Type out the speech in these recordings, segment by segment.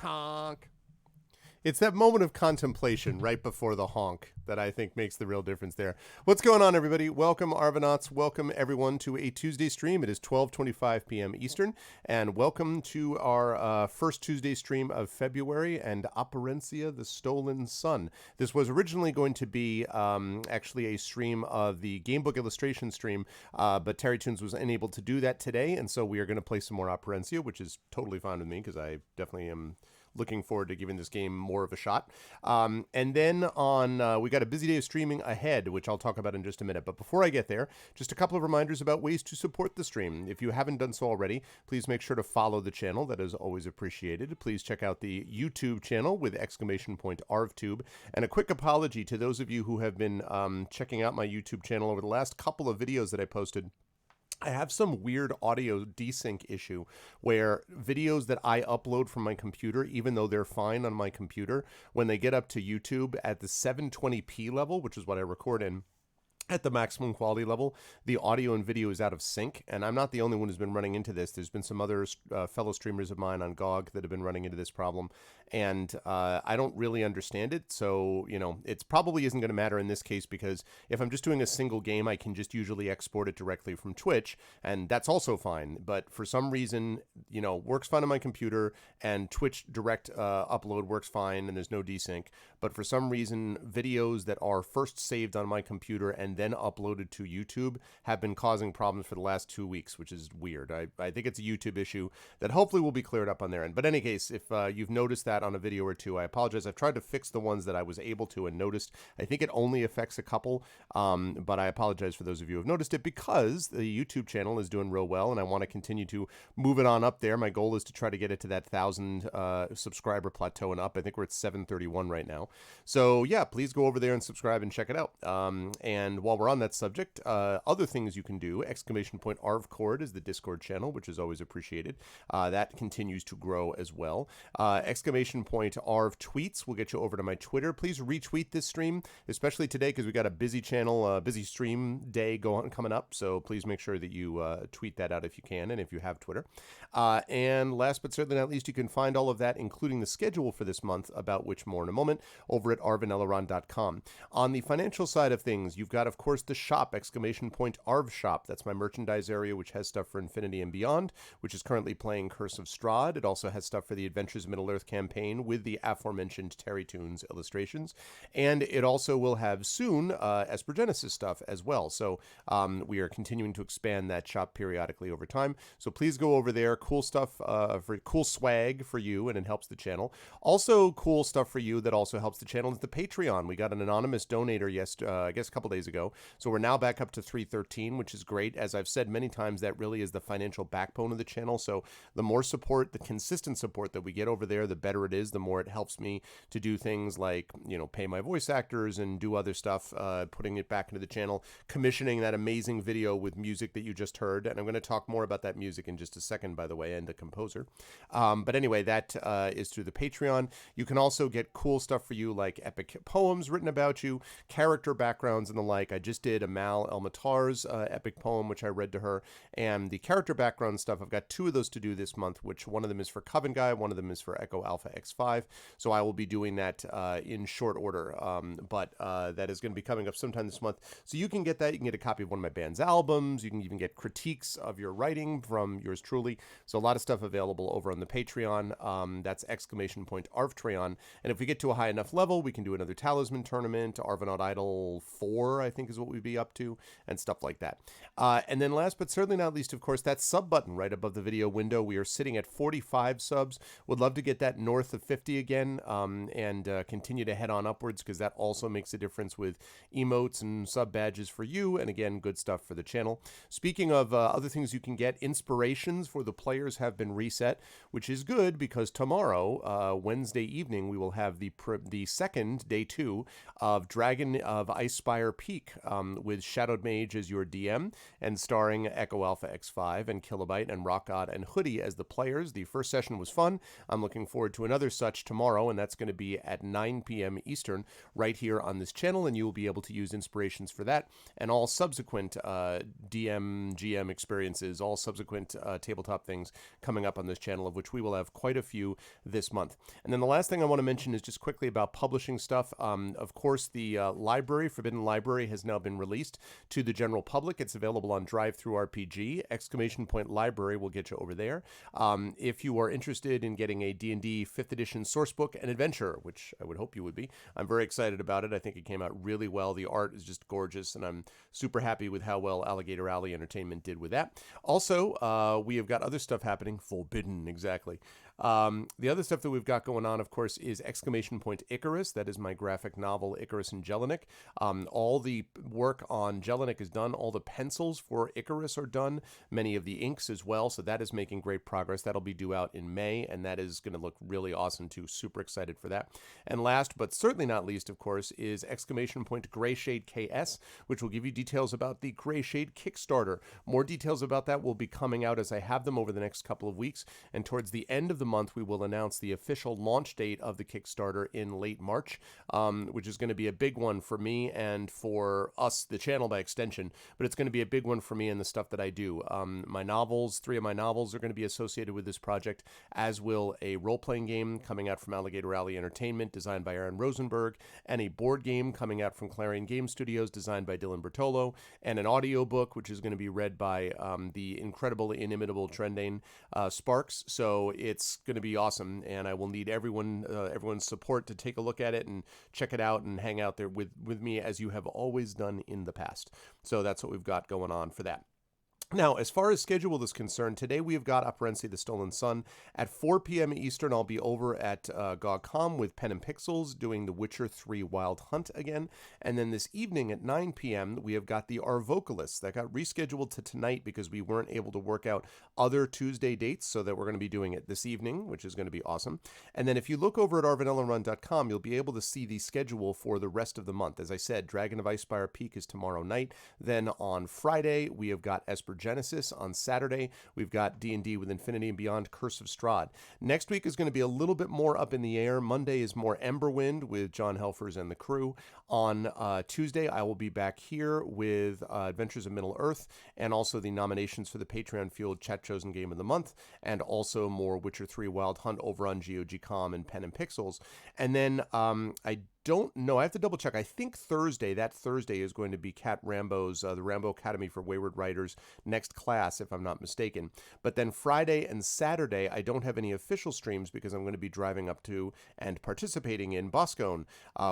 Honk. It's that moment of contemplation right before the honk that I think makes the real difference there. What's going on, everybody? Welcome, Arvanauts. Welcome, everyone, to a Tuesday stream. It is 12:25 p.m. Eastern, and welcome to our first Tuesday stream of February and Operencia, the Stolen Sun. This was originally going to be actually a stream of the Gamebook illustration stream, but Terry Toons was unable to do that today, and so we are going to play some more Operencia, which is totally fine with me because I definitely am looking forward to giving this game more of a shot. And then on, we got a busy day of streaming ahead, which I'll talk about in just a minute. But before I get there, just a couple of reminders about ways to support the stream. If you haven't done so already, please make sure to follow the channel. That is always appreciated. Please check out the YouTube channel with !ArvTube. And a quick apology to those of you who have been checking out my YouTube channel over the last couple of videos that I posted. I have some weird audio desync issue where videos that I upload from my computer, even though they're fine on my computer, when they get up to YouTube at the 720p level, which is what I record in, at the maximum quality level, the audio and video is out of sync, and I'm not the only one who's been running into this. There's been some other fellow streamers of mine on GOG that have been running into this problem, and I don't really understand it, so, you know, it probably isn't going to matter in this case, because if I'm just doing a single game, I can just usually export it directly from Twitch, and that's also fine, but for some reason, you know, works fine on my computer, and Twitch direct upload works fine, and there's no desync, but for some reason, videos that are first saved on my computer and then uploaded to YouTube have been causing problems for the last 2 weeks, which is weird. I think it's a YouTube issue that hopefully will be cleared up on their end. But in any case, if you've noticed that on a video or two, I apologize. I've tried to fix the ones that I was able to and noticed. I think it only affects a couple, but I apologize for those of you who have noticed it because the YouTube channel is doing real well, and I want to continue to move it on up there. My goal is to try to get it to that 1,000 subscriber plateau and up. I think we're at 731 right now. So yeah, please go over there and subscribe and check it out. And while we're on that subject, other things you can do, !ArvCord is the Discord channel, which is always appreciated. That continues to grow as well. !Arv tweets will get you over to my Twitter. Please retweet this stream, especially today because we got a busy channel, busy stream day coming up. So please make sure that you tweet that out if you can and if you have Twitter. And last but certainly not least, you can find all of that, including the schedule for this month, about which more in a moment, over at arvanelleron.com. On the financial side of things, you've got, of course, the shop, !Arv Shop. That's my merchandise area, which has stuff for Infinity and Beyond, which is currently playing Curse of Strahd. It also has stuff for the Adventures of Middle-earth campaign with the aforementioned Terry Toons illustrations. And it also will have soon Esper Genesis stuff as well. So we are continuing to expand that shop periodically over time. So please go over there. Cool stuff, for cool swag for you, and it helps the channel. Also cool stuff for you that also helps the channel is the Patreon. We got an anonymous donator I guess a couple days ago. So we're now back up to 313, which is great. As I've said many times, that really is the financial backbone of the channel. So the more support, the consistent support that we get over there, the better it is, the more it helps me to do things like, you know, pay my voice actors and do other stuff, putting it back into the channel, commissioning that amazing video with music that you just heard. And I'm going to talk more about that music in just a second, by the way, and the composer. But anyway, that is through the Patreon. You can also get cool stuff for you like epic poems written about you, character backgrounds and the like. I just did Amal El-Matar's epic poem, which I read to her, and the character background stuff, I've got 2 of those to do this month, which one of them is for Coven Guy, one of them is for Echo Alpha X5, so I will be doing that in short order, but that is going to be coming up sometime this month, so you can get that. You can get a copy of one of my band's albums, you can even get critiques of your writing from yours truly, so a lot of stuff available over on the Patreon. That's !ArvTreon, and if we get to a high enough level, we can do another Talisman tournament. Arvanaut Idol 4, I think, is what we'd be up to, and stuff like that. And then last but certainly not least, of course, that sub button right above the video window. We are sitting at 45 subs. Would love to get that north of 50 again, and continue to head on upwards, because that also makes a difference with emotes and sub badges for you, and again, good stuff for the channel. Speaking of other things you can get, inspirations for the players have been reset, which is good, because tomorrow, Wednesday evening, we will have the second, day 2, of Dragon of Icespire Peak, with Shadowed Mage as your DM and starring Echo Alpha X5 and Kilobyte and Rock God and Hoodie as the players. The first session was fun. I'm looking forward to another such tomorrow, and that's going to be at 9 p.m. Eastern right here on this channel, and you will be able to use inspirations for that and all subsequent DM, GM experiences, all subsequent tabletop things coming up on this channel, of which we will have quite a few this month. And then the last thing I want to mention is just quickly about publishing stuff. Of course, the library, Forbidden Library, has now been released to the general public. It's available on Drive-Thru-RPG. Exclamation Point Library will get you over there. If you are interested in getting a D&D 5th edition sourcebook and adventure, which I would hope you would be, I'm very excited about it. I think it came out really well. The art is just gorgeous, and I'm super happy with how well Alligator Alley Entertainment did with that. Also, we have got other stuff happening. Forbidden, exactly. The other stuff that we've got going on, of course, is Exclamation Point Icarus. That is my graphic novel, Icarus and Jelinek. All the work on Jelinek is done. All the pencils for Icarus are done. Many of the inks as well. So that is making great progress. That'll be due out in May, and that is going to look really awesome too. Super excited for that. And last, but certainly not least, of course, is Exclamation Point Greyshade KS, which will give you details about the Greyshade Kickstarter. More details about that will be coming out as I have them over the next couple of weeks. And towards the end of the month, we will announce the official launch date of the Kickstarter in late March, which is going to be a big one for me and for us, the channel by extension, but it's going to be a big one for me and the stuff that I do. My novels, 3 of my novels are going to be associated with this project, as will a role-playing game coming out from Alligator Alley Entertainment, designed by Aaron Rosenberg, and a board game coming out from Clarion Game Studios, designed by Dylan Bertolo, and an audiobook, which is going to be read by the incredible, inimitable Trendane Sparks. So it's going to be awesome, and I will need everyone's support to take a look at it and check it out and hang out there with me as you have always done in the past. So that's what we've got going on for that. Now, as far as schedule is concerned, today we have got Operencia, the Stolen Sun. At 4 p.m. Eastern, I'll be over at GogCom with Pen and Pixels doing The Witcher 3 Wild Hunt again. And then this evening at 9 p.m., we have got the Our Vocalists. That got rescheduled to tonight because we weren't able to work out other Tuesday dates, so that we're going to be doing it this evening, which is going to be awesome. And then if you look over at arvanellarun.com, you'll be able to see the schedule for the rest of the month. As I said, Dragon of Icespire Peak is tomorrow night. Then on Friday, we have got Esper Genesis. On Saturday, we've got D&D with Infinity and Beyond Curse of Strahd. Next week is going to be a little bit more up in the air. Monday is more Emberwind with John Helfers and the crew. On Tuesday, I will be back here with Adventures of Middle-earth, and also the nominations for the Patreon-fueled Chat Chosen Game of the Month, and also more Witcher 3 Wild Hunt over on GOG.com and Pen and Pixels. And then I don't know. I have to double check. I think that Thursday is going to be Cat Rambo's, the Rambo Academy for Wayward Writers next class, if I'm not mistaken. But then Friday and Saturday, I don't have any official streams because I'm going to be driving up to and participating in Boscone,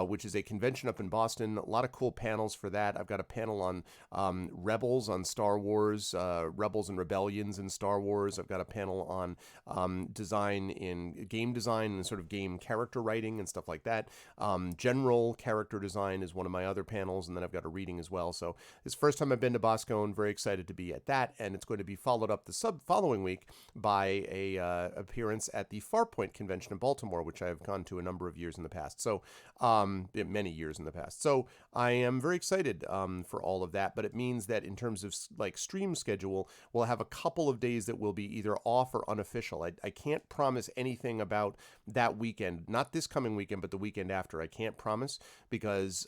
which is a convention up in Boston. A lot of cool panels for that. I've got a panel on Rebels on Star Wars, Rebels and Rebellions in Star Wars. I've got a panel on game design and sort of game character writing and stuff like that. General character design is one of my other panels, and then I've got a reading as well. So it's the first time I've been to Boscone. Very excited to be at that, and it's going to be followed up the following week by a appearance at the Farpoint Convention in Baltimore, which I have gone to a number of years in the past. So many years in the past. So I am very excited for all of that, but it means that in terms of like stream schedule, we'll have a couple of days that will be either off or unofficial. I can't promise anything about that weekend, not this coming weekend, but the weekend after. I can't promise because,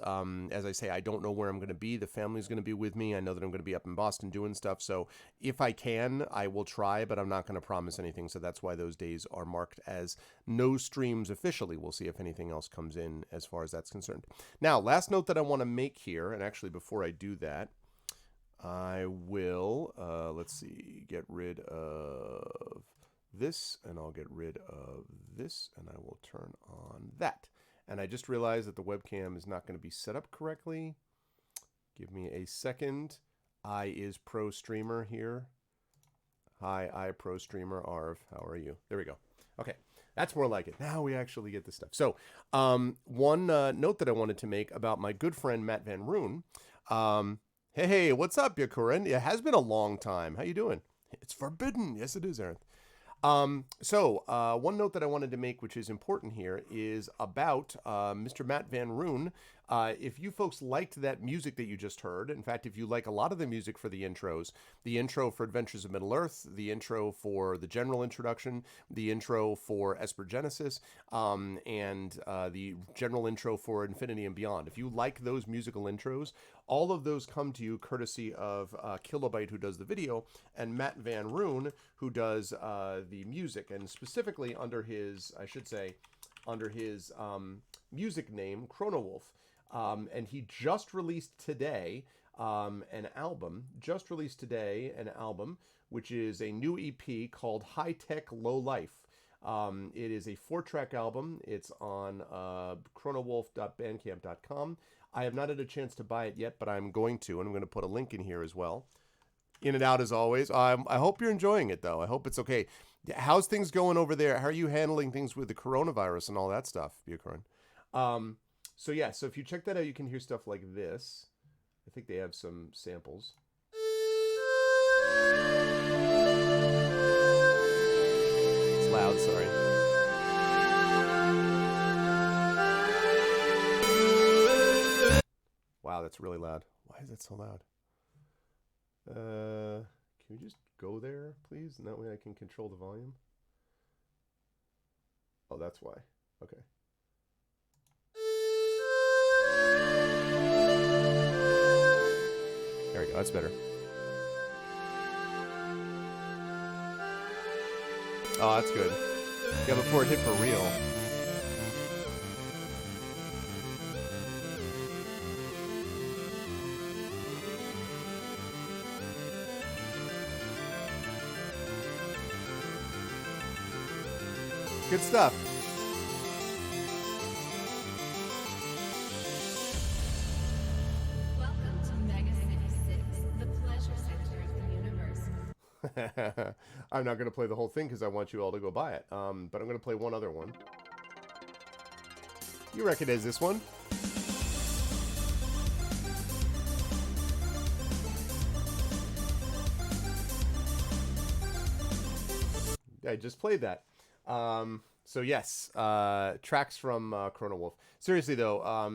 as I say, I don't know where I'm going to be. The family's going to be with me. I know that I'm going to be up in Boston doing stuff. So if I can, I will try, but I'm not going to promise anything. So that's why those days are marked as no streams officially. We'll see if anything else comes in as far as that's concerned. Now, last note that I want to make here, and actually before I do that, I will, let's see, get rid of this, and I'll get rid of this, and I will turn on that. And I just realized that the webcam is not going to be set up correctly. Give me a second. I is Pro Streamer here. Hi, I Pro Streamer Arv. How are you? There we go. Okay, that's more like it. Now we actually get this stuff. So one note that I wanted to make about my good friend Matt Van Roon. Hey, what's up, Yakurin? It has been a long time. How you doing? It's forbidden. Yes, it is, Aaron. One note that I wanted to make, which is important here, is about Mr. Matt Van Roon If you folks liked that music that you just heard, in fact, if you like a lot of the music for the intros, the intro for Adventures of Middle-earth, the intro for the general introduction, the intro for Esper Genesis, and the general intro for Infinity and Beyond, if you like those musical intros, all of those come to you courtesy of Kilobyte, who does the video, and Matt Van Roon, who does the music, and specifically under his, I should say, under his music name, Chronowolf. And he just released today an album, which is a new EP called High Tech Low Life. It is a 4-track album. It's on chronowolf.bandcamp.com. I have not had a chance to buy it yet, but I'm going to, and I'm going to put a link in here as well. In and out as always. I hope you're enjoying it, though. I hope it's okay. How's things going over there? How are you handling things with the coronavirus and all that stuff, Buchanan? So if you check that out, you can hear stuff like this. I think they have some samples. It's loud, sorry. Wow, that's really loud. Why is that so loud? Can we just go there, please? And that way I can control the volume. Oh, that's why. Okay. There we go. That's better. Oh, that's good. Yeah, before it hit for real. Good stuff. Welcome to Mega City 6, the pleasure center of the universe. I'm not going to play the whole thing because I want you all to go buy it. But I'm going to play one other one. You recognize this one? I just played that. So yes, tracks from Chronowolf. Seriously though,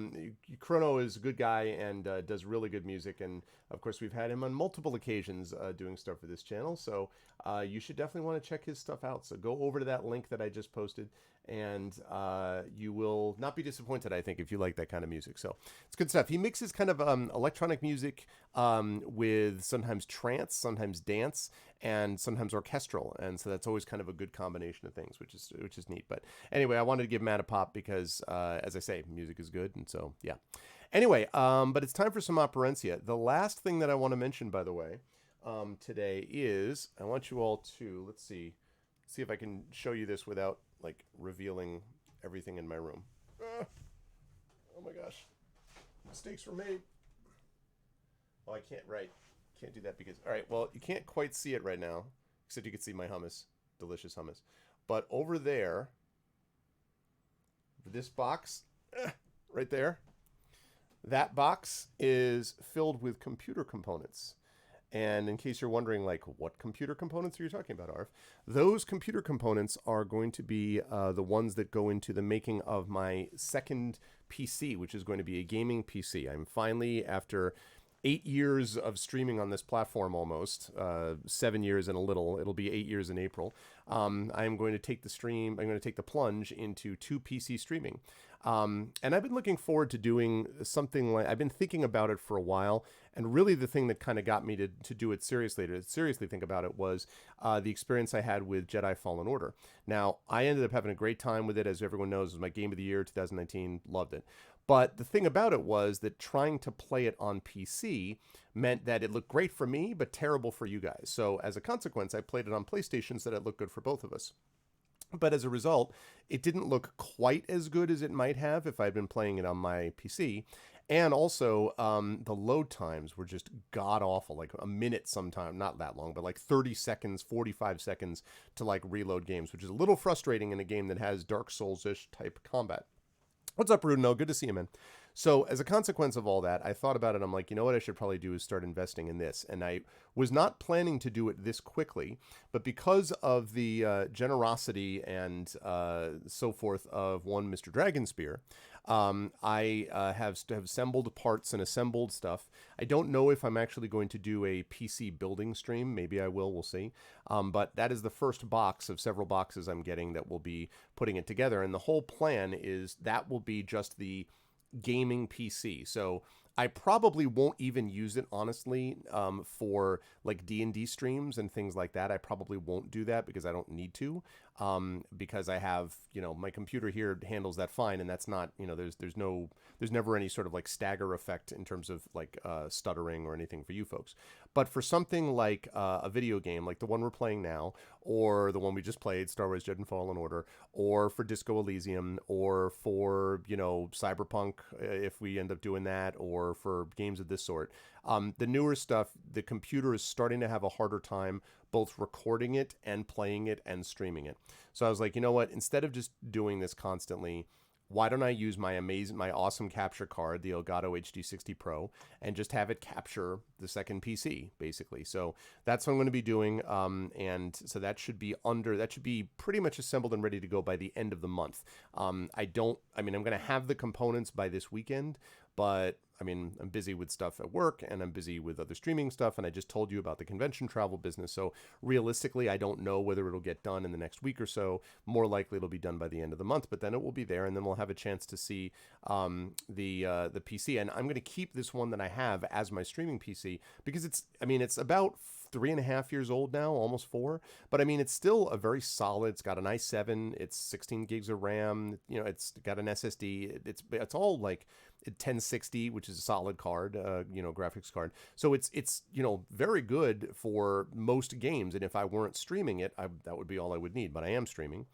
Chrono is a good guy and does really good music, and of course we've had him on multiple occasions doing stuff for this channel. So you should definitely want to check his stuff out. So go over to that link that I just posted, and you will not be disappointed, I think, if you like that kind of music. So it's good stuff. He mixes kind of electronic music with sometimes trance, sometimes dance, and sometimes orchestral, and so that's always kind of a good combination of things, which is neat. But anyway, I wanted to give Matt a pop because, as I say, music is good, and so yeah. Anyway, but it's time for some Operencia. The last thing that I want to mention, by the way, today is I want you all to let's see if I can show you this without like revealing everything in my room. Oh my gosh, mistakes were made. Oh, I can't do that because all right. Well, you can't quite see it right now, except you can see my hummus, delicious hummus. But over there, this box, right there, that box is filled with computer components. And in case you're wondering, like, what computer components are you talking about, Arv? Those computer components are going to be the ones that go into the making of my second PC, which is going to be a gaming PC. I'm finally, after 8 years of streaming on this platform, almost 7 years and a little, it'll be 8 years in April. I'm going to take the plunge into 2 PC streaming. And I've been looking forward to doing something like, I've been thinking about it for a while, and really the thing that kind of got me to do it seriously, to seriously think about it, was the experience I had with Jedi Fallen Order. Now, I ended up having a great time with it. As everyone knows, it was my game of the year, 2019, loved it. But the thing about it was that trying to play it on PC meant that it looked great for me, but terrible for you guys. So as a consequence, I played it on PlayStation so that it looked good for both of us. But as a result, it didn't look quite as good as it might have if I'd been playing it on my PC. And also, the load times were just god-awful, like a minute sometime, not that long, but like 30 seconds, 45 seconds to like reload games, which is a little frustrating in a game that has Dark Souls-ish type combat. What's up, Rudino? Good to see you, man. So as a consequence of all that, I thought about it. I'm like, you know what I should probably do is start investing in this. And I was not planning to do it this quickly, but because of the generosity and so forth of one Mr. Dragonspear, I have assembled parts and assembled stuff. I don't know if I'm actually going to do a PC building stream. Maybe I will. We'll see. But that is the first box of several boxes I'm getting that will be putting it together. And the whole plan is that will be just the gaming PC. So I probably won't even use it honestly for like D&D streams and things like that. I probably won't do that because I don't need to, because I have, my computer here handles that fine, and that's not, there's never any sort of like stagger effect in terms of like stuttering or anything for you folks. But for something like a video game like the one we're playing now, or the one we just played, Star Wars Jedi Fallen Order, or for Disco Elysium, or for, Cyberpunk, if we end up doing that, or for games of this sort, the newer stuff, the computer is starting to have a harder time both recording it and playing it and streaming it. So I was like, you know what, instead of just doing this constantly, why don't I use my awesome capture card, the Elgato HD60 Pro, and just have it capture the second PC, basically. So that's what I'm going to be doing, and so that should be pretty much assembled and ready to go by the end of the month. I'm going to have the components by this weekend, but I'm busy with stuff at work, and I'm busy with other streaming stuff, and I just told you about the convention travel business. So realistically, I don't know whether it'll get done in the next week or so. More likely it'll be done by the end of the month, but then it will be there, and then we'll have a chance to see the PC. And I'm going to keep this one that I have as my streaming PC because it's about 3.5 years old now, almost 4. But it's still a very solid. It's got an i7. It's 16 gigs of RAM. It's got an SSD. It's all like 1060, which is a solid card, graphics card. So it's very good for most games. And if I weren't streaming it, that would be all I would need. But I am streaming.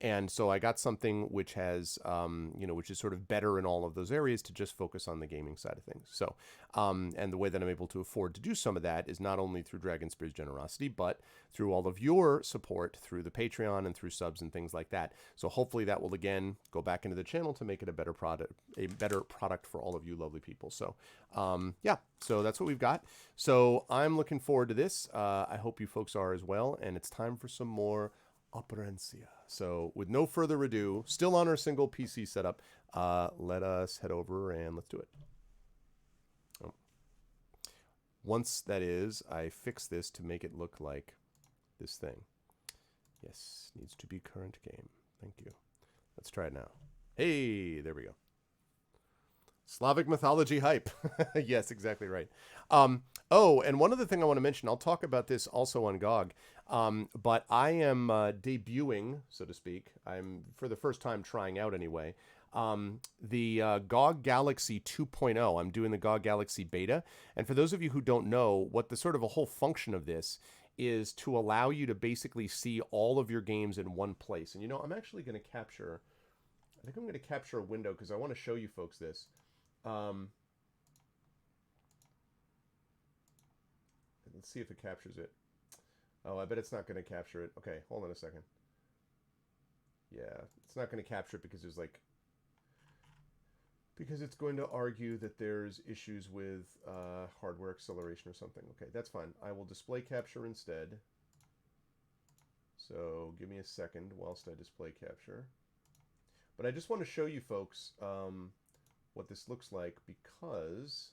And so I got something which has, which is sort of better in all of those areas to just focus on the gaming side of things. So, and the way that I'm able to afford to do some of that is not only through Dragonspear's generosity, but through all of your support through the Patreon and through subs and things like that. So hopefully that will again go back into the channel to make it a better product for all of you lovely people. So, so that's what we've got. So I'm looking forward to this. I hope you folks are as well. And it's time for some more Operencia. So with no further ado, still on our single PC setup, let us head over and let's do it. Once, that is, I fix this to make it look like this thing. Yes, needs to be current game. Thank you. Let's try it now. Hey, there we go. Slavic mythology hype. Yes, exactly right. And one other thing I want to mention, I'll talk about this also on GOG, but I am debuting, so to speak. I'm, for the first time, trying out anyway, the GOG Galaxy 2.0. I'm doing the GOG Galaxy beta. And for those of you who don't know, what the sort of a whole function of this is to allow you to basically see all of your games in one place. And I'm actually going to capture, I think I'm going to capture a window because I want to show you folks this. Let's see if it captures it. Oh, I bet it's not going to capture it. Okay, hold on a second. Yeah, it's not going to capture it because it's going to argue that there's issues with hardware acceleration or something. Okay, that's fine. I will display capture instead. So give me a second whilst I display capture. But I just want to show you folks what this looks like because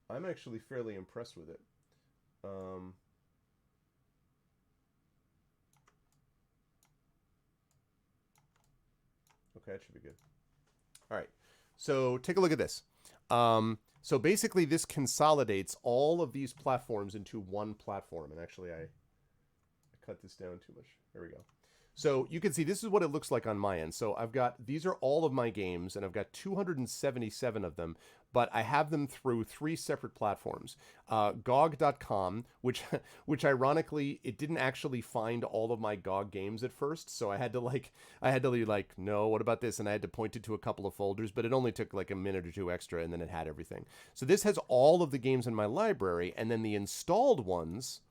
I'm actually fairly impressed with it. Okay, that should be good. All right, so take a look at this. So basically this consolidates all of these platforms into one platform. And actually I cut this down too much. There we go. So you can see this is what it looks like on my end. So these are all of my games, and I've got 277 of them, but I have them through 3 separate platforms. GOG.com, which ironically, it didn't actually find all of my GOG games at first. So I had to be like, no, what about this? And I had to point it to a couple of folders, but it only took like a minute or two extra, and then it had everything. So this has all of the games in my library, and then the installed ones,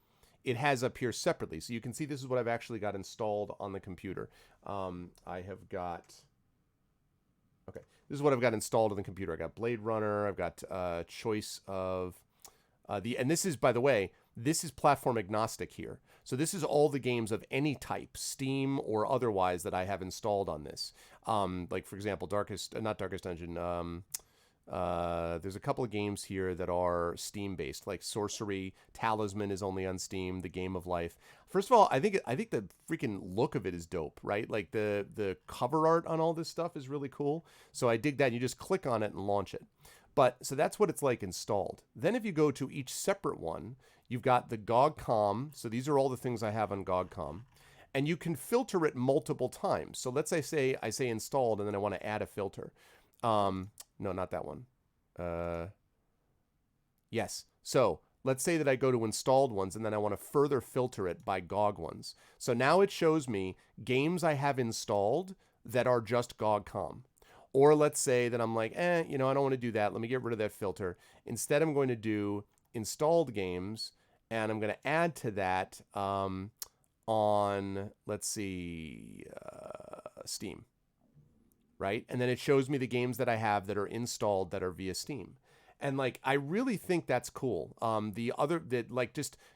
it has up here separately. So you can see this is what I've actually got installed on the computer. I have got Okay, this is what I've got installed on the computer. I got Blade Runner. I've got choice of and this is, by the way, this is platform agnostic here. So this is all the games of any type, Steam or otherwise, that I have installed on this. Like for example, not Darkest Dungeon. There's a couple of games here that are Steam based, like Sorcery. Talisman is only on Steam. The Game of Life. First of all, I think the freaking look of it is dope, right? Like the cover art on all this stuff is really cool. So I dig that. You just click on it and launch it. But so that's what it's like installed. Then if you go to each separate one, you've got the GOG.com. So these are all the things I have on GOG.com. And you can filter it multiple times. So let's say I say installed and then I want to add a filter. No, not that one. Yes. So let's say that I go to installed ones and then I want to further filter it by GOG ones. So now it shows me games I have installed that are just GOG.com. Or let's say that I'm like, I don't want to do that. Let me get rid of that filter. Instead, I'm going to do installed games, and I'm going to add to that on, let's see, Steam, right? And then it shows me the games that I have that are installed that are via Steam. And like, I really think that's cool.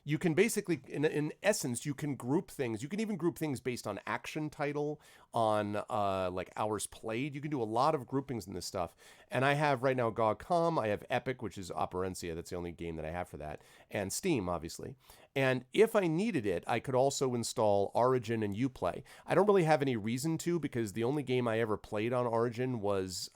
You can basically, in essence, you can group things. You can even group things based on action title, on like hours played. You can do a lot of groupings in this stuff. And I have right now GOG.com. I have Epic, which is Operencia. That's the only game that I have for that. And Steam, obviously. And if I needed it, I could also install Origin and Uplay. I don't really have any reason to, because the only game I ever played on Origin was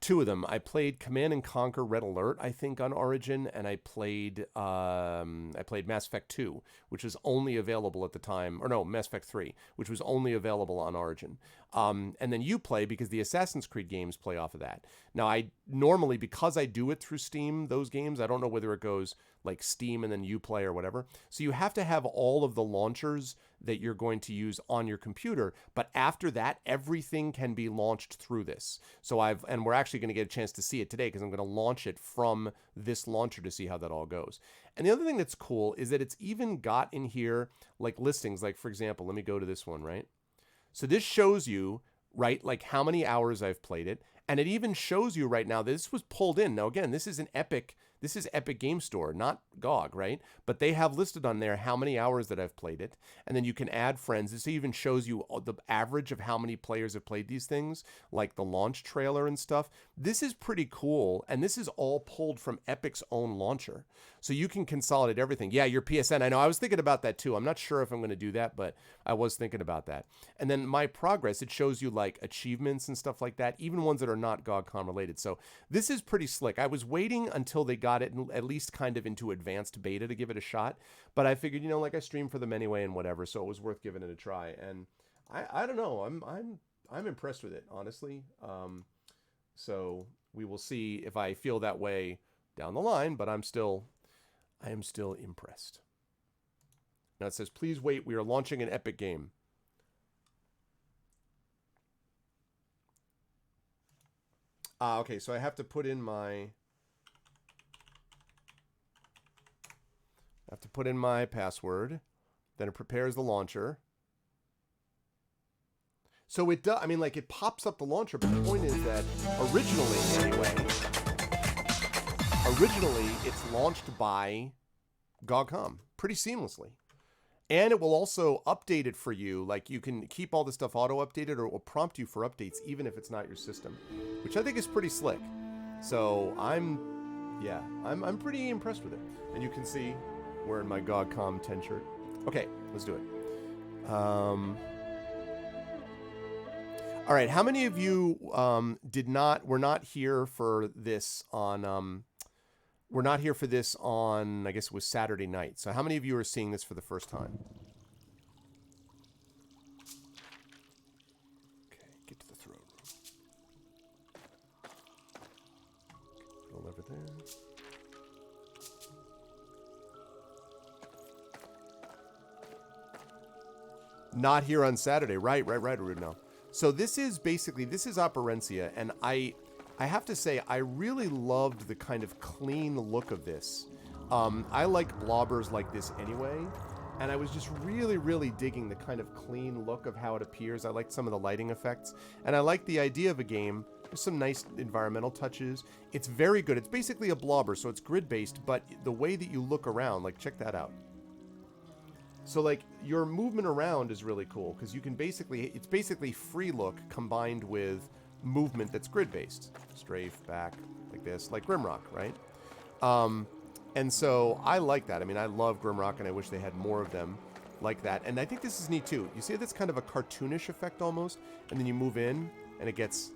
two of them. I played Command and Conquer Red Alert, I think, on Origin, and I played Mass Effect 2, which was only available at the time, or no, Mass Effect 3, which was only available on Origin. And then Uplay, because the Assassin's Creed games play off of that. Now, I normally, because I do it through Steam, those games, I don't know whether it goes like Steam and then Uplay or whatever. So you have to have all of the launchers that you're going to use on your computer. But after that, everything can be launched through this. So and we're actually going to get a chance to see it today, because I'm going to launch it from this launcher to see how that all goes. And the other thing that's cool is that it's even got in here like listings. Like, for example, let me go to this one, right? So this shows you, right, like how many hours I've played it. And it even shows you right now, this was pulled in. Now, again, this is Epic Game Store, not GOG, right? But they have listed on there how many hours that I've played it. And then you can add friends. This even shows you the average of how many players have played these things, like the launch trailer and stuff. This is pretty cool. And this is all pulled from Epic's own launcher. So you can consolidate everything. Yeah, your PSN. I know, I was thinking about that too. I'm not sure if I'm going to do that, but I was thinking about that. And then my progress, it shows you like achievements and stuff like that, even ones that are not GOG.com related. So this is pretty slick. I was waiting until they got it at least kind of into advanced beta to give it a shot, but I figured, like I stream for them anyway and whatever, so it was worth giving it a try. And I don't know, I'm impressed with it, honestly. So we will see if I feel that way down the line, but I am still impressed. Now it says, please wait, we are launching an Epic game. Okay, so I have to put in my password. Then it prepares the launcher. So it does, it pops up the launcher, but the point is that originally it's launched by GOG.com pretty seamlessly. And it will also update it for you. Like, you can keep all the stuff auto-updated, or it will prompt you for updates even if it's not your system, which I think is pretty slick. So I'm pretty impressed with it. And you can see wearing my GOG.com 10 shirt. Okay, let's do it. All right, how many of you were not here for this on I guess it was Saturday night. So how many of you are seeing this for the first time? Okay, get to the throne room. Roll over there. Not here on Saturday. Right, Rudno. So this is Operencia, and I have to say, I really loved the kind of clean look of this. I like blobbers like this anyway, And I was just really, really digging the kind of clean look of how it appears. I liked some of the lighting effects. And I like the idea of a game. There's some nice environmental touches. It's very good. It's basically a blobber, so it's grid-based, but the way that you look around, like, check that out. So, like, your movement around is really cool, because you can basically, it's basically free look combined with movement that's grid-based. Strafe, back, like this, like Grimrock, right? And so I like that. I mean, I love Grimrock, and I wish they had more of them like that. And I think this is neat, too. You see that's kind of a cartoonish effect, almost, and then you move in, and it gets...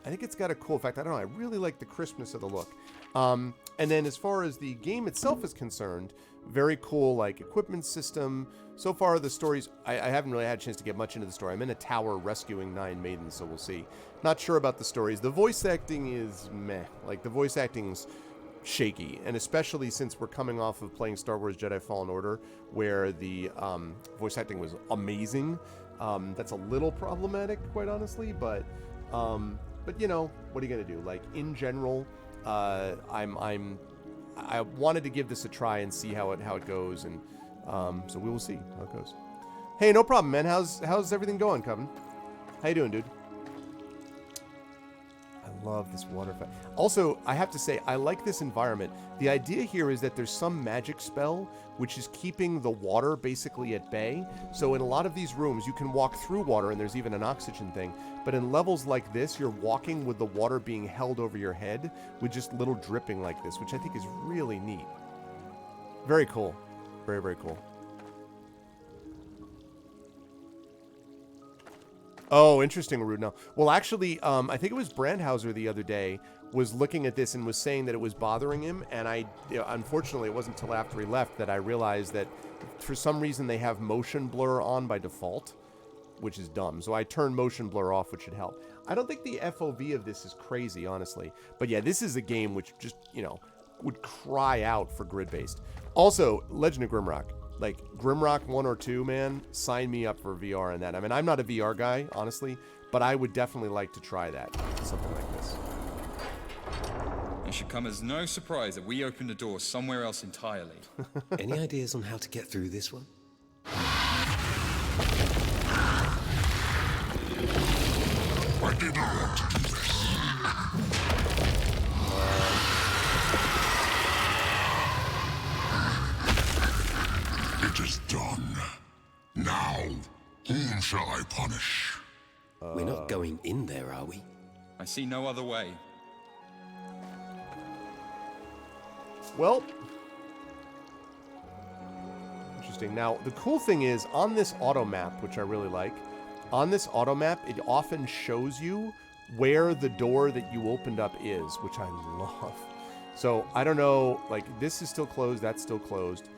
I think it's got a cool effect. I don't know. I really like the crispness of the look. And then as far as the game itself is concerned, very cool, like, equipment system. So far, the stories... I haven't really had a chance to get much into the story. I'm in a tower rescuing 9 maidens, so we'll see. Not sure about the stories. The voice acting is meh. Like, the voice acting's shaky, and especially since we're coming off of playing Star Wars Jedi Fallen Order, where the voice acting was amazing. That's a little problematic, quite honestly, but you know, what are you gonna do? Like, in general, I wanted to give this a try and see how it goes, and so we will see how it goes. Hey, no problem, man. How's everything going, Coven? How you doing, dude? I love this water effect. Also, I have to say, I like this environment. The idea here is that there's some magic spell which is keeping the water basically at bay. So in a lot of these rooms, you can walk through water, and there's even an oxygen thing. But in levels like this, you're walking with the water being held over your head with just little dripping like this, which I think is really neat. Very cool. Very, very cool. Oh, interesting, Rudna. Well, actually, I think it was Brandhauser the other day was looking at this and was saying that it was bothering him, and unfortunately, it wasn't until after he left that I realized that for some reason they have motion blur on by default, which is dumb. So I turned motion blur off, which should help. I don't think the FOV of this is crazy, honestly. But yeah, this is a game which just, you know, would cry out for grid-based. Also, Legend of Grimrock. Like, Grimrock 1 or 2, man, sign me up for VR in that. I mean, I'm not a VR guy, honestly, but I would definitely like to try that. Something like this. It should come as no surprise that we opened a door somewhere else entirely. Any ideas on how to get through this one? I didn't want to do this. It is done. Now, whom shall I punish? We're not going in there, are we? I see no other way. Well, interesting. Now, the cool thing is, on this auto map, which I really like, on this auto map, it often shows you where the door that you opened up is, which I love. So, I don't know, like, this is still closed, that's still closed.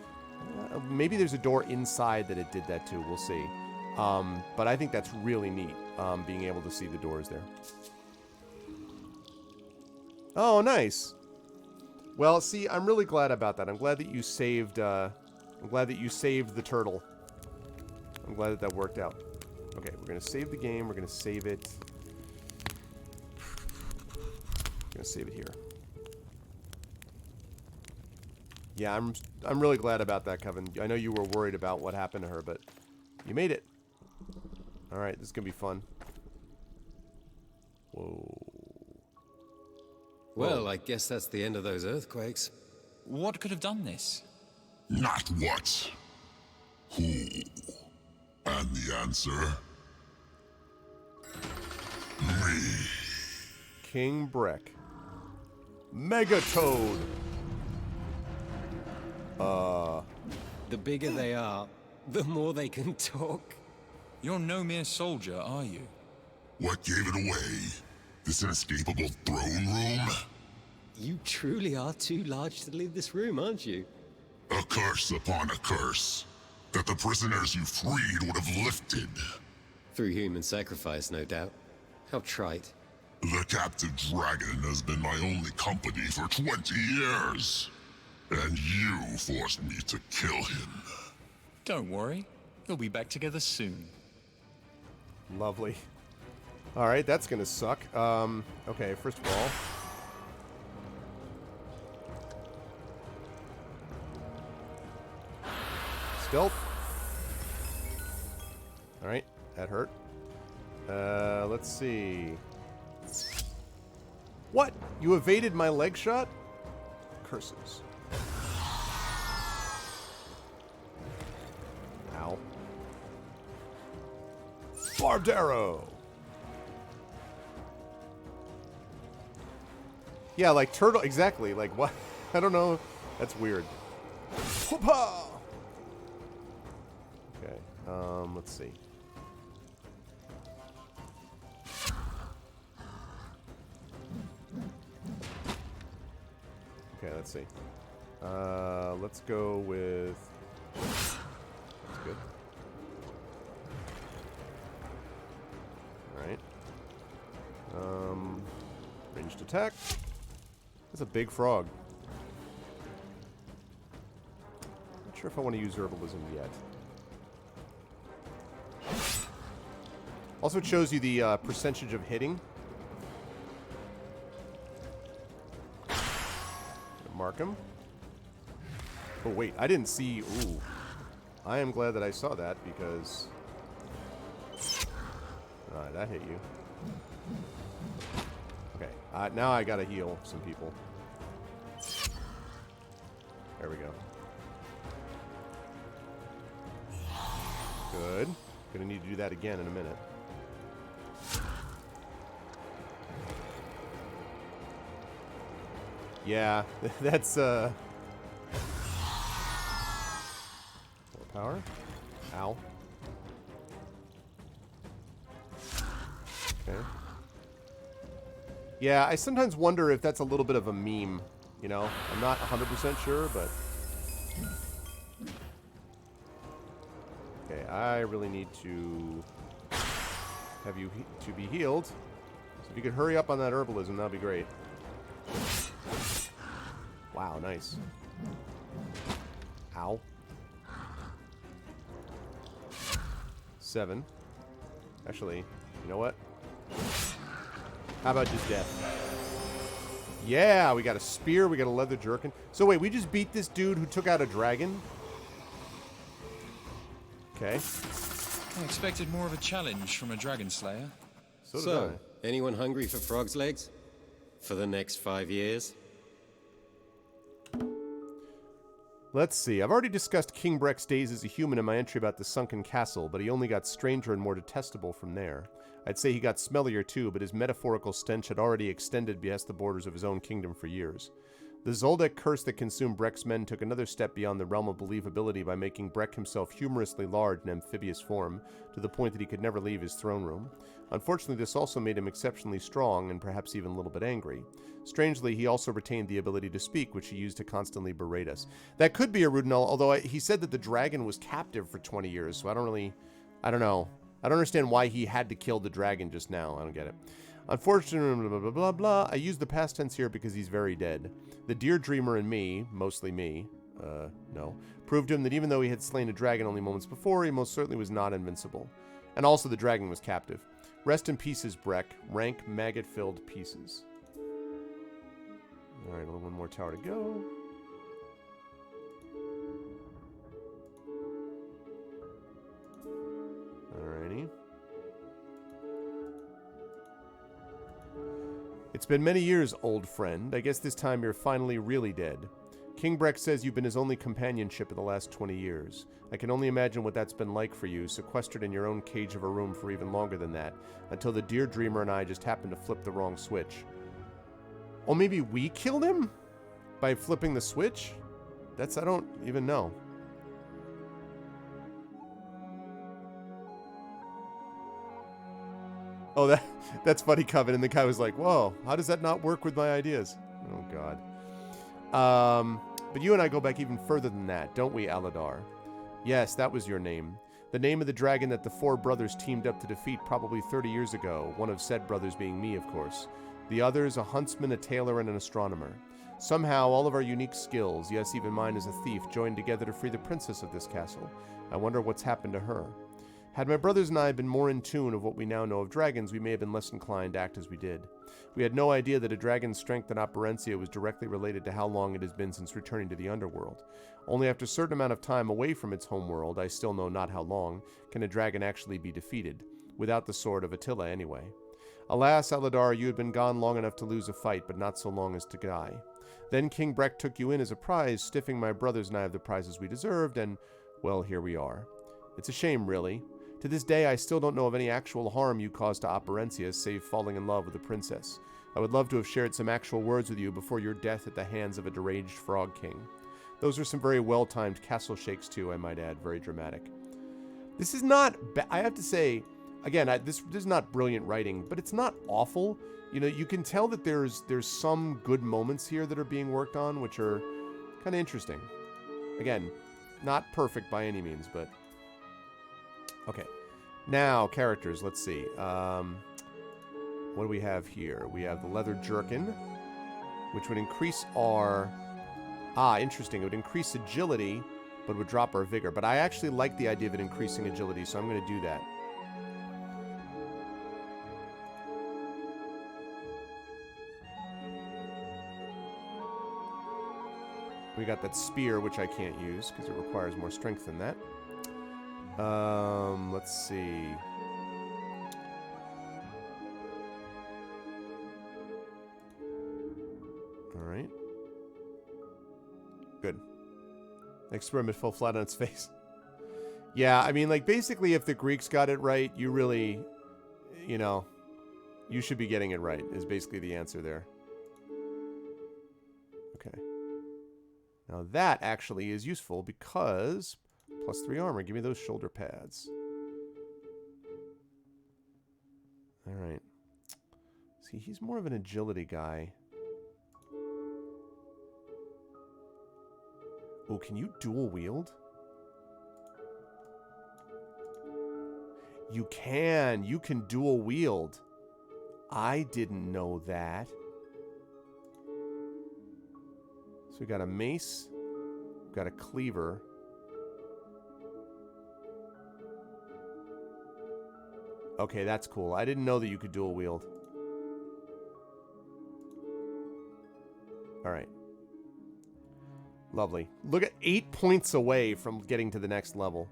Maybe there's a door inside that it did that too, we'll see. But I think that's really neat, being able to see the doors there. Oh, nice. Well, see, I'm really glad about that. I'm glad that you saved, the turtle. I'm glad that worked out. Okay, we're gonna save the game. We're gonna save it. I'm gonna save it here. Yeah, I'm really glad about that, Kevin. I know you were worried about what happened to her, but you made it. All right, this is gonna be fun. Whoa. Well, I guess that's the end of those earthquakes. What could have done this? Not what. Who? And the answer? Me. King Brick. Megatoad. The bigger they are, the more they can talk. You're no mere soldier, are you? What gave it away? This inescapable throne room? You truly are too large to leave this room, aren't you? A curse upon a curse that the prisoners you freed would have lifted. Through human sacrifice, no doubt. How trite. The captive dragon has been my only company for 20 years. And you forced me to kill him. Don't worry. You'll be back together soon. Lovely. All right, that's gonna suck. Okay, first of all, stealth. Alright, that hurt. Let's see. What? You evaded my leg shot? Curses. Ow. Barbed arrow! Yeah, like turtle, exactly. Like what? I don't know. That's weird. Whoop-ha! Okay, let's see. Okay, let's see. Let's go with... That's good. Alright. Ranged attack. That's a big frog. Not sure if I want to use herbalism yet. Also, it shows you the percentage of hitting. Mark him. Oh, wait. I didn't see... Ooh. I am glad that I saw that because... Alright, that hit you. Okay. Now I gotta heal some people. There we go. Good. Gonna need to do that again in a minute. Yeah, that's, more power. Ow. Okay. Yeah, I sometimes wonder if that's a little bit of a meme, you know? I'm not 100% sure, but... Okay, I really need to have you to be healed. So if you could hurry up on that herbalism, that'd be great. Wow, nice. Ow. 7. Actually, you know what? How about just death? Yeah, we got a spear, we got a leather jerkin. So wait, we just beat this dude who took out a dragon? Okay. I expected more of a challenge from a dragon slayer. So did I. Anyone hungry for frog's legs? For the next 5 years? Let's see. I've already discussed King Breck's days as a human in my entry about the sunken castle, but he only got stranger and more detestable from there. I'd say he got smellier too, but his metaphorical stench had already extended past the borders of his own kingdom for years. The Zoldyck curse that consumed Breck's men took another step beyond the realm of believability by making Breck himself humorously large in amphibious form, to the point that he could never leave his throne room. Unfortunately, this also made him exceptionally strong and perhaps even a little bit angry. Strangely, he also retained the ability to speak, which he used to constantly berate us. That could be a Rudenel, although he said that the dragon was captive for 20 years, so I don't know. I don't understand why he had to kill the dragon just now. I don't get it. Unfortunately, blah, blah, blah, blah. I use the past tense here because he's very dead. The dear dreamer and me, mostly me, no, proved to him that even though he had slain a dragon only moments before, he most certainly was not invincible. And also the dragon was captive. Rest in pieces, Breck. Rank maggot-filled pieces. Alright, only one more tower to go. Alrighty. It's been many years, old friend. I guess this time you're finally really dead. King Breck says you've been his only companionship in the last 20 years. I can only imagine what that's been like for you, sequestered in your own cage of a room for even longer than that, until the dear dreamer and I just happened to flip the wrong switch. Or maybe we killed him? By flipping the switch? I don't even know. Oh, that's funny, Coven. And the guy was like, whoa, how does that not work with my ideas? Oh, God. But you and I go back even further than that, don't we, Aladar? Yes, that was your name. The name of the dragon that the four brothers teamed up to defeat probably 30 years ago, one of said brothers being me, of course. The others, a huntsman, a tailor, and an astronomer. Somehow, all of our unique skills, yes, even mine as a thief, joined together to free the princess of this castle. I wonder what's happened to her. Had my brothers and I been more in tune of what we now know of dragons, we may have been less inclined to act as we did. We had no idea that a dragon's strength in Operencia was directly related to how long it has been since returning to the underworld. Only after a certain amount of time away from its homeworld, I still know not how long, can a dragon actually be defeated. Without the sword of Attila, anyway. Alas, Aladar, you had been gone long enough to lose a fight, but not so long as to die. Then King Breck took you in as a prize, stiffing my brothers and I of the prizes we deserved, and, well, here we are. It's a shame, really. To this day, I still don't know of any actual harm you caused to Operencia, save falling in love with a princess. I would love to have shared some actual words with you before your death at the hands of a deranged frog king. Those are some very well-timed castle shakes, too, I might add. Very dramatic. This is not... I have to say... Again, this is not brilliant writing, but it's not awful. You know, you can tell that there's some good moments here that are being worked on, which are kind of interesting. Again, not perfect by any means, but... Okay. Now, characters. Let's see. What do we have here? We have the leather jerkin, which would increase our... interesting. It would increase agility, but would drop our vigor. But I actually like the idea of it increasing agility, so I'm going to do that. We got that spear, which I can't use because it requires more strength than that. Let's see. All right. Good. Experiment fell flat on its face. Yeah, I mean, like, basically, if the Greeks got it right, you really, you know, you should be getting it right, is basically the answer there. Okay. Now that actually is useful because +3 armor. Give me those shoulder pads. Alright. See, he's more of an agility guy. Oh, can you dual wield? You can. You can dual wield. I didn't know that. So we got a mace, we've got a cleaver. Okay, that's cool. I didn't know that you could dual wield. All right. Lovely. Look at 8 points away from getting to the next level.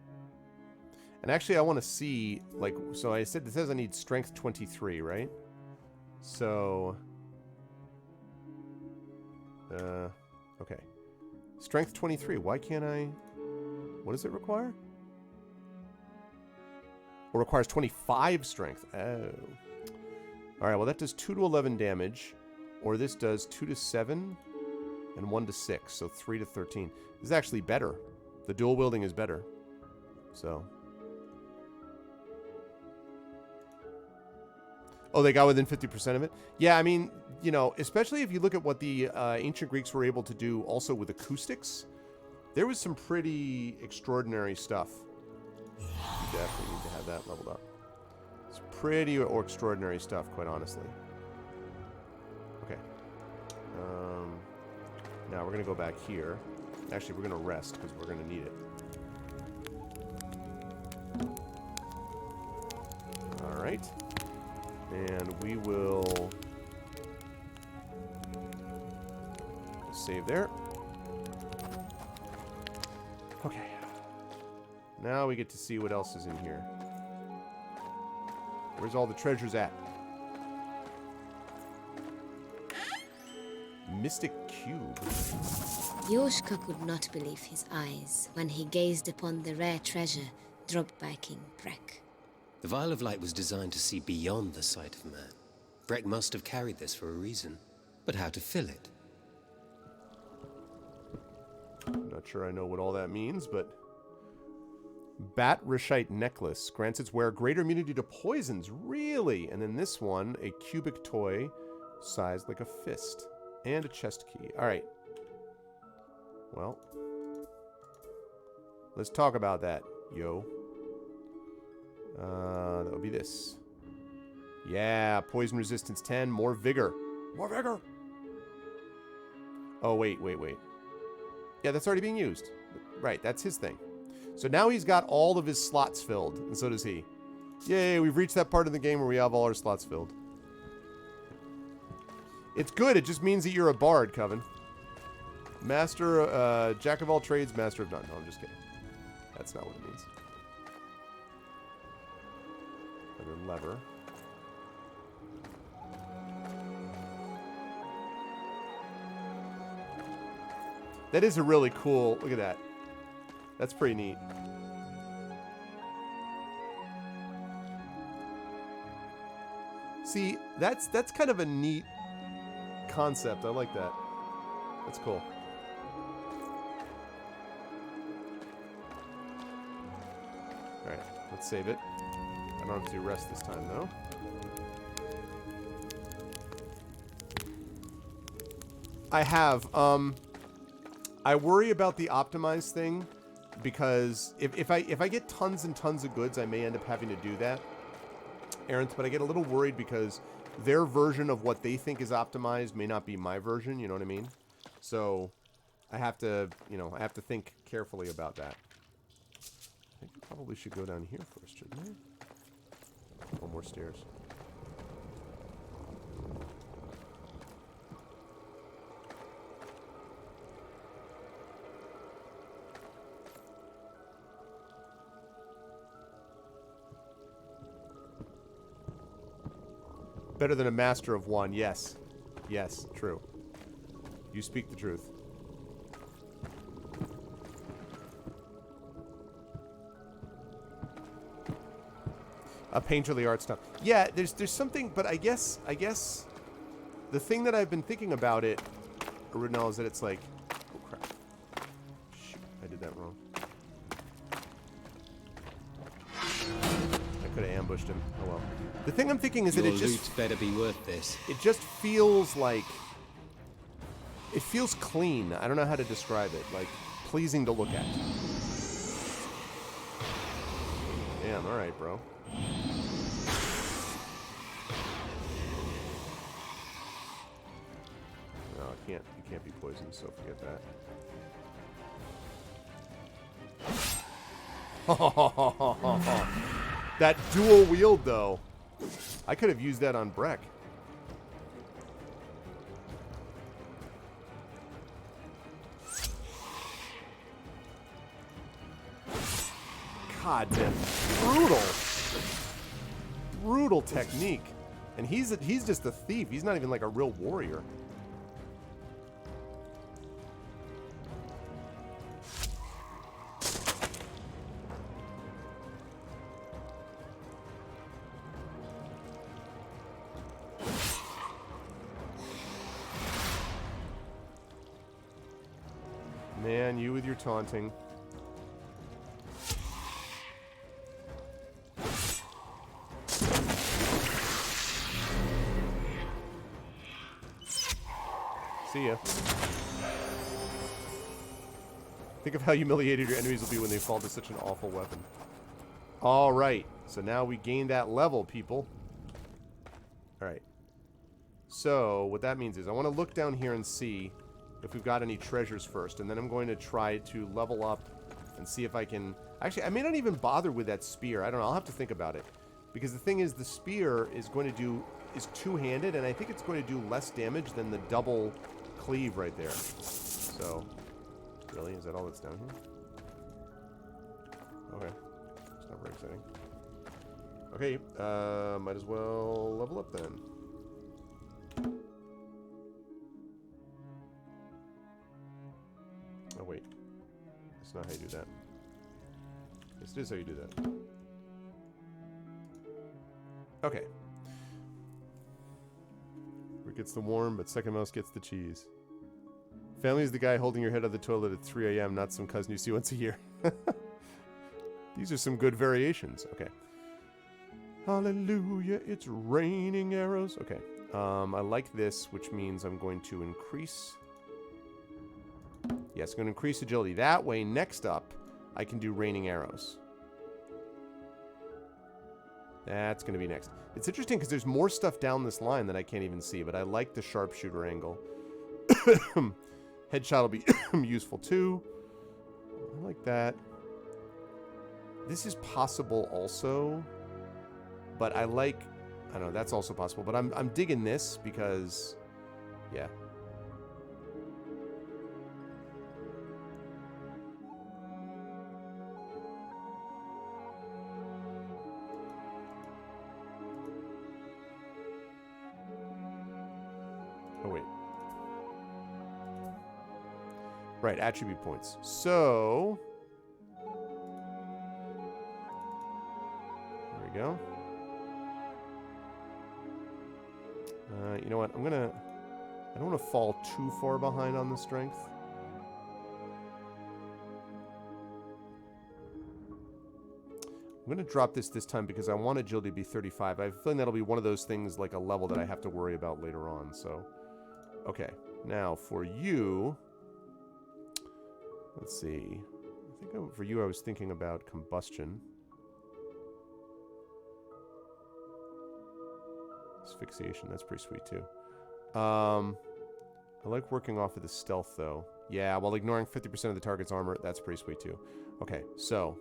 And actually, I want to see, like, so I said, it says I need strength 23, right? So, okay. Strength 23. Why can't I... What does it require? It requires 25 strength. Oh. Alright, well that does 2 to 11 damage. Or this does 2 to 7 and 1 to 6. So 3 to 13. This is actually better. The dual wielding is better. So... Oh, they got within 50% of it? Yeah, I mean, you know, especially if you look at what the ancient Greeks were able to do also with acoustics, there was some pretty extraordinary stuff. You definitely need to have that leveled up. It's pretty extraordinary stuff, quite honestly. Okay. Now we're going to go back here. Actually, we're going to rest because we're going to need it. All right. And we will save there. Okay. Now we get to see what else is in here. Where's all the treasures at? Mystic Cube. Yoshka could not believe his eyes when he gazed upon the rare treasure dropped by King Breck. The Vial of Light was designed to see beyond the sight of man. Breck must have carried this for a reason. But how to fill it? Not sure I know what all that means, but... Bat Rashite Necklace grants its wearer greater immunity to poisons. Really? And then this one, a cubic toy sized like a fist. And a chest key. Alright. Well. Let's talk about that, yo. That would be this. Yeah, poison resistance 10, more vigor. More vigor! Oh, wait. Yeah, that's already being used. Right, that's his thing. So now he's got all of his slots filled, and so does he. Yay, we've reached that part of the game where we have all our slots filled. It's good, it just means that you're a bard, Coven. Master, jack of all trades, master of none. No, I'm just kidding. That's not what it means. Another lever. That is a really cool, look at that. That's pretty neat. See, that's kind of a neat concept. I like that. That's cool. Alright, let's save it. I don't have to rest this time, though. I have. I worry about the optimized thing because if I get tons and tons of goods, I may end up having to do that, Aaron. But I get a little worried because their version of what they think is optimized may not be my version. You know what I mean? So I have to, I have to think carefully about that. I think we probably should go down here first, shouldn't we? One more stairs. Better than a master of one, yes. Yes, true. You speak the truth. A painterly art style. Yeah, there's something, but I guess the thing that I've been thinking about it, Arunel, is that it's like, oh crap. Shoot, I did that wrong. I could have ambushed him. Oh well. The thing I'm thinking is that Your it just loot better be worth this. It just feels like it feels clean. I don't know how to describe it. Like pleasing to look at. Damn, all right, bro. No, you can't be poisoned, so forget that. That dual wield, though. I could have used that on Breck. God, man. Brutal technique. And he's just a thief. He's not even like a real warrior. Man, you with your taunting. See ya. Think of how humiliated your enemies will be when they fall to such an awful weapon. Alright, so now we gain that level, people. Alright. So, what that means is I want to look down here and see if we've got any treasures first, and then I'm going to try to level up and see if I can... Actually, I may not even bother with that spear. I don't know. I'll have to think about it. Because the thing is, the spear is going to do... is two-handed, and I think it's going to do less damage than the double cleave right there. So, really? Is that all that's down here? Okay. It's not very exciting. Okay, might as well level up then. Oh, wait. That's not how you do that. Yes, it is how you do that. Okay. Where gets the warm, but second mouse gets the cheese. Family is the guy holding your head out of the toilet at 3 a.m., not some cousin you see once a year. These are some good variations. Okay. Hallelujah, it's raining arrows. Okay. I like this, which means I'm going to increase... Yes, I'm going to increase agility. That way, next up, I can do raining arrows. That's going to be next. It's interesting because there's more stuff down this line that I can't even see, but I like the sharpshooter angle. Headshot will be useful too. I like that. This is possible also, but I like... I don't know, that's also possible, but I'm digging this because... Yeah. Oh, wait. Right, attribute points. So... There we go. You know what? I don't want to fall too far behind on the strength. I'm going to drop this time because I want agility to be 35. I have a feeling that'll be one of those things like a level that I have to worry about later on. So, okay. Now, for you... Let's see. I think for you I was thinking about combustion. Asphyxiation, that's pretty sweet too. I like working off of the stealth though. Yeah, while ignoring 50% of the target's armor, that's pretty sweet too. Okay, so.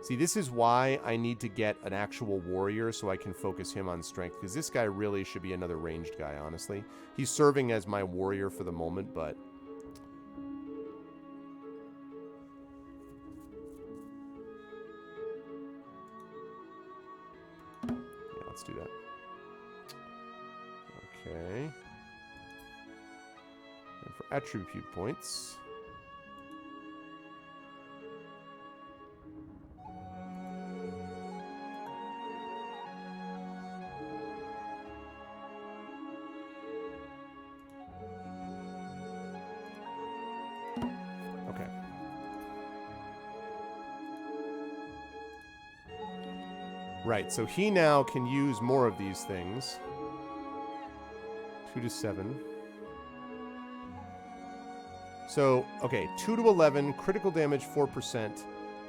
See, this is why I need to get an actual warrior so I can focus him on strength. Because this guy really should be another ranged guy, honestly. He's serving as my warrior for the moment, but... Let's do that. Okay. And for attribute points. Okay. Right, so he now can use more of these things. 2 to 7. So, okay, 2 to 11, critical damage 4%,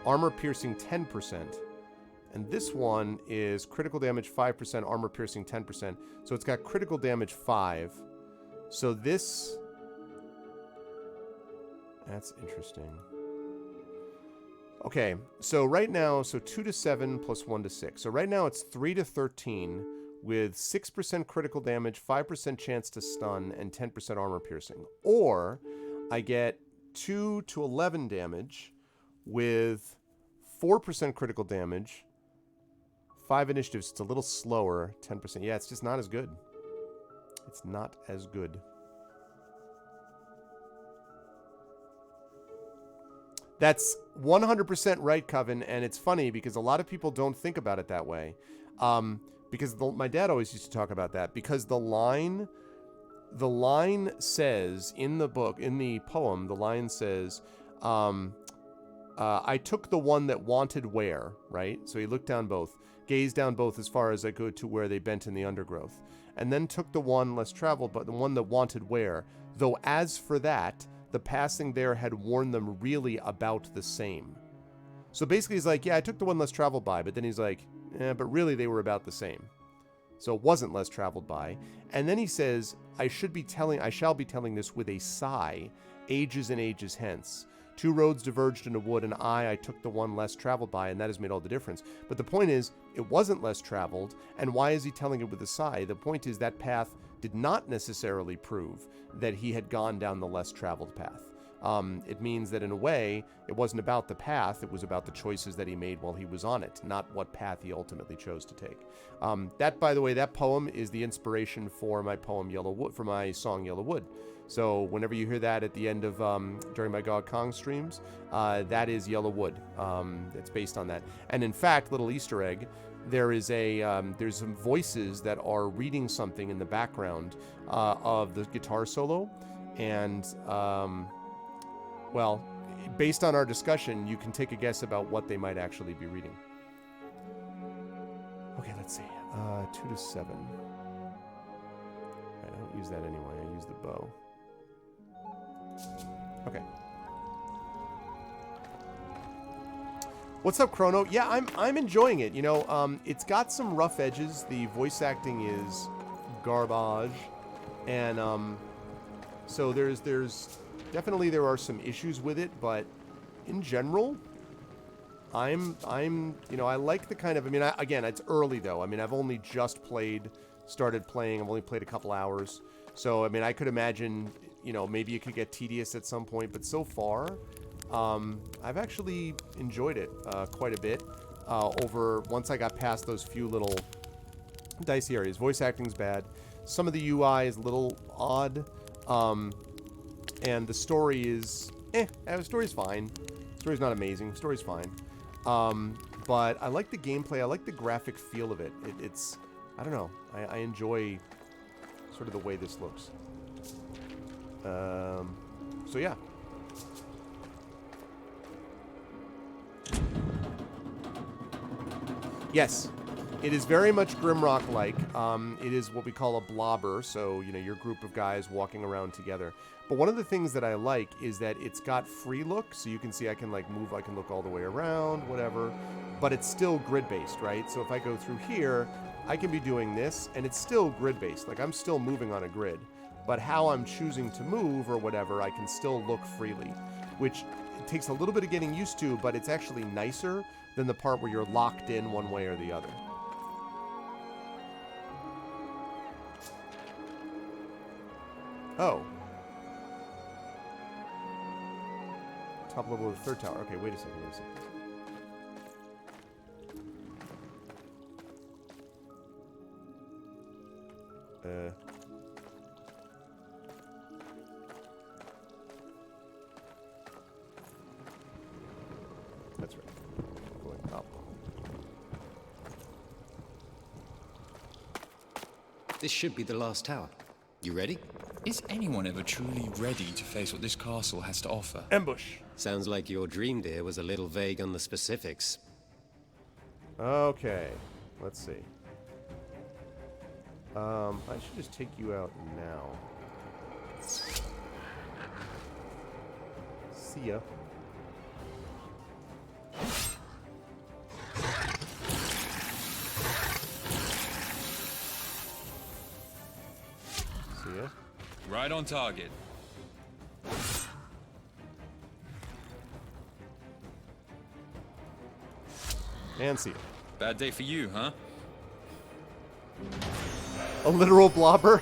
armor piercing 10%. And this one is critical damage 5%, armor piercing 10%. So it's got critical damage 5. So this... That's interesting. Okay, so right now, so 2 to 7 plus 1 to 6. So right now it's 3 to 13 with 6% critical damage, 5% chance to stun, and 10% armor piercing. Or I get 2 to 11 damage with 4% critical damage, 5 initiatives. It's a little slower, 10%. Yeah, it's just not as good. It's not as good. That's 100% right, Coven, and it's funny because a lot of people don't think about it that way. Because my dad always used to talk about that. Because the line says in the book, in the poem, the line says, I took the one that wanted where, right? So he looked down both, gazed down both as far as I could to where they bent in the undergrowth, and then took the one less traveled, but the one that wanted where, though as for that, the passing there had warned them really about the same. So basically he's like, yeah, I took the one less traveled by, but then he's like, but really they were about the same. So it wasn't less traveled by. And then he says, I shall be telling this with a sigh, ages and ages hence. 2 roads diverged in a wood, and I took the one less traveled by, and that has made all the difference. But the point is, it wasn't less traveled, and why is he telling it with a sigh? The point is that path did not necessarily prove that he had gone down the less traveled path. It means that in a way, it wasn't about the path, it was about the choices that he made while he was on it, not what path he ultimately chose to take. That, by the way, that poem is the inspiration for my poem Yellow Wood, for my song Yellow Wood. So whenever you hear that at the end of, during my God Kong streams, that is Yellow Wood. It's based on that. And in fact, little Easter egg, there is there's some voices that are reading something in the background of the guitar solo. And, well, based on our discussion, you can take a guess about what they might actually be reading. Okay, let's see. 2 to 7. I don't use that anyway. I use the bow. Okay. What's up, Chrono? Yeah, I'm enjoying it. You know, it's got some rough edges. The voice acting is garbage, and so there's Definitely there are some issues with it, but in general, I'm you know, I like the kind of, I mean, again, it's early though. I mean, I've only just started playing. I've only played a couple hours. So, I mean, I could imagine, you know, maybe it could get tedious at some point, but so far, I've actually enjoyed it quite a bit once I got past those few little dicey areas. Voice acting's bad. Some of the UI is a little odd. And the story is, the story's fine. The story's not amazing. The story's fine. But I like the gameplay. I like the graphic feel of it. It's, I don't know. I enjoy sort of the way this looks. So yeah. Yes, it is very much Grimrock-like. It is what we call a blobber, so, you know, your group of guys walking around together. But one of the things that I like is that it's got free look, so you can see I can, like, move, I can look all the way around, whatever. But it's still grid-based, right? So if I go through here, I can be doing this, and it's still grid-based. Like, I'm still moving on a grid. But how I'm choosing to move or whatever, I can still look freely, which it takes a little bit of getting used to, but it's actually nicer than the part where you're locked in one way or the other. Oh. Top level of the third tower. Okay, wait a second, That's right. Going up. This should be the last tower. You ready? Is anyone ever truly ready to face what this castle has to offer? Ambush. Sounds like your dream, dear, was a little vague on the specifics. Okay. Let's see. I should just take you out now. See ya. See ya. Right on target. And see ya. Bad day for you, huh? A literal blobber?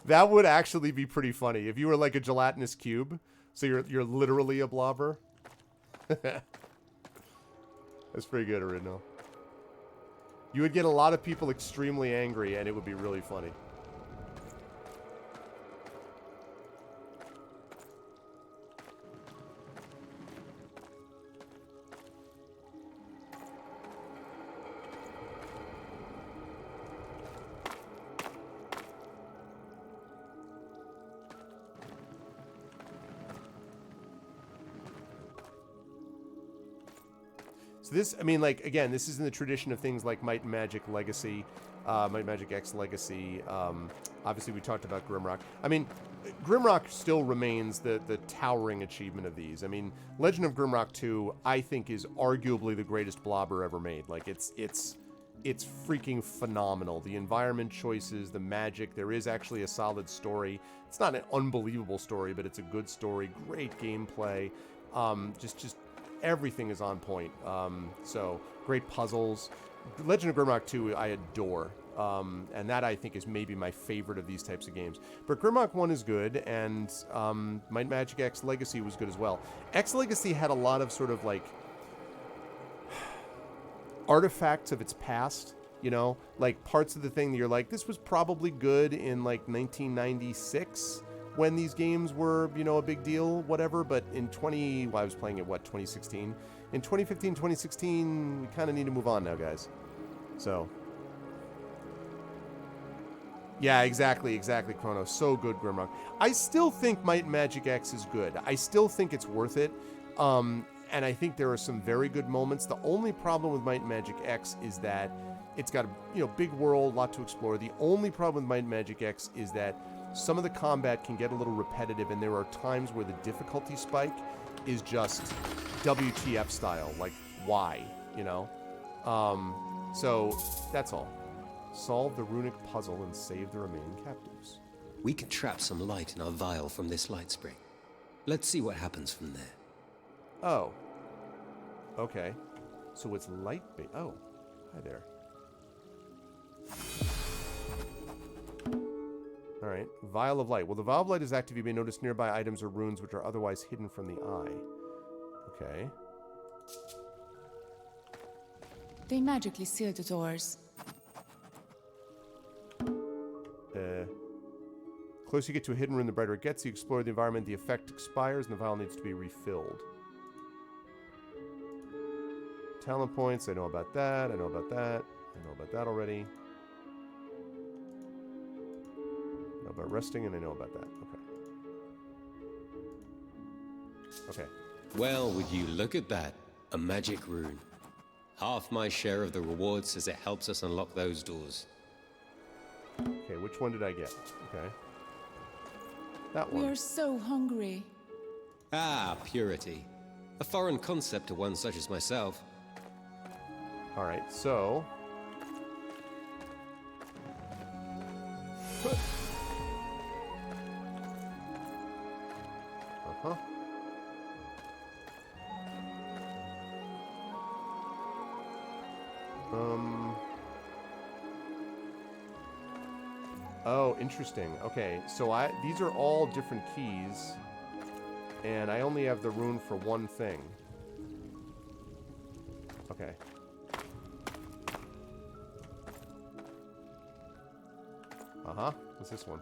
That would actually be pretty funny if you were like a gelatinous cube. So you're literally a blobber. That's pretty good, Original. You would get a lot of people extremely angry, and it would be really funny. So this, I mean, like, again, this is in the tradition of things like Might and Magic Legacy, Might and Magic X Legacy. Obviously, we talked about Grimrock. I mean, Grimrock still remains the towering achievement of these. I mean, Legend of Grimrock 2, I think, is arguably the greatest blobber ever made. Like, it's freaking phenomenal. The environment choices, the magic, there is actually a solid story. It's not an unbelievable story, but it's a good story. Great gameplay. Just everything is on point. So great puzzles. Legend of Grimrock 2 I adore. And that I think is maybe my favorite of these types of games. But Grimrock 1 is good, and Might and Magic X Legacy was good as well. X Legacy had a lot of sort of like artifacts of its past, you know, like parts of the thing that you're like, this was probably good in like 1996 when these games were, you know, a big deal, whatever. But in I was playing it, what, 2016? In 2015, 2016, we kind of need to move on now, guys. So, yeah, exactly, Chrono. So good, Grimrock. I still think Might and Magic X is good. I still think it's worth it. And I think there are some very good moments. The only problem with Might and Magic X is that it's got a, you know, big world, lot to explore. The only problem with Might and Magic X is that some of the combat can get a little repetitive, and there are times where the difficulty spike is just WTF style. Like, why? You know? So, that's all. Solve the runic puzzle and save the remaining captives. We can trap some light in our vial from this light spring. Let's see what happens from there. Oh. Okay. So it's light-based. Oh. Hi there. Alright. Vial of Light. Well, the Vial of Light is active. You may notice nearby items or runes which are otherwise hidden from the eye. Okay. They magically seal the doors. Closer you get to a hidden rune, the brighter it gets. You explore the environment, the effect expires, and the vial needs to be refilled. Talent points, I know about that, I know about that, I know about that already. I know about resting, and I know about that. Okay. Okay. Well, would you look at that? A magic rune. Half my share of the reward says it helps us unlock those doors. Okay, which one did I get? Okay. That We one. are so hungry. Ah, purity. A foreign concept to one such as myself. Alright, so... Uh-huh. Oh, interesting. Okay, so these are all different keys, and I only have the rune for one thing. Okay. Uh-huh. What's this one?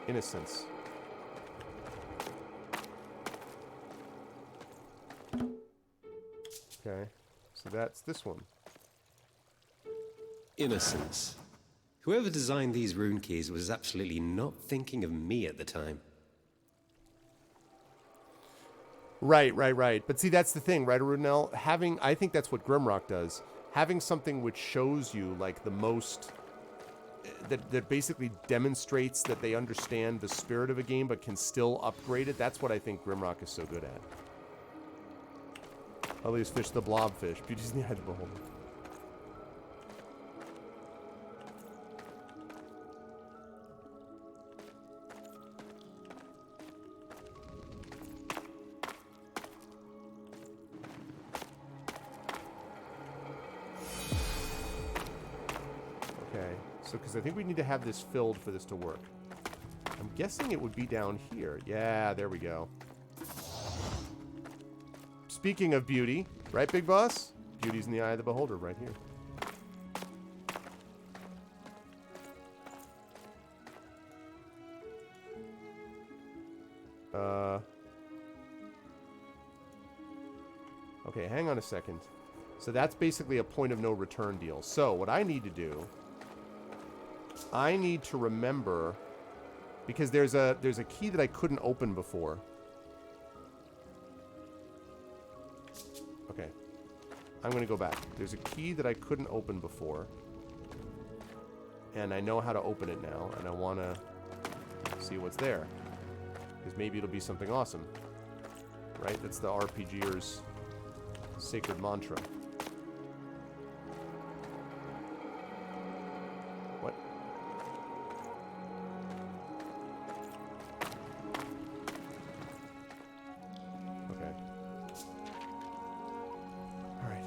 Innocence. Okay. So that's this one. Innocence. Whoever designed these rune keys was absolutely not thinking of me at the time. Right. But see, that's the thing, right, Arunel? I think that's what Grimrock does. Having something which shows you, like, the most... That basically demonstrates that they understand the spirit of a game but can still upgrade it. That's what I think Grimrock is so good at. Ali's fish, the blobfish. Beauty's in the eye of the beholder. Okay, so because I think we need to have this filled for this to work. I'm guessing it would be down here. Yeah, there we go. Speaking of beauty, right, Big Boss? Beauty's in the eye of the beholder right here. Okay, hang on a second. So that's basically a point of no return deal. So what I need to do, I need to remember, because there's a key that I couldn't open before. Okay. I'm going to go back. There's a key that I couldn't open before. And I know how to open it now. And I want to see what's there. Because maybe it'll be something awesome. Right? That's the RPGer's sacred mantra. What? Okay. Alright.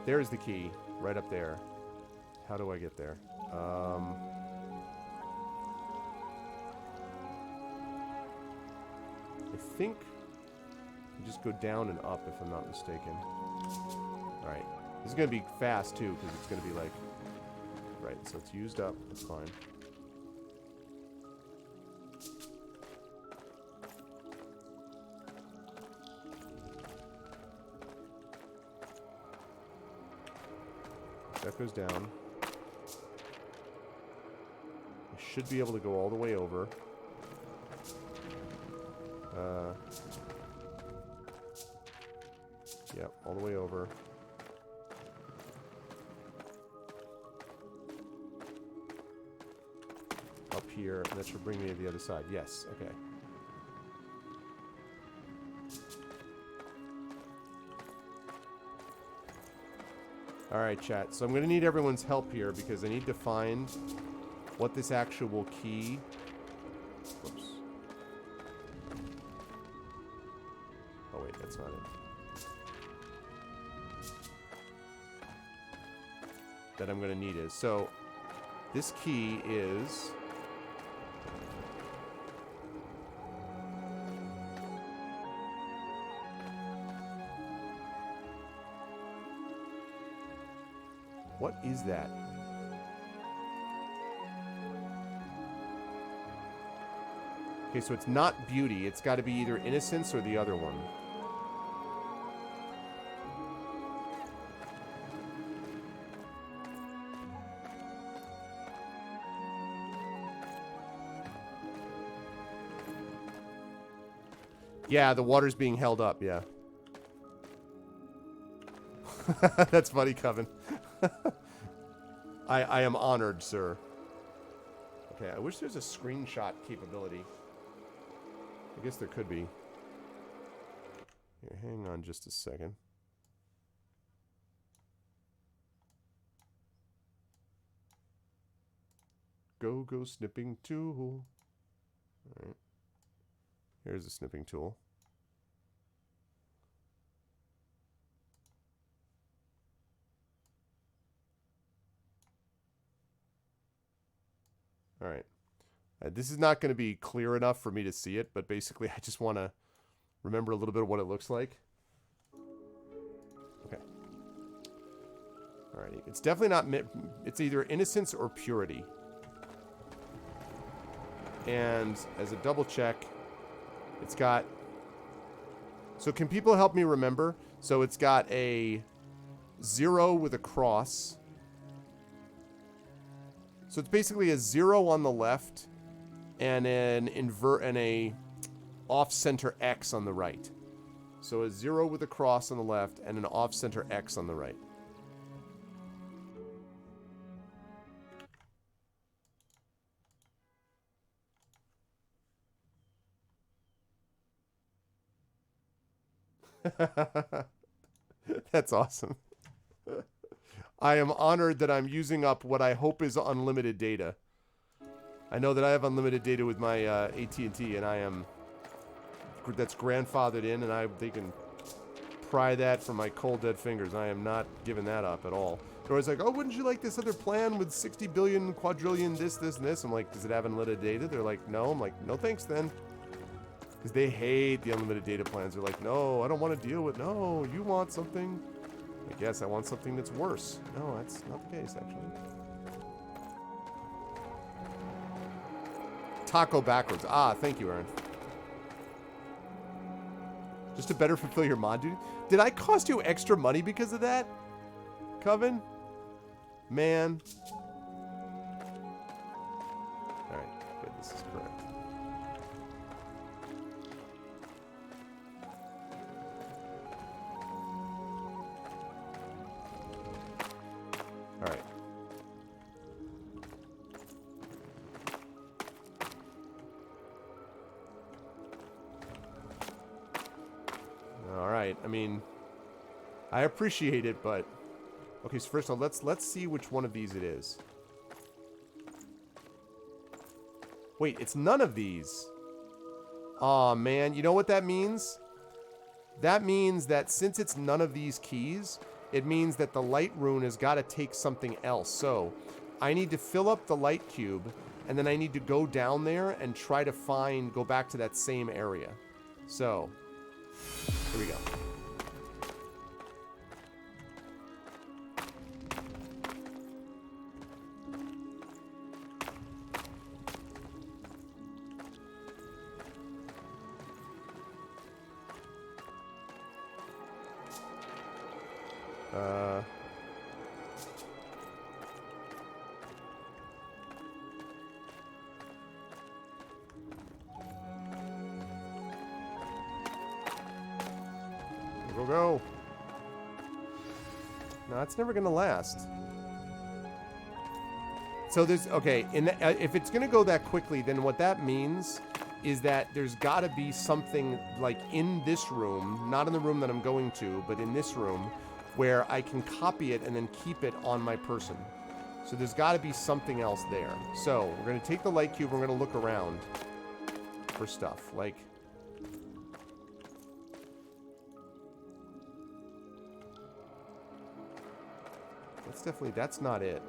There's the key. Right up there. How do I get there? I think you just go down and up, if I'm not mistaken. Alright. This is going to be fast, too, because it's going to be like... Right, so it's used up. That's fine. That goes down. I should be able to go all the way over. Yeah, all the way over. Up here, and that should bring me to the other side. Yes, okay. Alright, chat. So I'm going to need everyone's help here because I need to find what this actual key... Whoops. Oh, wait, that's not it. That I'm going to need is. So, this key is... What is that? Okay, so it's not beauty. It's got to be either innocence or the other one. Yeah, the water's being held up, yeah. That's funny, Coven. I am honored, sir. Okay, I wish there's a screenshot capability. I guess there could be. Here, hang on just a second. Go snipping tool. All right. Here's a snipping tool. All right. This is not going to be clear enough for me to see it, but basically I just want to remember a little bit of what it looks like. Okay. Alrighty. It's definitely not... It's either innocence or purity. And as a double check, it's got... So can people help me remember? So it's got a 0 with a cross. So it's basically a 0 on the left and an invert and a off-center X on the right. So a 0 with a cross on the left and an off-center X on the right. That's awesome. I am honored that I'm using up what I hope is unlimited data. I know that I have unlimited data with my AT&T, and I am... That's grandfathered in, and they can pry that from my cold, dead fingers. I am not giving that up at all. They're always like, oh, wouldn't you like this other plan with 60 billion, quadrillion, this, and this? I'm like, does it have unlimited data? They're like, no. I'm like, no thanks then. Because they hate the unlimited data plans. They're like, no, I don't want to deal with... No, you want something... I guess I want something that's worse. No, that's not the case, actually. Taco backwards. Ah, thank you, Aaron. Just to better fulfill your mod duty. Did I cost you extra money because of that? Coven? Man. Alright, good. This is correct. Alright. Alright, I mean, I appreciate it, but... Okay, so first of all, let's see which one of these it is. Wait, it's none of these. Aw, man, you know what that means? That means that since it's none of these keys... It means that the light rune has got to take something else. So, I need to fill up the light cube, and then I need to go down there and try to go back to that same area. So, here we go. Go. No, it's never gonna last. So there's okay. If it's gonna go that quickly, then what that means is that there's got to be something like in this room, not in the room that I'm going to, but in this room, where I can copy it and then keep it on my person. So there's got to be something else there. So we're going to take the light cube. We're going to look around for stuff. Like... That's not it.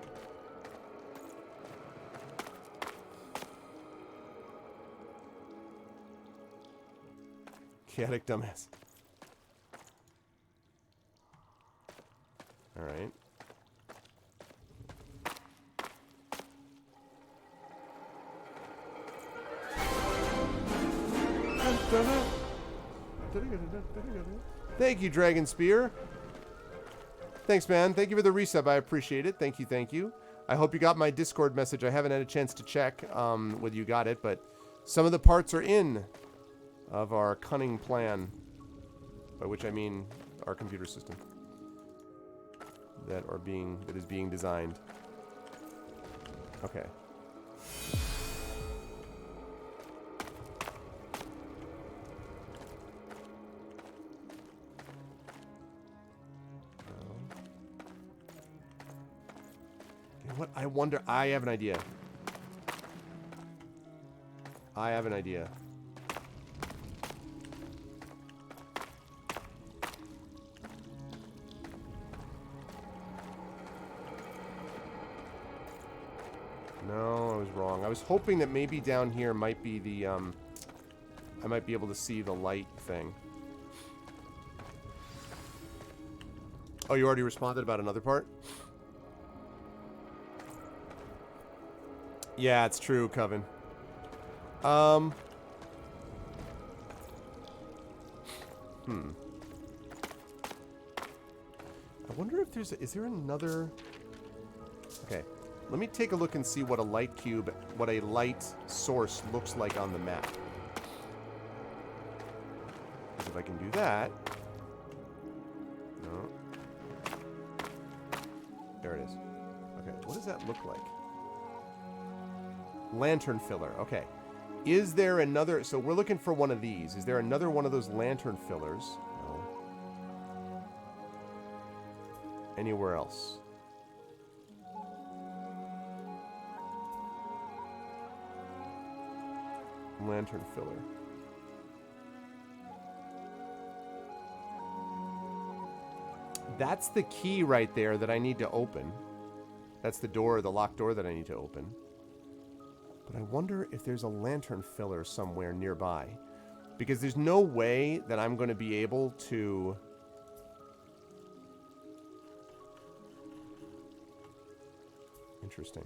Chaotic dumbass. Alright. Thank you, Dragon Spear. Thanks, man. Thank you for the resub. I appreciate it. Thank you, thank you. I hope you got my Discord message. I haven't had a chance to check whether you got it, but some of the parts are in of our cunning plan, by which I mean our computer system that is being designed. Okay. What? I wonder... I have an idea. I have an idea. No, I was wrong. I was hoping that maybe down here might be the, I might be able to see the light thing. Oh, you already responded about another part? Yeah, it's true, Coven. I wonder if there's... Is there another... Okay. Let me take a look and see what a light cube, what a light source looks like on the map. Because if I can do that... No. There it is. Okay, what does that look like? Lantern filler. Okay. Is there another... So we're looking for one of these. Is there another one of those lantern fillers? No. Anywhere else? Lantern filler. That's the key right there that I need to open. That's the door, the locked door that I need to open. But I wonder if there's a lantern filler somewhere nearby. Because there's no way that I'm going to be able to... Interesting.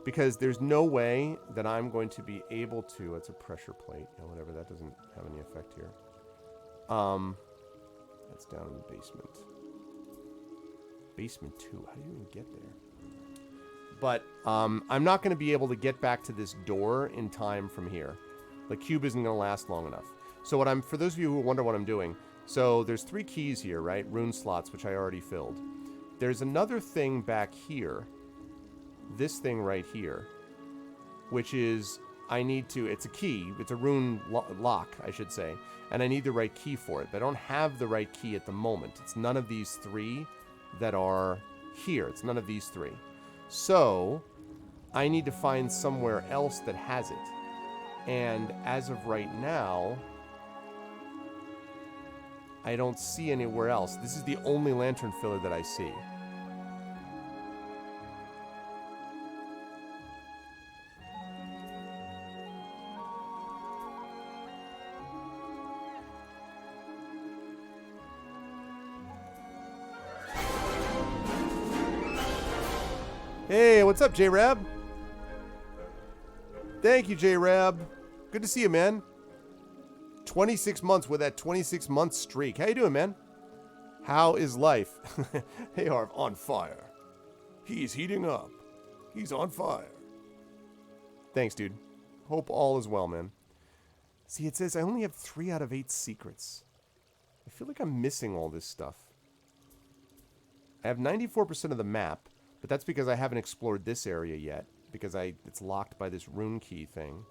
Because there's no way that I'm going to be able to... It's a pressure plate. You know, whatever. That doesn't have any effect here. That's down in the basement. Basement 2. How do you even get there? But I'm not going to be able to get back to this door in time from here. The cube isn't going to last long enough. So what I'm... For those of you who wonder what I'm doing... So there's 3 keys here, right? Rune slots, which I already filled. There's another thing back here. This thing right here. Which is... I need to... It's a key. It's a rune lock, I should say. And I need the right key for it. But I don't have the right key at the moment. It's none of these 3 that are here. It's none of these 3. So, I need to find somewhere else that has it. And as of right now, I don't see anywhere else. This is the only lantern filler that I see. Hey, what's up, J-Rab? Thank you, J-Rab. Good to see you, man. 26 months with that 26-month streak. How you doing, man? How is life? Hey, Harv, on fire. He's heating up. He's on fire. Thanks, dude. Hope all is well, man. See, it says I only have 3 out of 8 secrets. I feel like I'm missing all this stuff. I have 94% of the map. But that's because I haven't explored this area yet. Because it's locked by this rune key thing.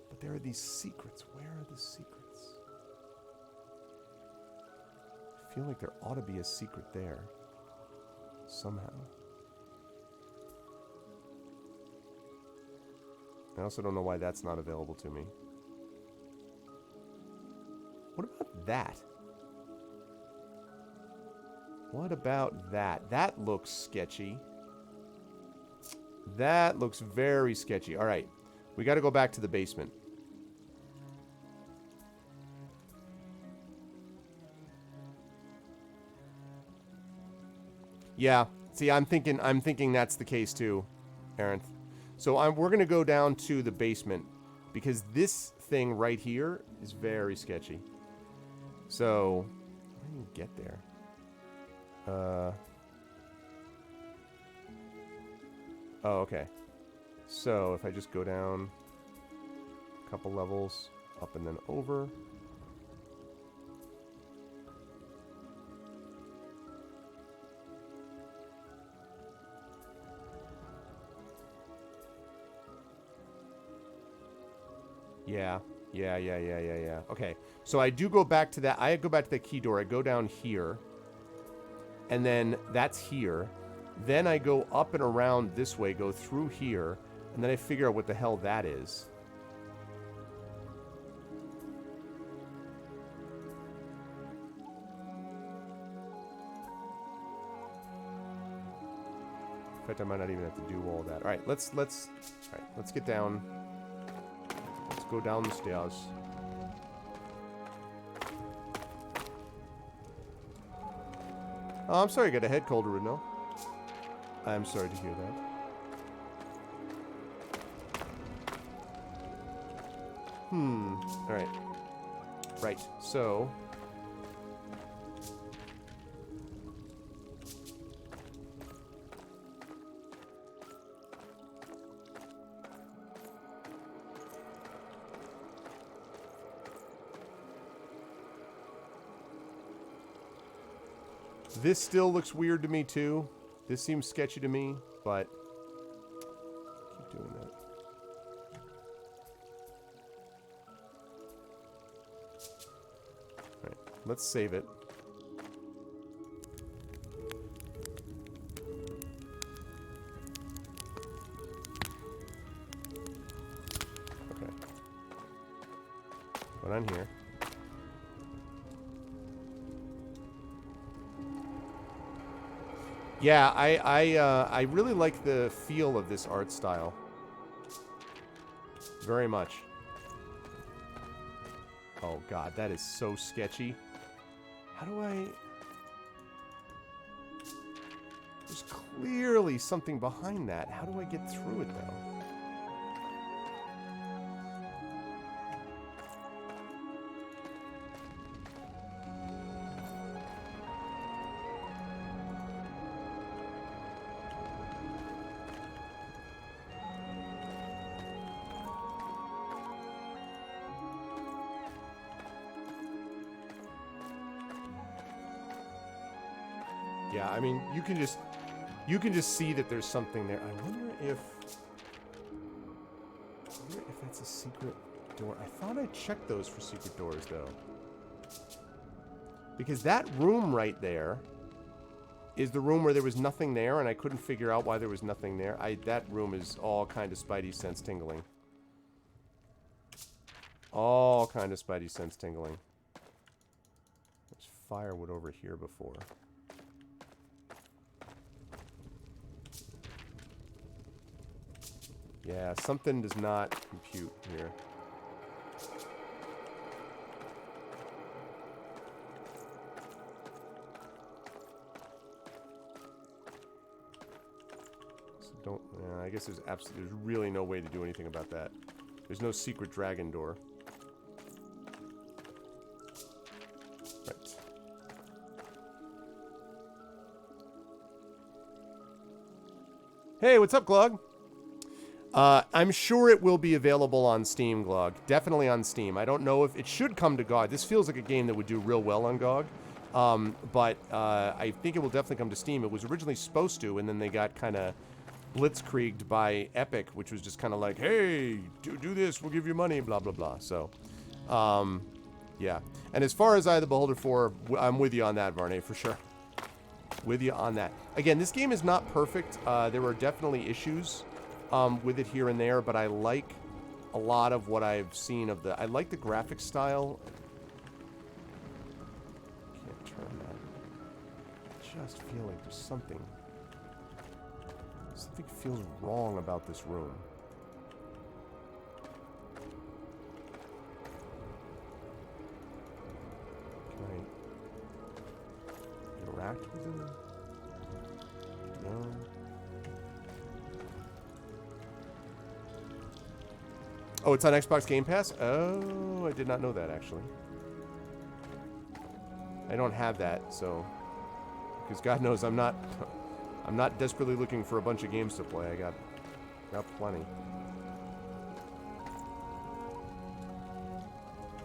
But there are these secrets. Where are the secrets? I feel like there ought to be a secret there. Somehow. I also don't know why that's not available to me. What about that? What about that? That looks sketchy. That looks very sketchy. All right. We got to go back to the basement. Yeah. See, I'm thinking that's the case too, Aaron. So we're going to go down to the basement because this thing right here is very sketchy. So, how do you get there? Oh, okay. So, if I just go down a couple levels, up and then over. Yeah. Okay. So I do go back to that. I go back to the key door. I go down here. And then that's here. Then I go up and around this way, go through here, and then I figure out what the hell that is. In fact, I might not even have to do all that. All right, let's get down. Let's go down the stairs. Oh, I'm sorry I got a head cold, Rudno. I'm sorry to hear that. Alright. Right, so... This still looks weird to me, too. This seems sketchy to me, but... keep doing that. Alright, let's save it. Okay. Going on here. Yeah, I really like the feel of this art style. Very much. Oh god, that is so sketchy. How do I... There's clearly something behind that. How do I get through it, though? Yeah, I mean, you can just see that there's something there. I wonder if that's a secret door. I thought I checked those for secret doors, though. Because that room right there is the room where there was nothing there, and I couldn't figure out why there was nothing there. That room is all kind of Spidey sense tingling. All kind of Spidey sense tingling. There's firewood over here before. Yeah, something does not compute here. So don't... Yeah, I guess there's really no way to do anything about that. There's no secret dragon door. Right. Hey, what's up, Glog? I'm sure it will be available on Steam, Glog. Definitely on Steam. I don't know if it should come to GOG. This feels like a game that would do real well on GOG. But I think it will definitely come to Steam. It was originally supposed to, and then they got kind of blitzkrieged by Epic, which was just kind of like, hey, do this, we'll give you money, blah, blah, blah. So, Yeah. And as far as Eye of the Beholder 4, I'm with you on that, Varney, for sure. With you on that. Again, this game is not perfect. There are definitely issues with it here and there, but I like a lot of what I've seen of the... I like the graphic style. Can't turn that. I just feel like there's something... Something feels wrong about this room. Can I interact with it? No. Oh, it's on Xbox Game Pass? Oh, I did not know that, actually. I don't have that, so... Because God knows I'm not desperately looking for a bunch of games to play. I got plenty.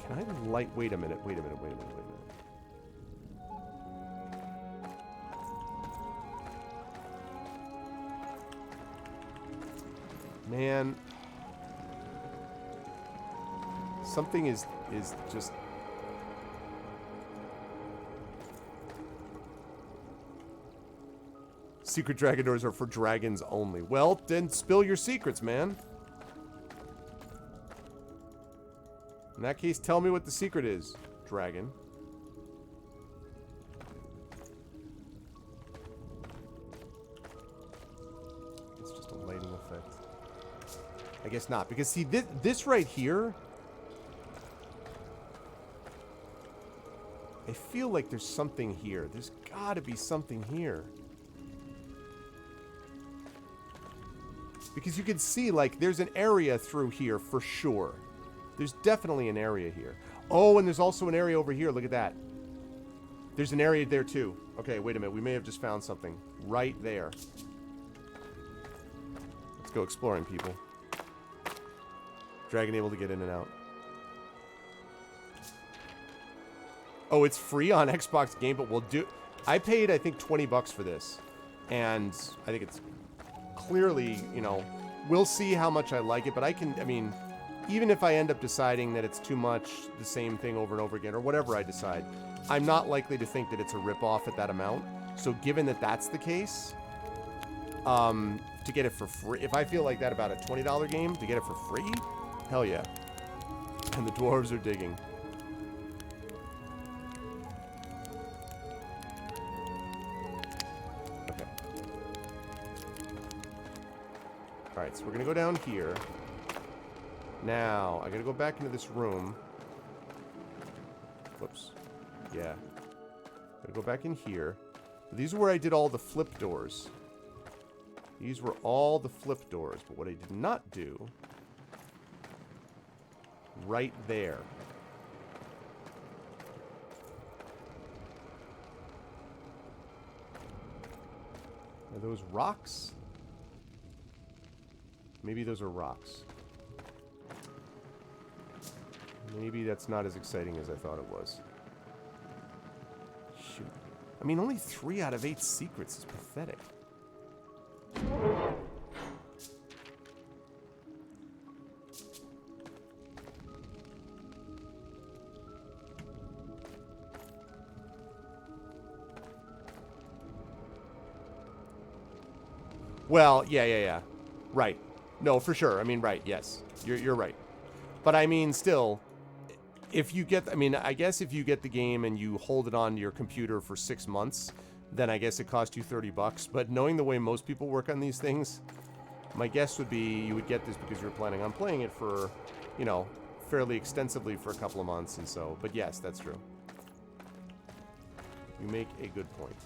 Can I light... Wait a minute. Man... Something is just... Secret dragon doors are for dragons only. Well, then spill your secrets, man. In that case, tell me what the secret is, dragon. It's just a lighting effect. I guess not, because see, this right here... I feel like there's something here. There's gotta be something here. Because you can see, like, there's an area through here for sure. There's definitely an area here. Oh, and there's also an area over here. Look at that. There's an area there, too. Okay, wait a minute. We may have just found something. Right there. Let's go exploring, people. Dragon able to get in and out. Oh, it's free on Xbox Game, but we'll do... I paid, I think, 20 bucks for this. And I think it's clearly, you know... We'll see how much I like it, but I mean... Even if I end up deciding that it's too much, the same thing over and over again, or whatever I decide, I'm not likely to think that it's a ripoff at that amount. So given that that's the case... to get it for free... If I feel like that about a $20 game, to get it for free? Hell yeah. And the dwarves are digging. Alright, so we're gonna go down here. Now, I gotta go back into this room. Whoops. Yeah. Gotta go back in here. These are where I did all the flip doors. These were all the flip doors, but what I did not do... Right there. Are those rocks? Maybe those are rocks. Maybe that's not as exciting as I thought it was. Shoot. I mean, only 3 out of 8 secrets is pathetic. Well, yeah. Right. No, for sure. I mean, right, yes. You're right. But I mean, still, if you get... I mean, I guess if you get the game and you hold it on your computer for 6 months, then I guess it cost you 30 bucks. But knowing the way most people work on these things, my guess would be you would get this because you're planning on playing it for, you know, fairly extensively for a couple of months and so. But yes, that's true. You make a good point.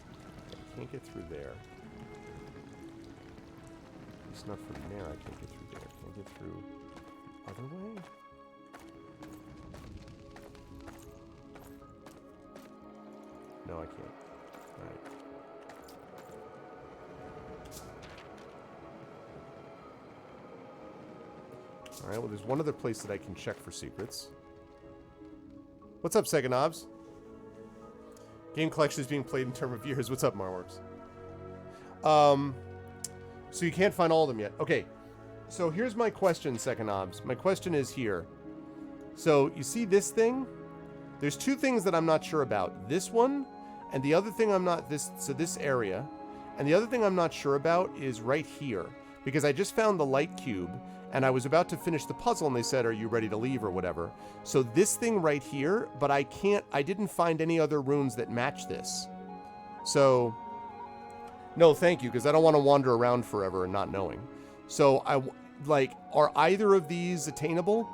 I can't get through there. It's not from there. I can't get through there. Can I get through the other way? No, I can't. Alright. Alright, well, there's one other place that I can check for secrets. What's up, Sega Knobs? Game collection is being played in terms of years. What's up, Marworks? So you can't find all of them yet. Okay, so here's my question, Second Obs. My question is here. So you see this thing? There's two things that I'm not sure about. This one, and the other thing I'm not... this area. And the other thing I'm not sure about is right here. Because I just found the light cube, and I was about to finish the puzzle, and they said, are you ready to leave or whatever? So this thing right here, but I didn't find any other runes that match this. So, no, thank you, because I don't want to wander around forever and not knowing. So, are either of these attainable?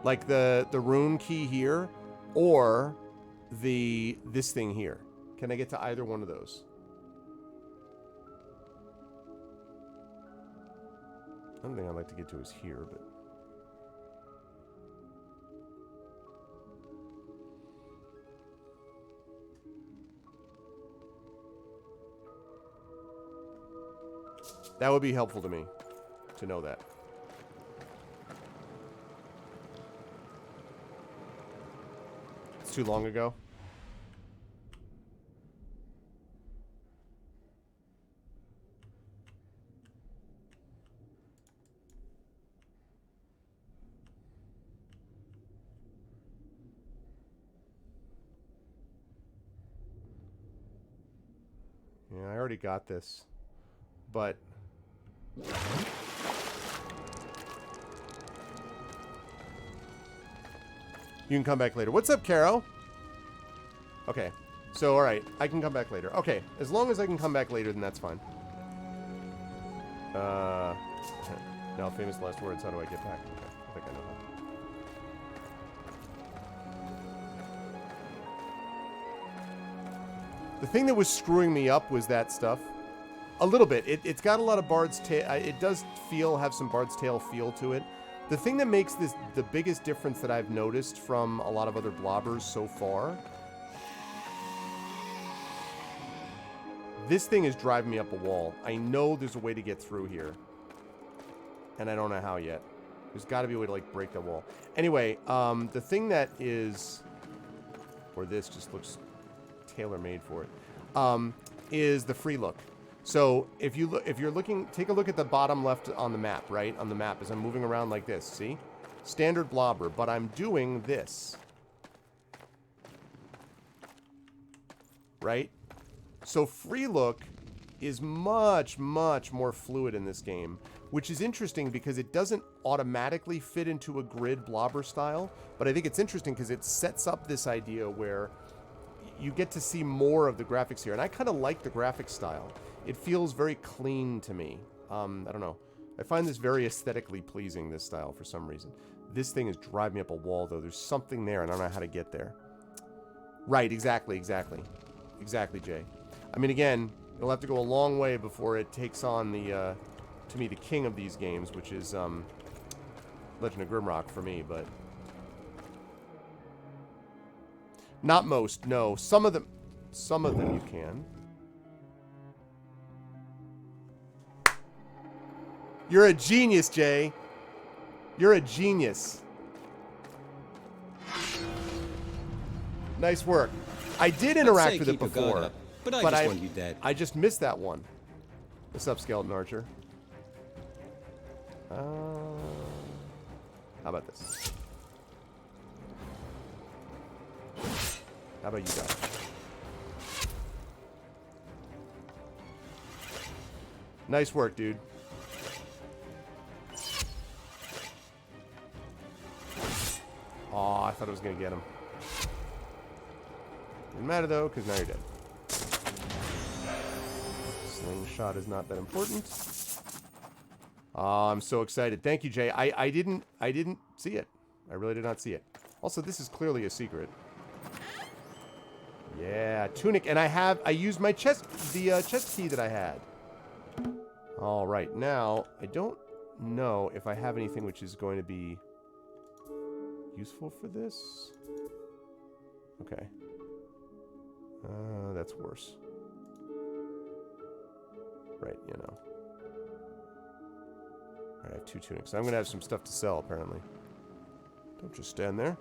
Like the rune key here, or this thing here? Can I get to either one of those? One thing I'd like to get to is here, but... that would be helpful to me, to know that. It's too long ago. Yeah, I already got this, but... you can come back later. What's up, Caro? Okay, so, alright, I can come back later. Okay, as long as I can come back later, then that's fine. Now, famous last words, how do I get back? Okay, I think I know how. The thing that was screwing me up was that stuff. A little bit. It's got a lot of Bard's Tale. It does have some Bard's Tale feel to it. The thing that makes this the biggest difference that I've noticed from a lot of other blobbers so far, this thing is driving me up a wall. I know there's a way to get through here, and I don't know how yet. There's got to be a way to, like, break the wall. Anyway, the thing that is, or this just looks tailor-made for it, is the free look. So if you're looking, take a look at the bottom left on the map, right? On the map as I'm moving around like this, see? Standard blobber, but I'm doing this. Right? So free look is much, much more fluid in this game, which is interesting because it doesn't automatically fit into a grid blobber style, but I think it's interesting because it sets up this idea where you get to see more of the graphics here, and I kind of like the graphic style. It feels very clean to me. I don't know. I find this very aesthetically pleasing, this style, for some reason. This thing is driving me up a wall, though. There's something there, and I don't know how to get there. Right, exactly. Exactly, Jay. I mean, again, it'll have to go a long way before it takes on the, to me, the king of these games, which is, Legend of Grimrock for me, but... not most, no. Some of them you can. You're a genius, Jay. You're a genius. Nice work. I did interact with it before, but I just want you dead. I just missed that one. What's up, Skeleton Archer? How about this? How about you guys? Nice work, dude. Aw, I thought I was going to get him. Didn't matter, though, because now you're dead. Slingshot is not that important. I'm so excited. Thank you, Jay. I didn't see it. I really did not see it. Also, this is clearly a secret. Yeah, tunic, and I used my chest key that I had. All right, now I don't know if I have anything which is going to be useful for this. Okay. That's worse. Right, you know. All right, I have 2 tunics. I'm gonna have some stuff to sell, apparently. Don't just stand there.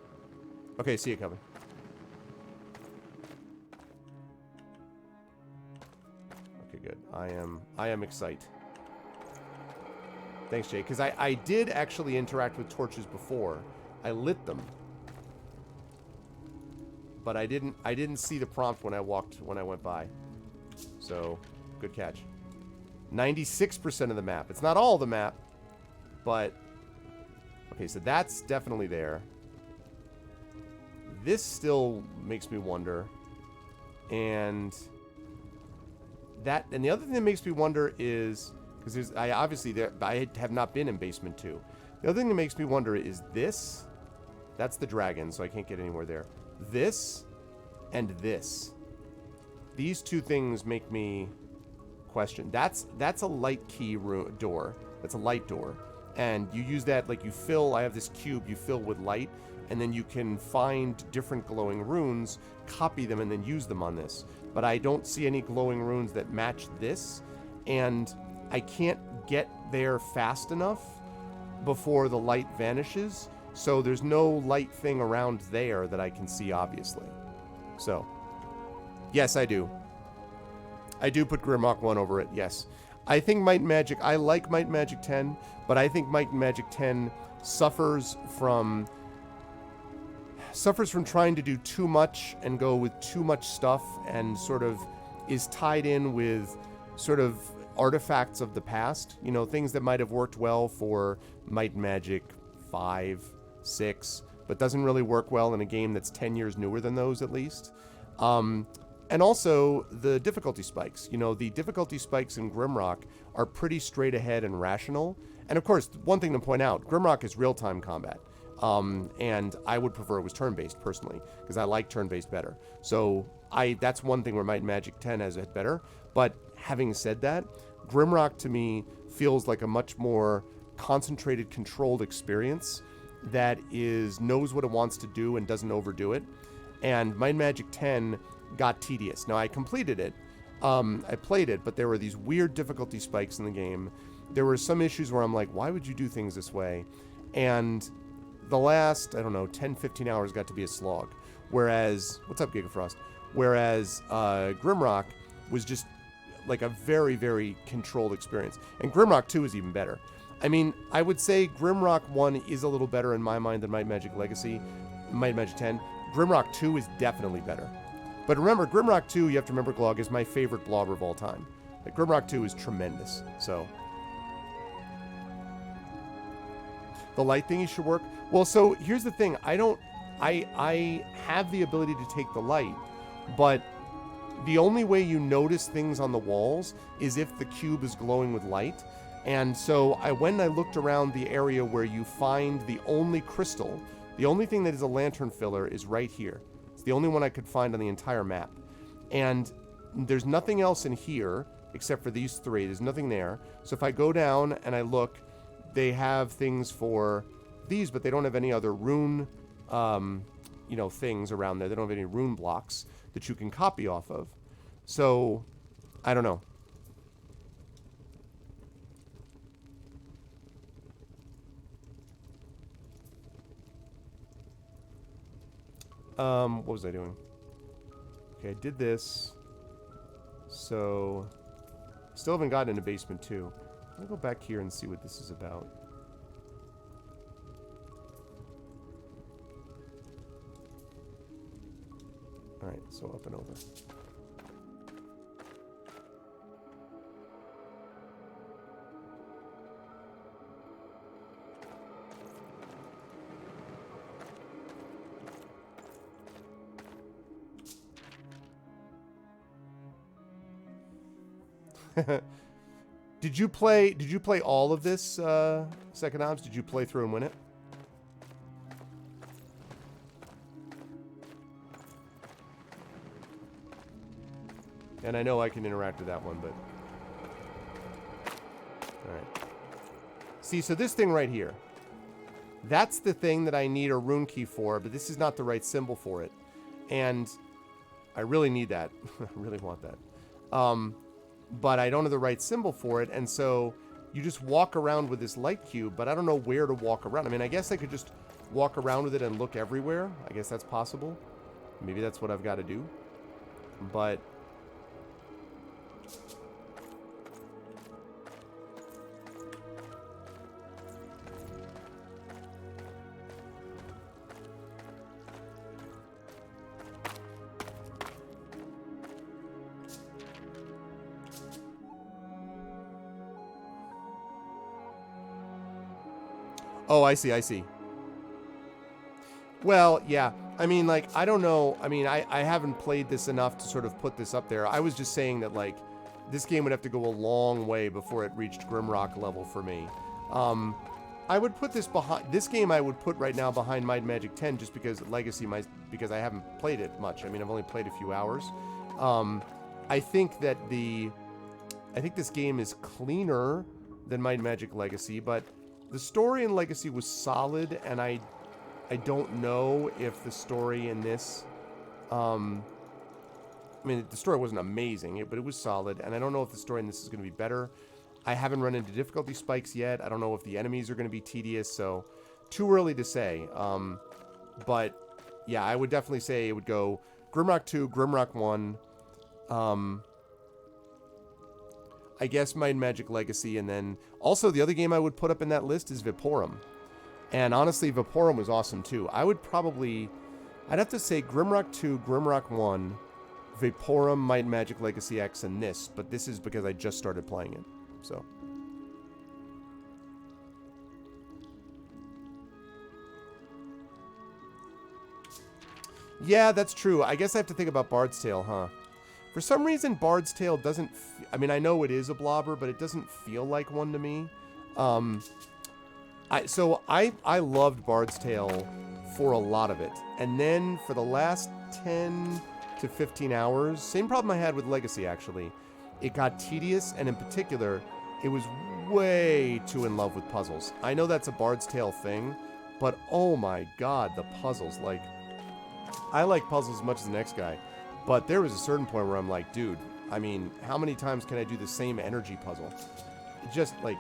Okay, see you coming. Okay, good. I am excited. Thanks, Jay. Because I did actually interact with torches before. I lit them. but I didn't see the prompt when I went by. So, good catch. 96% of the map. It's not all the map, but okay, so that's definitely there. This still makes me wonder. And the other thing that makes me wonder is because I have not been in basement 2. The other thing that makes me wonder is this. That's the dragon, so I can't get anywhere there. This and this. These two things make me question. That's a light key door. That's a light door. And you use that, like you fill, I have this cube you fill with light, and then you can find different glowing runes, copy them, and then use them on this. But I don't see any glowing runes that match this, and I can't get there fast enough before the light vanishes, so there's no light thing around there that I can see, obviously. So, yes, I do. I do put Grimrock 1 over it, yes. I think Might and Magic, I like Might and Magic 10, but I think Might and Magic 10 suffers from trying to do too much and go with too much stuff, and sort of is tied in with sort of artifacts of the past, you know, things that might have worked well for Might and Magic 5, 6, but doesn't really work well in a game that's 10 years newer than those, at least. And also the difficulty spikes. You know, the difficulty spikes in Grimrock are pretty straight ahead and rational. And of course, one thing to point out, Grimrock is real-time combat. And I would prefer it was turn-based, personally, because I like turn-based better. So that's one thing where Might and Magic 10 has it better. But having said that, Grimrock to me feels like a much more concentrated, controlled experience that knows what it wants to do and doesn't overdo it. And Might and Magic 10 got tedious. Now, I completed it. I played it, but there were these weird difficulty spikes in the game. There were some issues where I'm like, why would you do things this way? And the last, 10, 15 hours got to be a slog. Whereas, what's up, Gigafrost? Whereas Grimrock was just like a very, very controlled experience. And Grimrock 2 is even better. I mean, I would say Grimrock 1 is a little better in my mind than Might and Magic Legacy, Might and Magic 10. Grimrock 2 is definitely better. But remember, Grimrock 2, you have to remember, Glog, is my favorite blobber of all time. Like, Grimrock 2 is tremendous, so. The light thingy should work. Well, so here's the thing. I have the ability to take the light, but the only way you notice things on the walls is if the cube is glowing with light. And so when I looked around the area where you find the only crystal, the only thing that is a lantern filler is right here. It's the only one I could find on the entire map. And there's nothing else in here except for these three. There's nothing there. So if I go down and I look, they have things for these, but they don't have any other rune, things around there. They don't have any rune blocks that you can copy off of. So, I don't know. What was I doing? Okay, I did this. So, still haven't gotten into basement 2. I'm gonna go back here and see what this is about. Alright, so up and over. Did you play all of this, Second Ops? Did you play through and win it? And I know I can interact with that one, but... Alright. See, so this thing right here. That's the thing that I need a rune key for, but this is not the right symbol for it. And I really need that. I really want that. But I don't have the right symbol for it, and so you just walk around with this light cube, but I don't know where to walk around. I mean, I guess I could just walk around with it and look everywhere. I guess that's possible. Maybe that's what I've got to do. But... Oh, I see, I see. Well, yeah. I mean, like, I don't know. I mean, I haven't played this enough to sort of put this up there. I was just saying that, like, this game would have to go a long way before it reached Grimrock level for me. I would put this behind... This game I would put right now behind Might and Magic 10 just because Legacy might... Because I haven't played it much. I mean, I've only played a few hours. I think that I think this game is cleaner than Might and Magic Legacy, but the story in Legacy was solid, and I don't know if the story in this... I mean, the story wasn't amazing, but it was solid, and I don't know if the story in this is going to be better. I haven't run into difficulty spikes yet. I don't know if the enemies are going to be tedious, so too early to say. But yeah, I would definitely say it would go Grimrock 2, Grimrock 1, I guess Might and Magic Legacy, and then also the other game I would put up in that list is Vaporum. And honestly, Vaporum was awesome too. I'd have to say Grimrock 2, Grimrock 1, Vaporum, Might and Magic Legacy X, and this, but this is because I just started playing it. So, yeah, that's true. I guess I have to think about Bard's Tale, huh? For some reason, Bard's Tale doesn't... I mean, I know it is a blobber, but it doesn't feel like one to me. I loved Bard's Tale for a lot of it. And then for the last 10 to 15 hours, same problem I had with Legacy, actually. It got tedious, and in particular, it was way too in love with puzzles. I know that's a Bard's Tale thing, but oh my god, the puzzles. Like, I like puzzles as much as the next guy, but there was a certain point where I'm like, dude, I mean, how many times can I do the same energy puzzle? Just, like,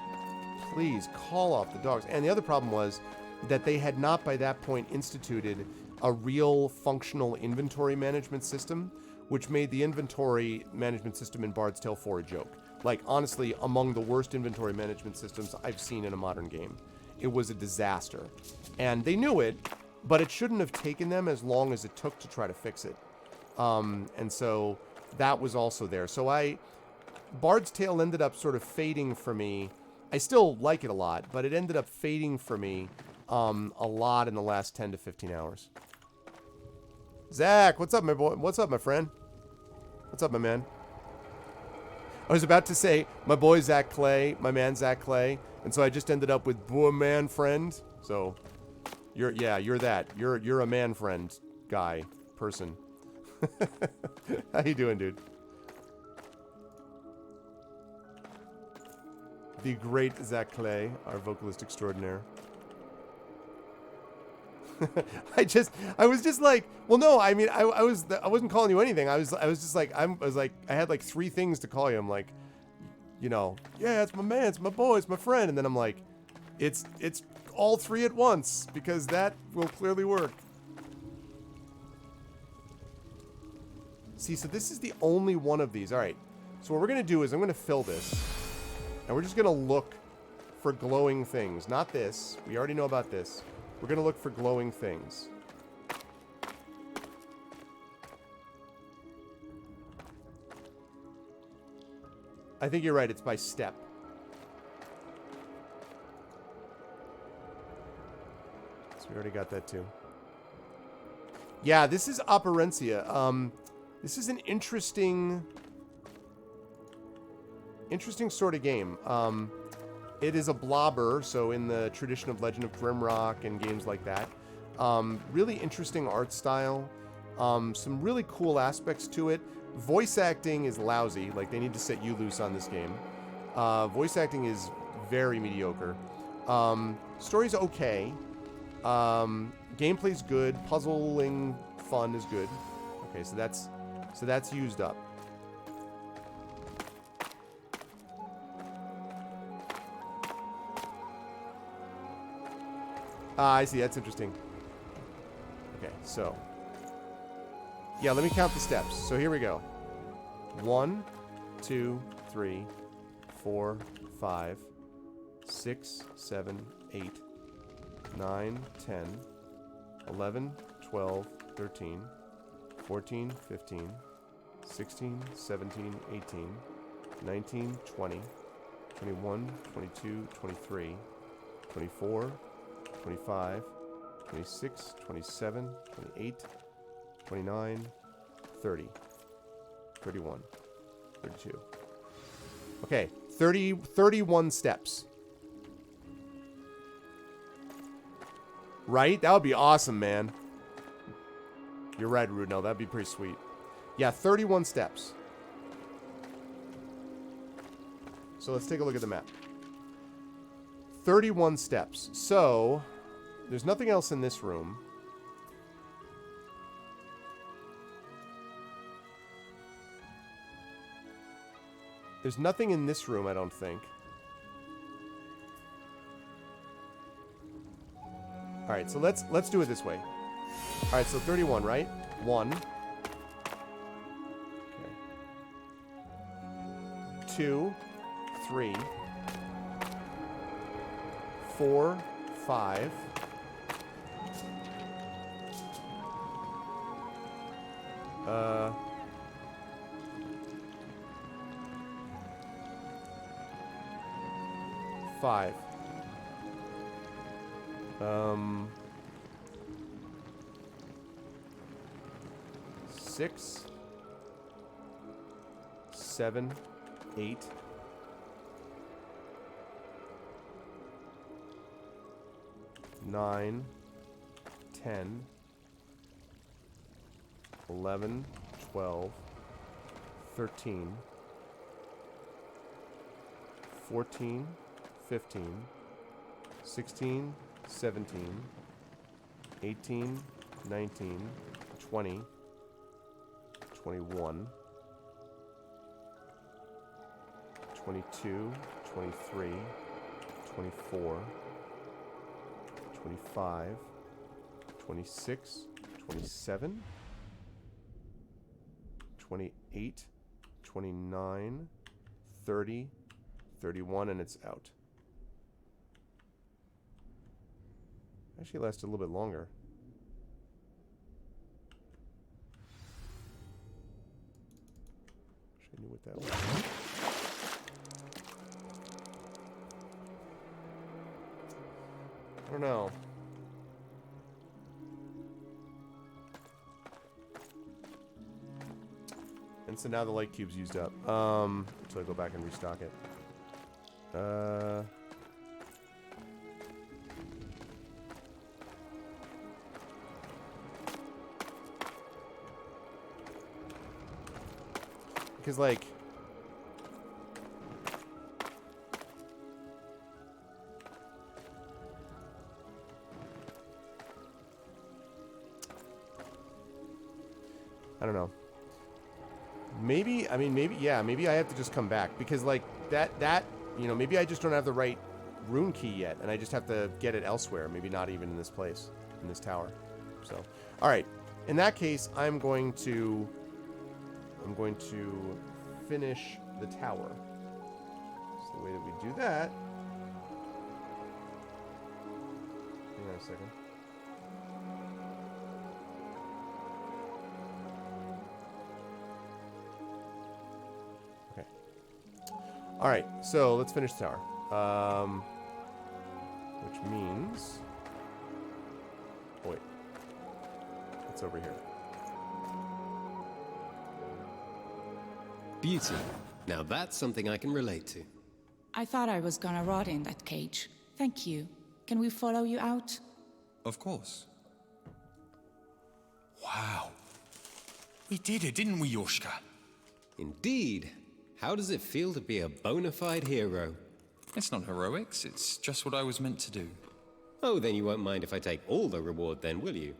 please, call off the dogs. And the other problem was that they had not, by that point, instituted a real functional inventory management system, which made the inventory management system in Bard's Tale 4 a joke. Like, honestly, among the worst inventory management systems I've seen in a modern game. It was a disaster. And they knew it, but it shouldn't have taken them as long as it took to try to fix it. And so that was also there. So Bard's Tale ended up sort of fading for me. I still like it a lot, but it ended up fading for me a lot in the last 10 to 15 hours. Zach, what's up, my boy? What's up, my friend? What's up, my man? I was about to say my boy Zach Clay, my man Zach Clay, and so I just ended up with boy man friend. So you're that. You're a man friend guy, person. How you doing, dude? The great Zach Clay, our vocalist extraordinaire. I was just like, well, no, I mean, I wasn't calling you anything. I was just like, I had like 3 things to call you. I'm like, you know, yeah, it's my man, it's my boy, it's my friend. And then I'm like, it's all 3 at once, because that will clearly work. See, so this is the only one of these. All right. So what we're going to do is I'm going to fill this, and we're just going to look for glowing things. Not this. We already know about this. We're going to look for glowing things. I think you're right. It's by step. So we already got that too. Yeah, this is Operencia. This is an interesting sort of game. It is a blobber, so in the tradition of Legend of Grimrock and games like that. Really interesting art style. Some really cool aspects to it. Voice acting is lousy. Like, they need to set you loose on this game. Voice acting is very mediocre. Story's okay. Gameplay's good. Puzzling fun is good. Okay, so that's used up. I see. That's interesting. Okay, so. Yeah, let me count the steps. So here we go. 1, 2, 3, 4, 5, 6, 7, 8, 9, 10, 11, 12, 13, 14, 15, 16, 17, 18, 19, 20, 21, 22, 23, 24, 25, 26, 27, 28, 29, 30, 31, 32. Okay, 31 steps. Right? That would be awesome, man. You're right, Rudnell. That'd be pretty sweet. Yeah, 31 steps. So let's take a look at the map. 31 steps. So, there's nothing else in this room. There's nothing in this room, I don't think. Alright, so let's do it this way. Alright, so 31, right? 1. Okay. 2, 3, 4, 5. Five. 6, 7, 8. 9, 10, 11, 12, 13, 14, 15, 16, 17, 18, 19, 20, 21, 22, 23, 24, 25, 26, 27, 28, 29, 30, 31, and it's out. Actually lasted a little bit longer. Wish I knew what that was. I don't know. And so now the light cube's used up. Until I go back and restock it. Because, like... I don't know. Maybe, I mean, maybe, yeah, maybe I have to just come back. Because, like, that, you know, maybe I just don't have the right rune key yet. And I just have to get it elsewhere. Maybe not even in this place, in this tower. So, alright. In that case, I'm going to finish the tower. So the way that we do that... Hang on a second. Okay. Alright, so let's finish the tower. Which means... Oh, wait. It's over here. Beauty. Now that's something I can relate to. I thought I was gonna rot in that cage. Thank you. Can we follow you out? Of course. Wow. We did it, didn't we, Yoshka? Indeed. How does it feel to be a bona fide hero? It's not heroics, it's just what I was meant to do. Oh, then you won't mind if I take all the reward then, will you?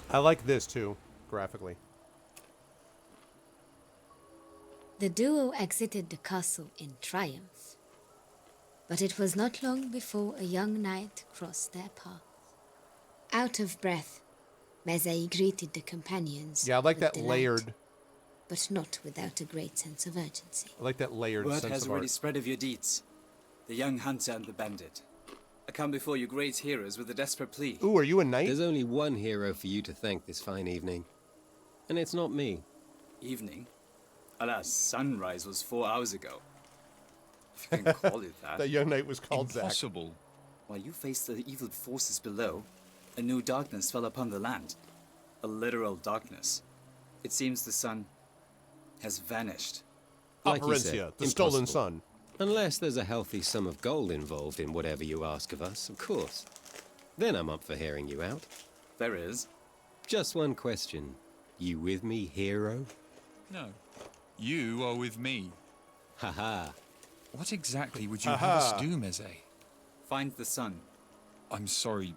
I like this too, graphically. The duo exited the castle in triumph. But it was not long before a young knight crossed their path. Out of breath, Mezei greeted the companions. Yeah, I like with that delight, layered. but not without a great sense of urgency. I like that layered Word sense has of already art. spread of your deeds. The young hunter and the bandit. I come before you great heroes with a desperate plea. Ooh, are you a knight? There's only one hero for you to thank this fine evening. And it's not me. Evening? Alas, sunrise was 4 hours ago. If you can call it that. That young knight was called Zack. Impossible. While you faced the evil forces below, a new darkness fell upon the land. A literal darkness. It seems the sun has vanished. Like you Operencia, said, the stolen impossible. sun. Unless there's a healthy sum of gold involved in whatever you ask of us, of course. Then I'm up for hearing you out. There is. Just one question. You with me, hero? No. You are with me. Haha. What exactly would you have us do, Meze? Find the sun. I'm sorry.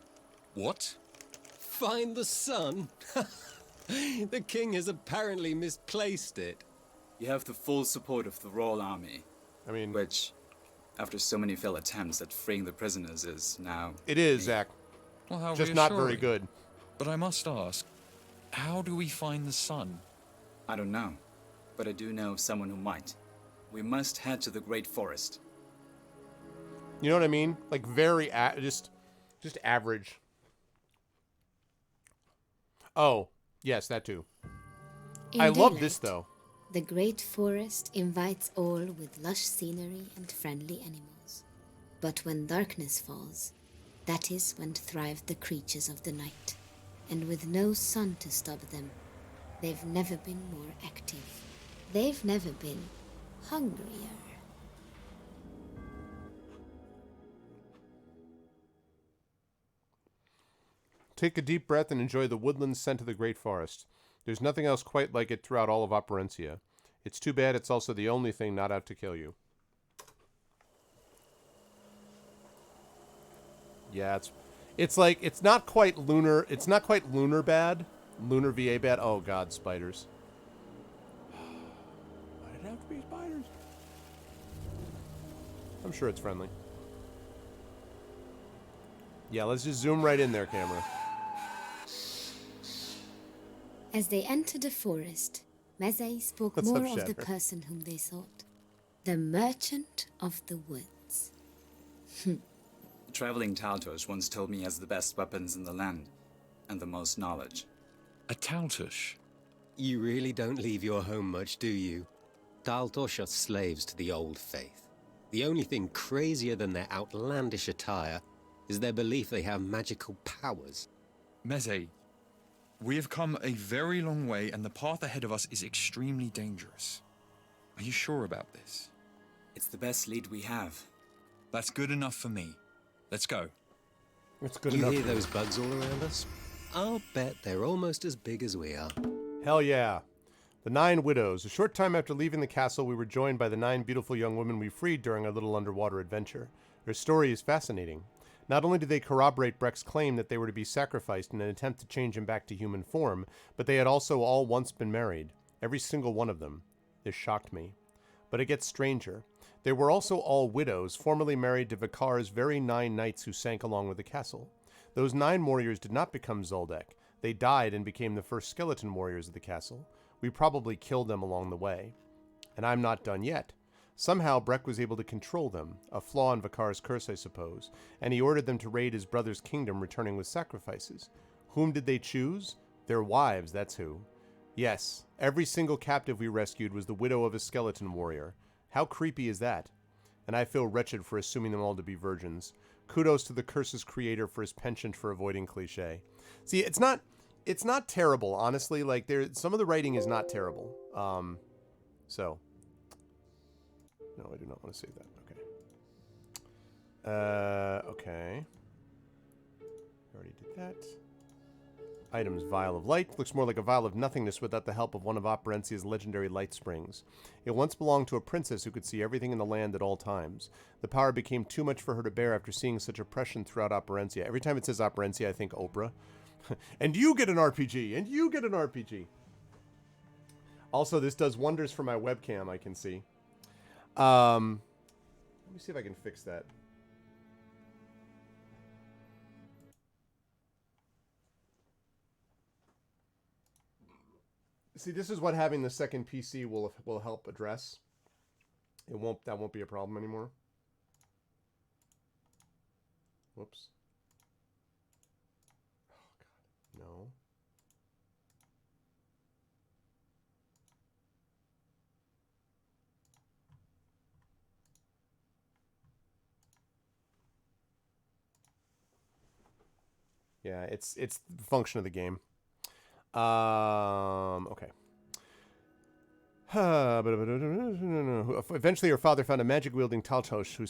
What? Find the sun? The king has apparently misplaced it. You have the full support of the Royal Army, I mean, which, after so many failed attempts at freeing the prisoners, is now... it is, Zack. Well, how Just not very reassuring. good. But I must ask, how do we find the sun? I don't know, but I do know someone who might. We must head to the Great Forest. You know what I mean? Like very just average. Oh, yes, that too. In I love this daylight, though. The great forest invites all with lush scenery and friendly animals. But when darkness falls, that is when thrive the creatures of the night. And with no sun to stop them, they've never been more active. They've never been hungrier. Take a deep breath and enjoy the woodland scent of the great forest. There's nothing else quite like it throughout all of Operencia. It's too bad it's also the only thing not out to kill you. Yeah, it's like it's not quite lunar bad. Lunar VA bad. Oh god, spiders. Why did it have to be spiders? I'm sure it's friendly. Yeah, let's just zoom right in there, camera. As they entered the forest, Meze spoke What's up, more of the Shatter? person whom they sought. The Merchant of the Woods. The traveling Taltosh once told me he has the best weapons in the land, and the most knowledge. A Taltush? You really don't leave your home much, do you? Daltosh are slaves to the old faith. The only thing crazier than their outlandish attire is their belief they have magical powers. Meze, we have come a very long way and the path ahead of us is extremely dangerous. Are you sure about this? It's the best lead we have. That's good enough for me. Let's go. It's good You enough. hear those bugs all around us? I'll bet they're almost as big as we are. Hell yeah. The 9 Widows. A short time after leaving the castle, we were joined by the 9 beautiful young women we freed during our little underwater adventure. Their story is fascinating. Not only did they corroborate Breck's claim that they were to be sacrificed in an attempt to change him back to human form, but they had also all once been married. Every single one of them. This shocked me. But it gets stranger. They were also all widows, formerly married to Vikar's very 9 knights who sank along with the castle. Those 9 warriors did not become Zoldyck. They died and became the first skeleton warriors of the castle. We probably killed them along the way. And I'm not done yet. Somehow Breck was able to control them, a flaw in Vikar's curse, I suppose, and he ordered them to raid his brother's kingdom, returning with sacrifices. Whom did they choose? Their wives, that's who. Yes, every single captive we rescued was the widow of a skeleton warrior. How creepy is that? And I feel wretched for assuming them all to be virgins. Kudos to the curse's creator for his penchant for avoiding cliche. See, it's not terrible, honestly. Like some of the writing is not terrible. So no, I do not want to save that. Okay. Okay. Already did that. Items, Vial of Light. Looks more like a vial of nothingness without the help of one of Operencia's legendary light springs. It once belonged to a princess who could see everything in the land at all times. The power became too much for her to bear after seeing such oppression throughout Operencia. Every time it says Operencia, I think Oprah. And you get an RPG! And you get an RPG! Also, this does wonders for my webcam, I can see. Let me see if I can fix that. See, this is what having the second PC will help address. That won't be a problem anymore. Whoops. Oh god. No. Yeah, it's the function of the game. Okay. Eventually, her father found a magic-wielding Taltos who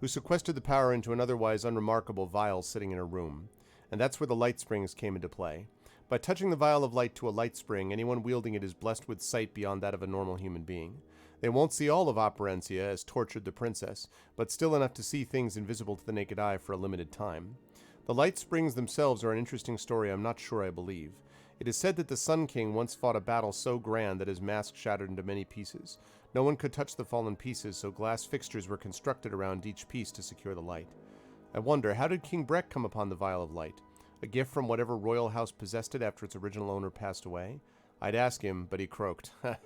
sequestered the power into an otherwise unremarkable vial sitting in her room. And that's where the light springs came into play. By touching the Vial of Light to a light spring, anyone wielding it is blessed with sight beyond that of a normal human being. They won't see all of Operencia, as tortured the princess, but still enough to see things invisible to the naked eye for a limited time. The light springs themselves are an interesting story I'm not sure I believe. It is said that the Sun King once fought a battle so grand that his mask shattered into many pieces. No one could touch the fallen pieces, so glass fixtures were constructed around each piece to secure the light. I wonder, how did King Breck come upon the Vial of Light? A gift from whatever royal house possessed it after its original owner passed away? I'd ask him, but he croaked. I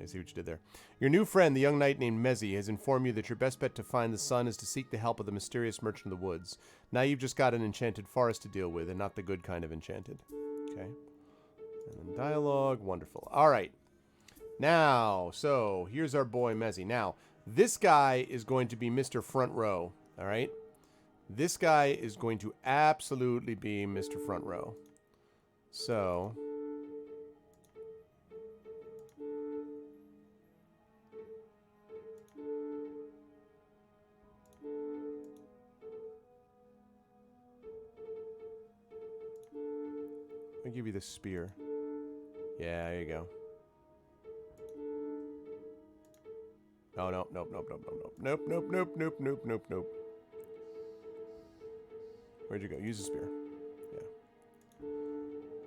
see what you did there. Your new friend, the young knight named Mezzi, has informed you that your best bet to find the sun is to seek the help of the mysterious merchant of the woods. Now you've just got an enchanted forest to deal with, and not the good kind of enchanted. Okay. And then dialogue. Wonderful. All right. Now, so here's our boy Mezzi. Now, this guy is going to be Mr. Front Row. All right. This guy is going to absolutely be Mr. Front Row. So... I'll give you the spear. Yeah, there you go. Oh, no, nope, nope, nope, nope, nope, nope, nope, nope, nope, nope, nope. Where'd you go? Use the spear.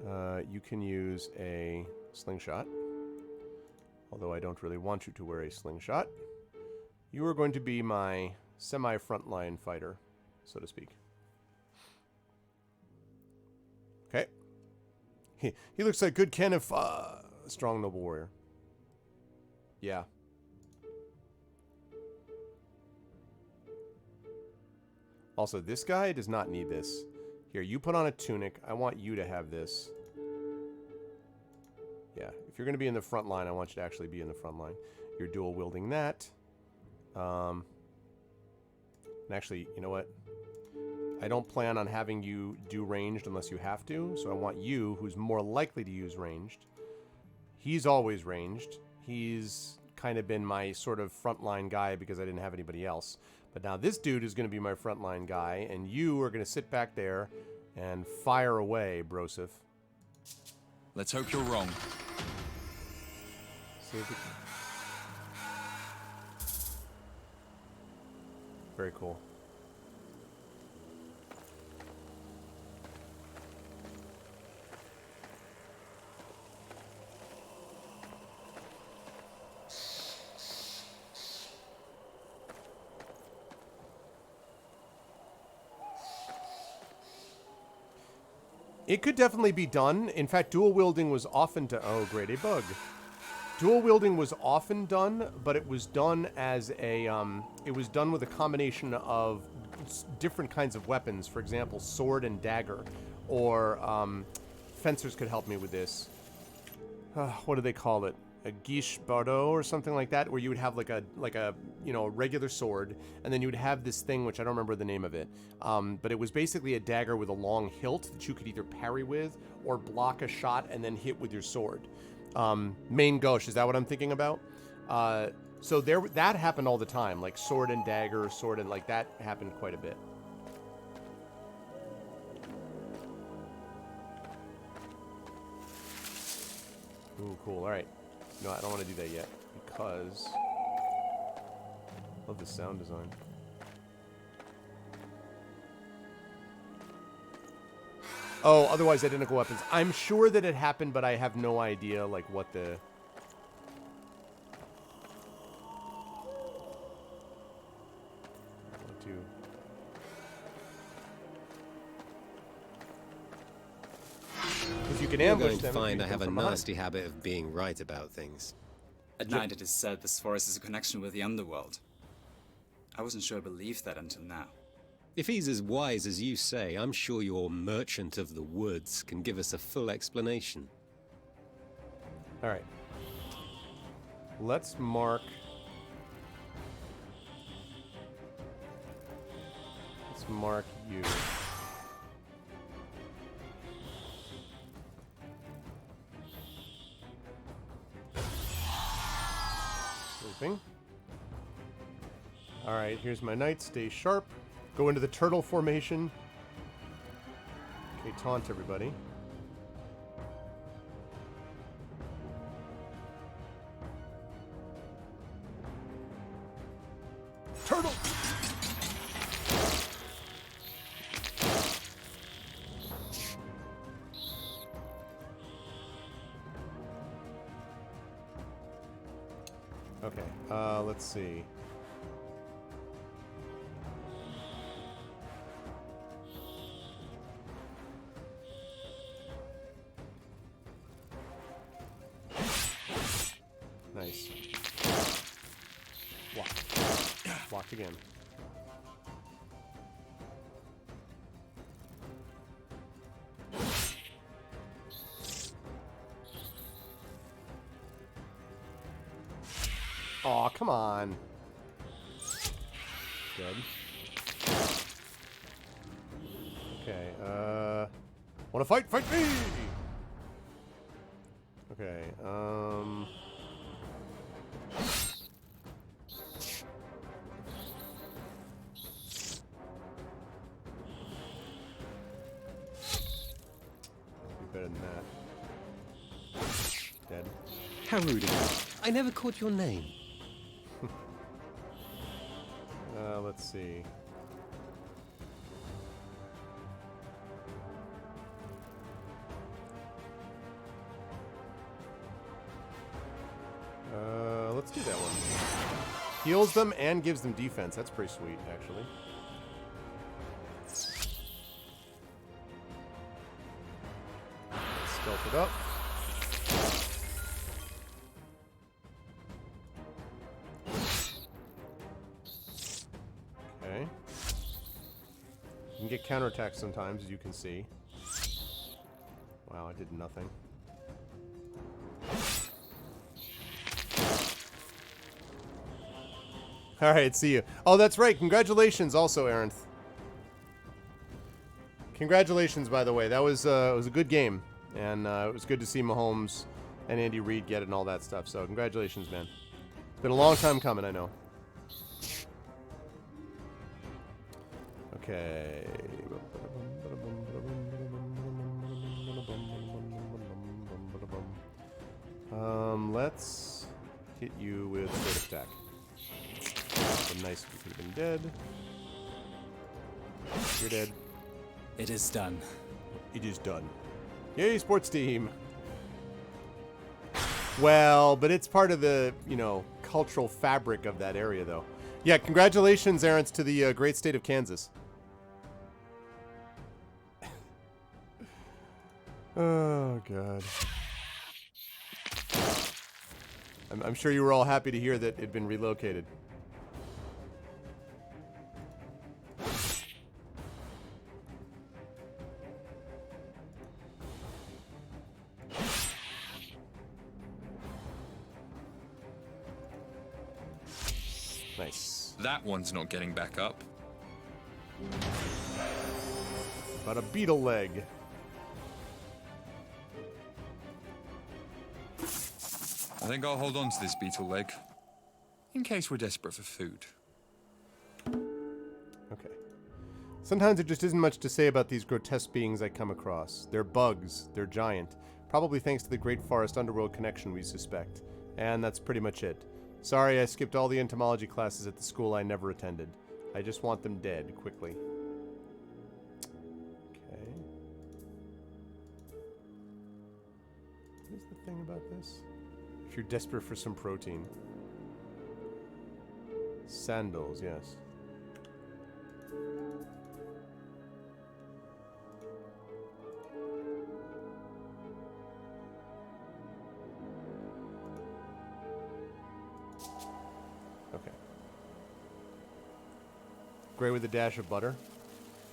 Yeah. You can use a slingshot. Although I don't really want you to wear a slingshot. You are going to be my semi-frontline fighter, so to speak. Okay. He looks like good Ken of strong noble warrior. Yeah. Also, this guy does not need this. Here, you put on a tunic. I want you to have this. Yeah, if you're going to be in the front line, I want you to actually be in the front line. You're dual wielding that. And actually, you know what? I don't plan on having you do ranged unless you have to, so I want you, who's more likely to use ranged. He's always ranged. He's kind of been my sort of frontline guy because I didn't have anybody else. But now this dude is going to be my frontline guy, and you are going to sit back there and fire away, Broseph. Let's hope you're wrong. See if it... Very cool. It could definitely be done. In fact, dual wielding was often done. Oh, great, a bug. Dual wielding was often done, but it was done as a. It was done with a combination of different kinds of weapons. For example, sword and dagger, or fencers could help me with this. What do they call it? A guiche bardeau or something like that, where you would have like a you know, a regular sword, and then you would have this thing which I don't remember the name of it, but it was basically a dagger with a long hilt that you could either parry with or block a shot and then hit with your sword. Main gauche, is that what I'm thinking about? So that happened all the time, like sword and dagger, sword and like that happened quite a bit. Ooh, cool. All right. No, I don't want to do that yet because I love the sound design. Oh, otherwise identical weapons. I'm sure that it happened, but I have no idea like what the... Because you can You're ambush going to them. find I have a nasty habit of being right about things. At night it is said this forest is a connection with the underworld. I wasn't sure I believed that until now. If he's as wise as you say, I'm sure your merchant of the woods can give us a full explanation. All right. Let's mark... Let's mark you. Sleeping. Alright, here's my knight. Stay sharp. Go into the turtle formation. Okay, taunt everybody. Turtle! Okay, let's see. Nice. Block. Blocked again. Aw, come on. Good. Okay, wanna fight? Fight me! Okay, better than that. Dead. How rude of you. I never caught your name. Let's see. Let's do that one. Heals them and gives them defense. That's pretty sweet, actually. Stealth it up. Okay. You can get counterattacks sometimes, as you can see. Wow, I did nothing. Alright, see you. Oh, that's right. Congratulations also, Arenth. Congratulations, by the way. That was it was a good game. And it was good to see Mahomes and Andy Reid get it and all that stuff. So congratulations, man. It's been a long time coming, I know. Okay. Let's hit you with straight attack. Nice, we could have been dead. You're dead. It is done. It is done. Yay, sports team. Well, but it's part of the, you know, cultural fabric of that area, though. Yeah, congratulations, Aaron's, to the great state of Kansas. Oh, God. I'm sure you were all happy to hear that it'd been relocated. Nice. That one's not getting back up. About a beetle leg. I think I'll hold on to this beetle leg, in case we're desperate for food. Okay. Sometimes there just isn't much to say about these grotesque beings I come across. They're bugs. They're giant. Probably thanks to the Great Forest Underworld connection, we suspect. And that's pretty much it. Sorry I skipped all the entomology classes at the school I never attended. I just want them dead, quickly. Okay. What is the thing about this? If you're desperate for some protein. Sandals, yes. Okay. Gray with a dash of butter.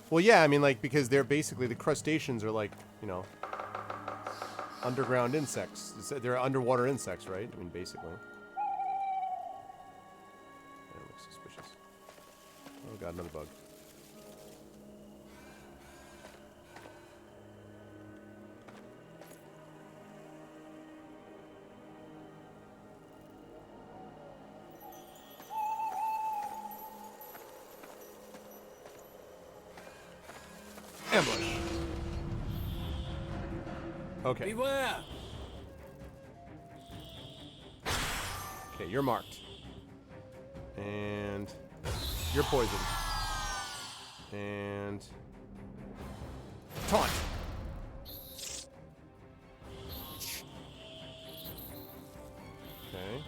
Well, yeah, I mean, like, because they're basically, the crustaceans are like, you know, underground insects. They're underwater insects, right? I mean, basically. That looks suspicious. Oh god, another bug. Ambush. Okay. Beware! Okay, you're marked. And you're poisoned. And taunt. Okay.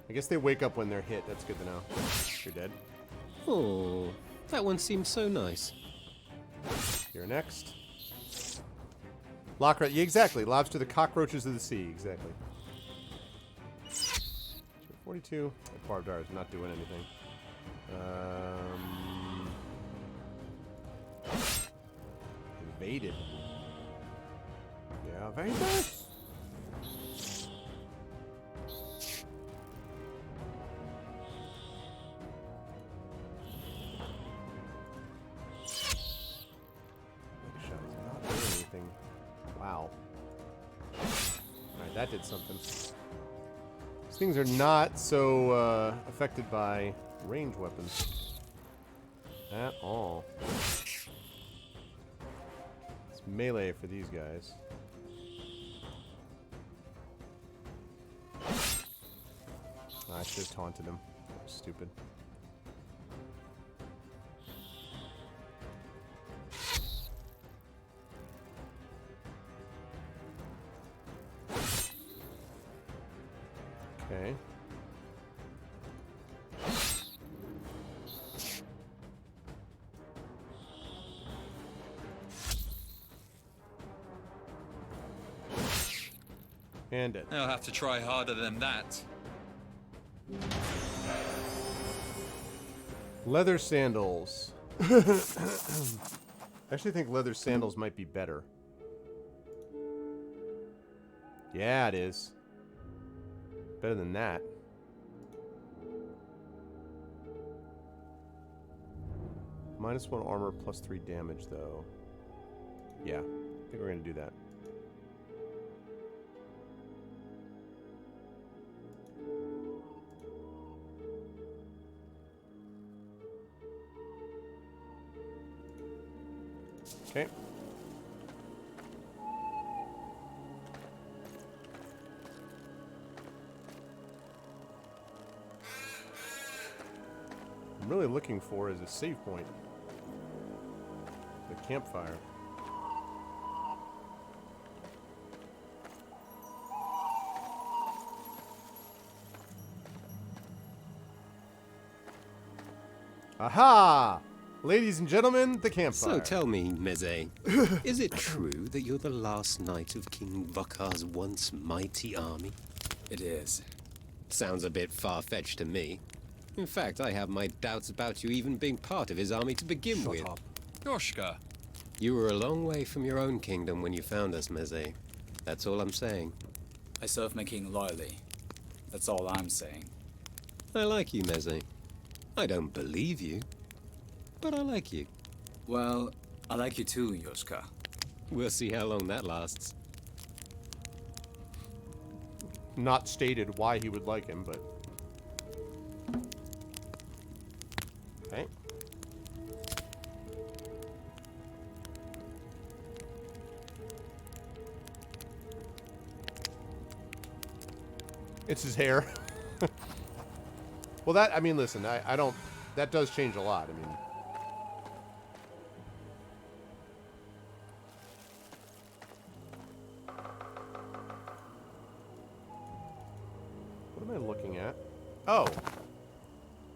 I guess they wake up when they're hit. That's good to know. You're dead. Oh, that one seems so nice. You're next. Lockrat. Yeah, exactly. Lobster the cockroaches of the sea. Exactly. 42. That barbed wire is not doing anything. Invaded. Yeah, very nice. Shot is not doing anything. Wow. Alright, that did something. These things are not so affected by range weapons at all. It's melee for these guys. I should have taunted him. That was stupid. Okay. And it. I'll have to try harder than that. Leather sandals. I actually think leather sandals might be better. Yeah, it is. Better than that. -1 armor, +3 damage, though. Yeah, I think we're going to do that. Okay. I'm really looking for is a save point. The campfire. Aha! Ladies and gentlemen, the campfire. So tell me, Meze, is it true that you're the last knight of King Vakar's once mighty army? It is. Sounds a bit far-fetched to me. In fact, I have my doubts about you even being part of his army to begin with. Shut up. Yoshka. You were a long way from your own kingdom when you found us, Meze. That's all I'm saying. I serve my king loyally. That's all I'm saying. I like you, Meze. I don't believe you, but I like you. Well, I like you too, Yoshka. We'll see how long that lasts. Not stated why he would like him, but... Okay. It's his hair. Well, that, I mean, listen, I don't... That does change a lot, I mean... What am I looking at? Oh.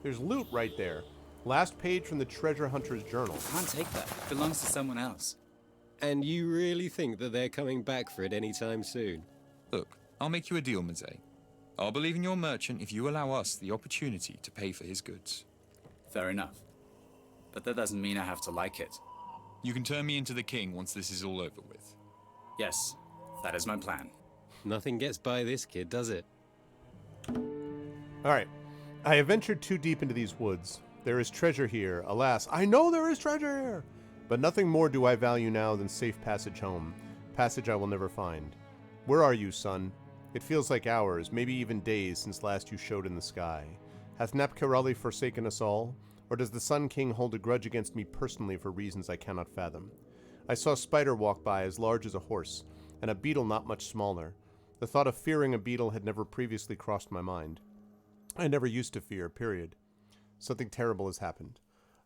There's loot right there. Last page from the treasure hunter's journal. Can't take that. It belongs to someone else. And you really think that they're coming back for it anytime soon? Look, I'll make you a deal, Meze. I'll believe in your merchant if you allow us the opportunity to pay for his goods. Fair enough. But that doesn't mean I have to like it. You can turn me into the king once this is all over with. Yes, that is my plan. Nothing gets by this kid, does it? Alright. I have ventured too deep into these woods. There is treasure here. Alas, I know there is treasure here! But nothing more do I value now than safe passage home. Passage I will never find. Where are you, son? It feels like hours, maybe even days, since last you showed in the sky. Hath Napkarali forsaken us all? Or does the Sun King hold a grudge against me personally for reasons I cannot fathom? I saw a spider walk by as large as a horse, and a beetle not much smaller. The thought of fearing a beetle had never previously crossed my mind. I never used to fear, period. Something terrible has happened.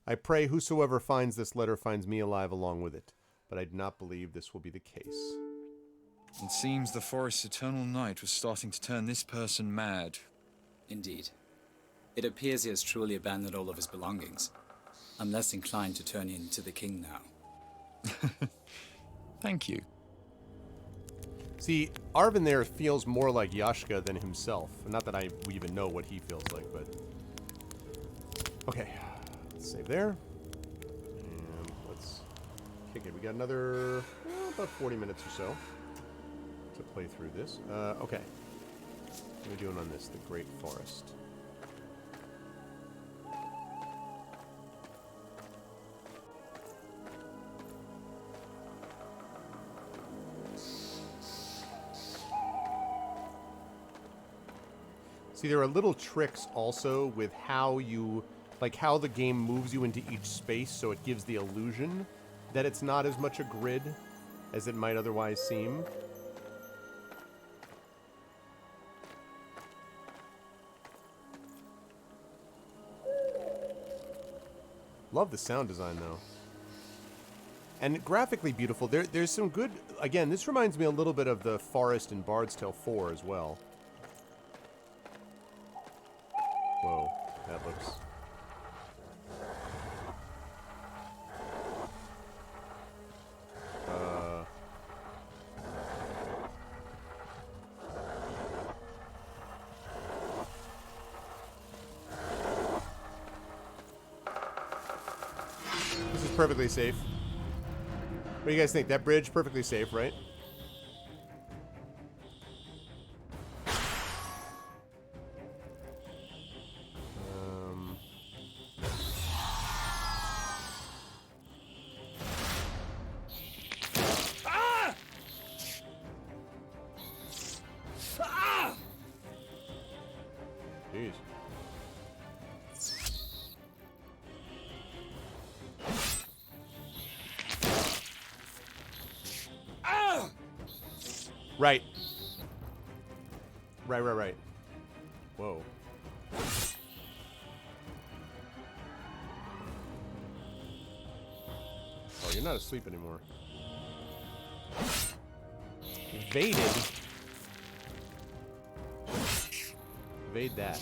I pray whosoever finds this letter finds me alive along with it, but I do not believe this will be the case. It seems the forest's eternal night was starting to turn this person mad. Indeed. It appears he has truly abandoned all of his belongings. I'm less inclined to turn in to the king now. Thank you. See, Arvin there feels more like Yashka than himself. Not that we even know what he feels like, but... Okay, let's save there. And let's kick it. We got another, about 40 minutes or so to play through this. Okay. What are we doing on this? The Great Forest. See, there are little tricks also with how you, like how the game moves you into each space, so it gives the illusion that it's not as much a grid as it might otherwise seem. Love the sound design, though. And graphically beautiful. There's some good... Again, this reminds me a little bit of the forest in Bard's Tale 4 as well. Whoa, that looks... This is perfectly safe. What do you guys think? That bridge, perfectly safe, right? Jeez. Right. Right. Whoa. Oh, you're not asleep anymore. Evaded. Evade that.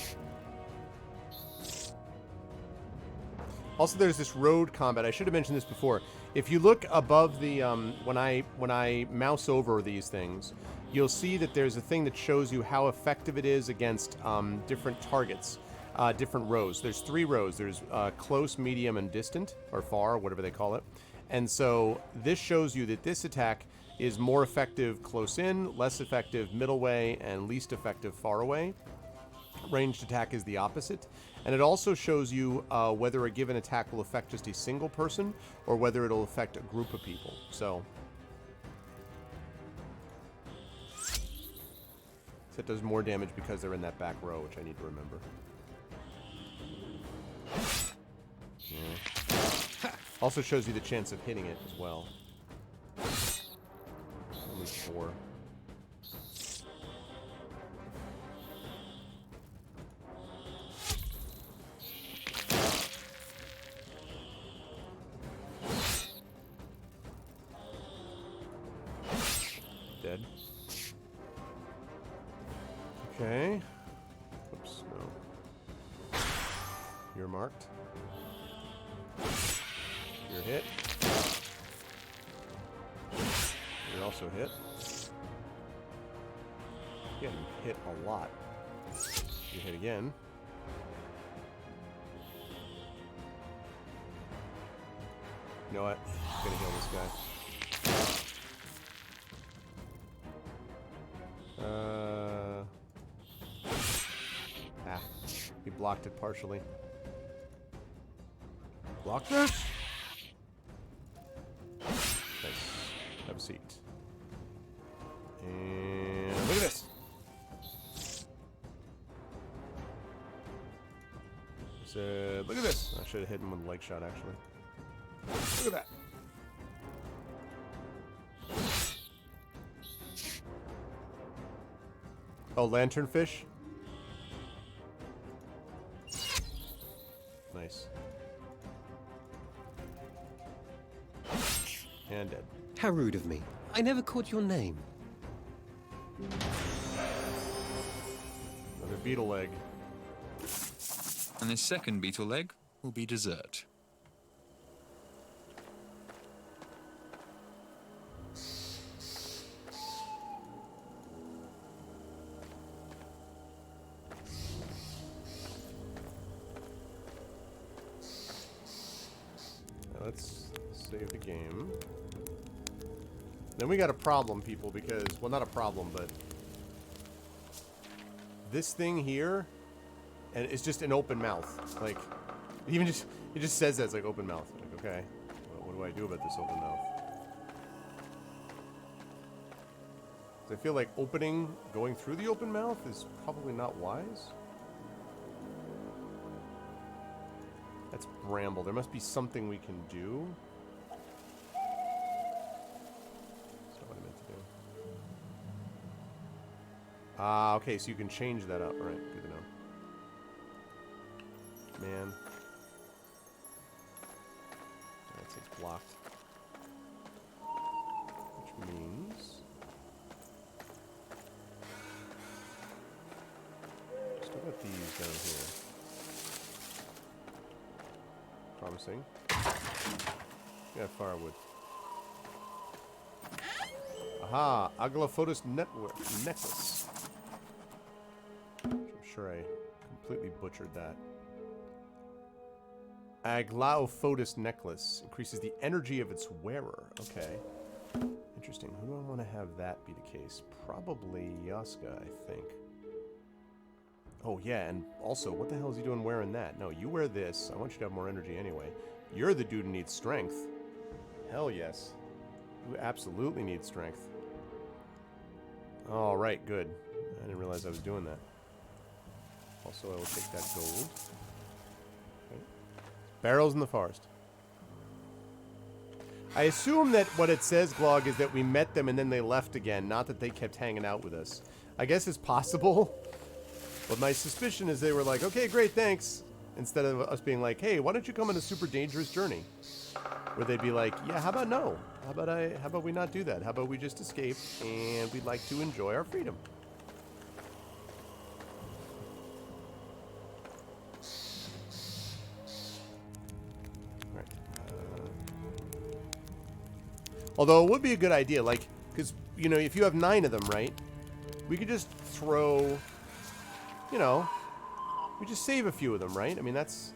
Also, there's this road combat. I should have mentioned this before. If you look above the, when I mouse over these things, you'll see that there's a thing that shows you how effective it is against different targets, different rows. There's 3 rows. There's close, medium, and distant, or far, whatever they call it. And so this shows you that this attack is more effective close in, less effective middle way, and least effective far away. Ranged attack is the opposite. And it also shows you whether a given attack will affect just a single person or whether it'll affect a group of people. So it does more damage because they're in that back row, which I need to remember. Yeah. Also shows you the chance of hitting it as well. Only 4. Dead. Okay. Oops, no. You're marked. You're hit. You're also hit. Yeah, you hit a lot. You hit again. You know what? I'm gonna heal this guy. He blocked it partially. Block this? Nice. Have a seat. And look at this. So, look at this. I should have hit him with a leg shot, actually. Look at that. Oh, lanternfish? Nice. And dead. How rude of me. I never caught your name. Another beetle leg. And this second beetle leg will be dessert. Now let's save the game. Then we got a problem, people, because, well, not a problem, but this thing here, and it's just an open mouth. Like, even just, it just says that it's like open mouth. Like, okay, well, what do I do about this open mouth? 'Cause I feel like going through the open mouth is probably not wise. That's bramble. There must be something we can do. That's not what I meant to do. Ah, okay, so you can change that up. All right, good to know. Man. That's it's blocked. Which means... Still got these down here. Promising. Yeah, firewood. Aha! Aglaophotis necklace. I'm sure I completely butchered that. Aglaophotis necklace increases the energy of its wearer. Okay. Interesting. Who do I want to have that be the case? Probably Yaska, I think. Oh, yeah, and also, what the hell is he doing wearing that? No, you wear this. I want you to have more energy anyway. You're the dude who needs strength. Hell yes. You absolutely need strength. All right, good. I didn't realize I was doing that. Also, I will take that gold. Okay. Barrels in the forest. I assume that what it says, Glog, is that we met them and then they left again, not that they kept hanging out with us. I guess it's possible. But my suspicion is they were like, okay, great, thanks. Instead of us being like, hey, why don't you come on a super dangerous journey? Where they'd be like, yeah, how about no? How about we not do that? How about we just escape and we'd like to enjoy our freedom? Alright. Although it would be a good idea, like, because, you know, if you have 9 of them, right? We could just throw... You know, we just save a few of them, right? I mean, that's...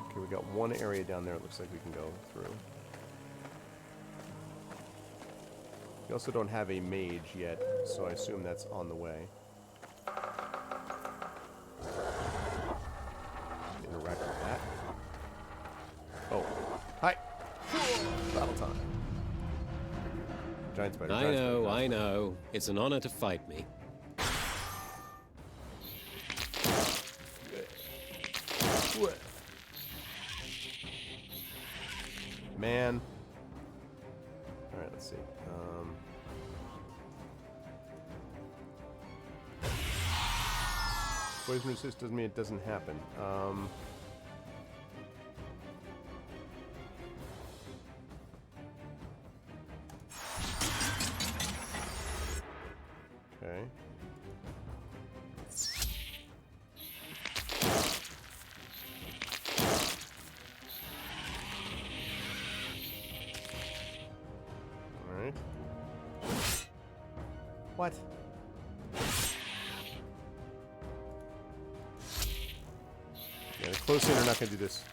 Okay, we got one area down there it looks like we can go through. We also don't have a mage yet, so I assume that's on the way. Interact with that. Oh, hi! Battle time. Giant spider. I know. It's an honor to fight me. Man. Alright, let's see. Poison resist doesn't mean it doesn't happen. Okay. What? Yeah, the close in are not going to do this.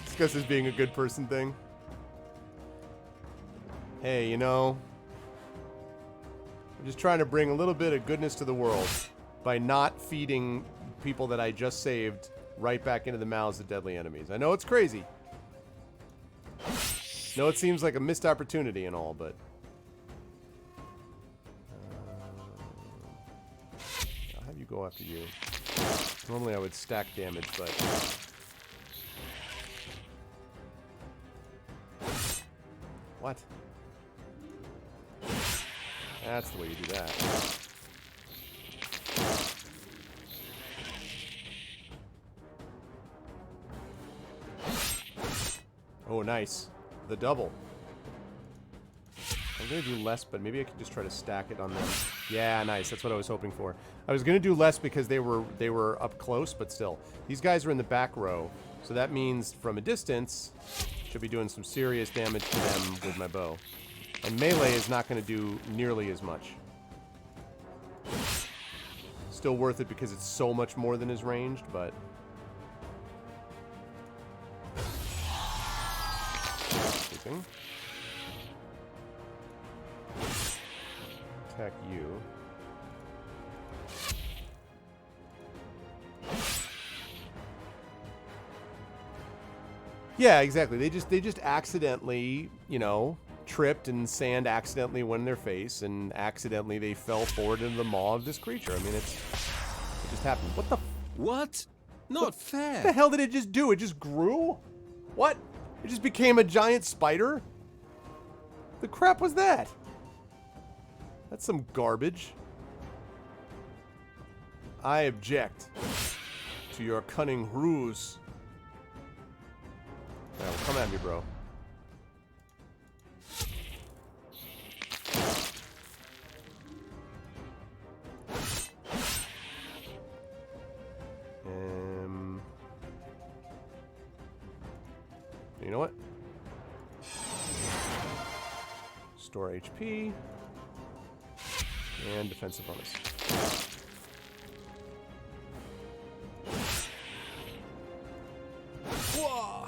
Discuss this being a good person thing. Hey, you know, I'm just trying to bring a little bit of goodness to the world by not feeding people that I just saved right back into the mouths of deadly enemies. I know it's crazy. No, it seems like a missed opportunity and all, but... go after you. Normally I would stack damage, but... What? That's the way you do that. Oh, nice. The double. I'm going to do less, but maybe I could just try to stack it on them. Yeah, nice. That's what I was hoping for. I was going to do less because they were up close, but still. These guys are in the back row, so that means from a distance, should be doing some serious damage to them with my bow. And melee is not going to do nearly as much. Still worth it because it's so much more than his ranged, but... Sleeping. Attack you. Yeah, exactly. They just accidentally, you know, tripped and sand accidentally went in their face, and accidentally they fell forward into the maw of this creature. I mean, it just happened. What the? What? Not fair. What the hell did it just do? It just grew? What? It just became a giant spider? The crap was that? That's some garbage. I object to your cunning ruse. Well, come at me, bro. You know what? Store HP. And defensive bonus. Whoa!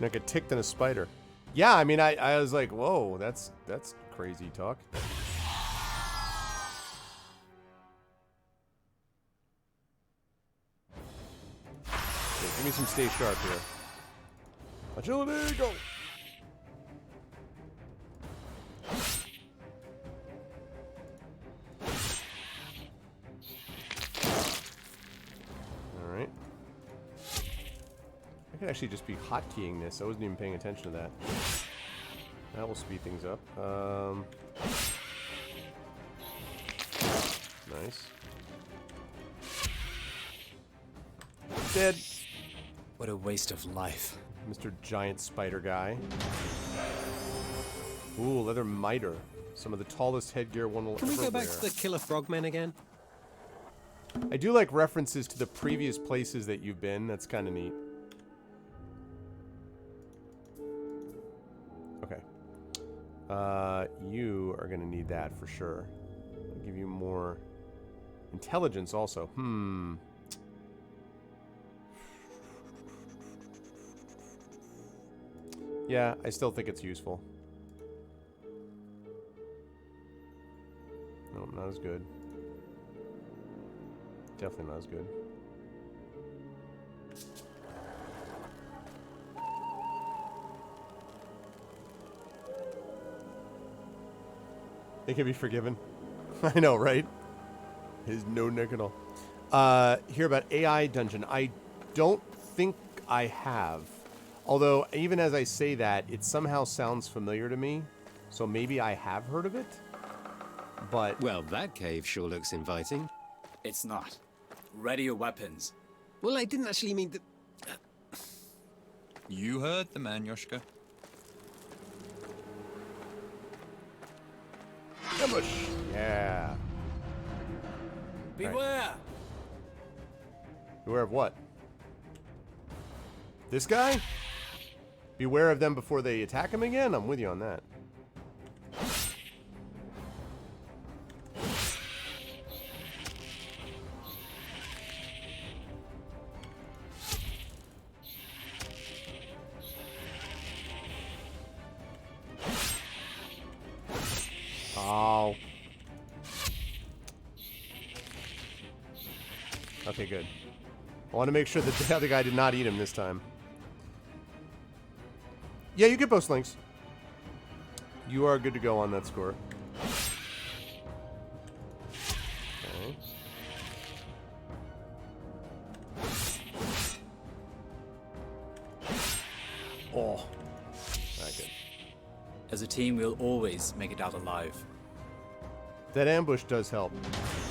Like a tick than a spider. Yeah, I mean, I was like, whoa, that's crazy talk. Okay, give me some stay sharp here. Agility, go! Alright. I could actually just be hotkeying this. I wasn't even paying attention to that. That will speed things up. Nice. Dead. What a waste of life. Mr. Giant Spider Guy. Ooh, leather miter. Some of the tallest headgear one will Can we ever go back wear. to the killer frogmen again? I do like references to the previous places that you've been. That's kind of neat. Okay. You are going to need that for sure. I'll give you more intelligence also. Yeah, I still think it's useful. No, not as good. Definitely not as good. It can be forgiven. I know, right? There's no neck at all. Hear about AI dungeon. I don't think I have. Although, even as I say that, it somehow sounds familiar to me. So maybe I have heard of it. But... Well, that cave sure looks inviting. It's not. Ready your weapons. Well, I didn't actually mean that... You heard the man, Yoshka. Ambush! Yeah. Beware! Right. Beware of what? This guy? Beware of them before they attack him again? I'm with you on that. Oh. Okay, good. I want to make sure that the other guy did not eat him this time. Yeah, you get bow slings. You are good to go on that score. Okay. Oh. Not good. As a team, we'll always make it out alive. That ambush does help.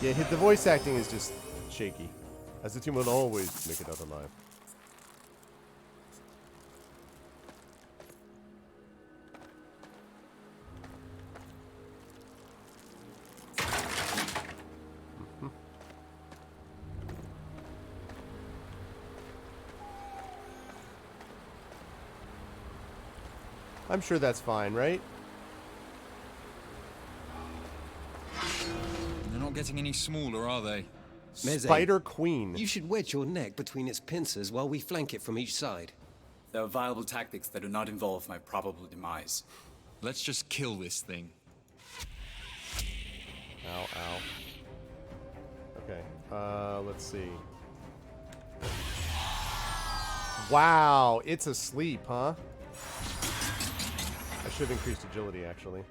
Yeah, the voice acting is just shaky. As a team, we'll always make it out alive. I'm sure that's fine, right? They're not getting any smaller, are they? Meze, Spider Queen. you should wedge your neck between its pincers while we flank it from each side. There are viable tactics that do not involve my probable demise. Let's just kill this thing. Ow, ow. Okay, let's see. Wow, it's asleep, huh? I should have increased agility, actually.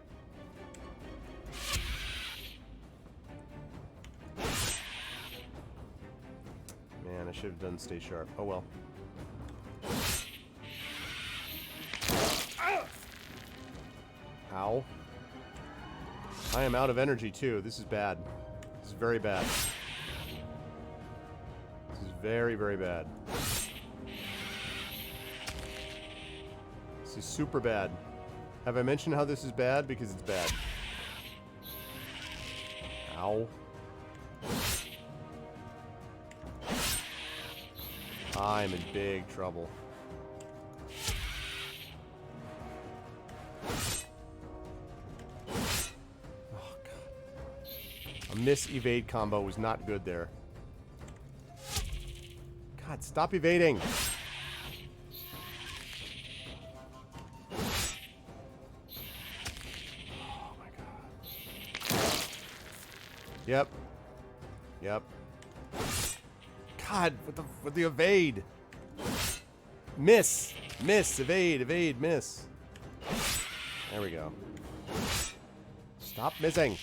Man, I should have done stay sharp. Oh well. Ow. I am out of energy, too. This is bad. This is very bad. This is very, very bad. This is super bad. Have I mentioned how this is bad? Because it's bad. Ow. I'm in big trouble. Oh, God. A miss-evade combo was not good there. God, stop evading! Yep. Yep. God, with the evade. Miss. Miss. Evade. Evade. Miss. There we go. Stop missing.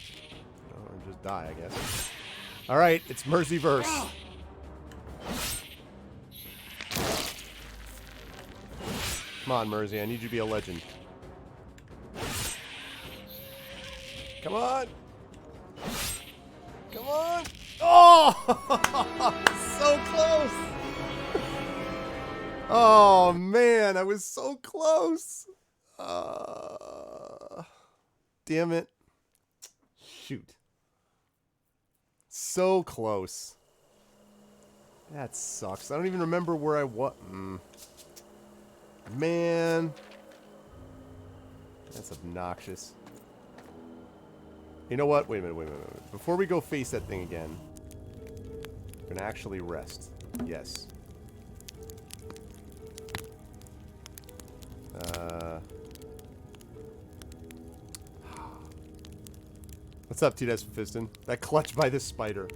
Or just die, I guess. All right, it's Mercyverse. Come on, Mersey. I need you to be a legend. Come on. Come on! Oh! So close! Oh, man, I was so close! Damn it. Shoot. So close. That sucks. I don't even remember where I was. Man. That's obnoxious. You know what? Wait a minute. Before we go face that thing again, we're gonna actually rest. Yes. What's up, TNS Fiston? That clutch by this spider.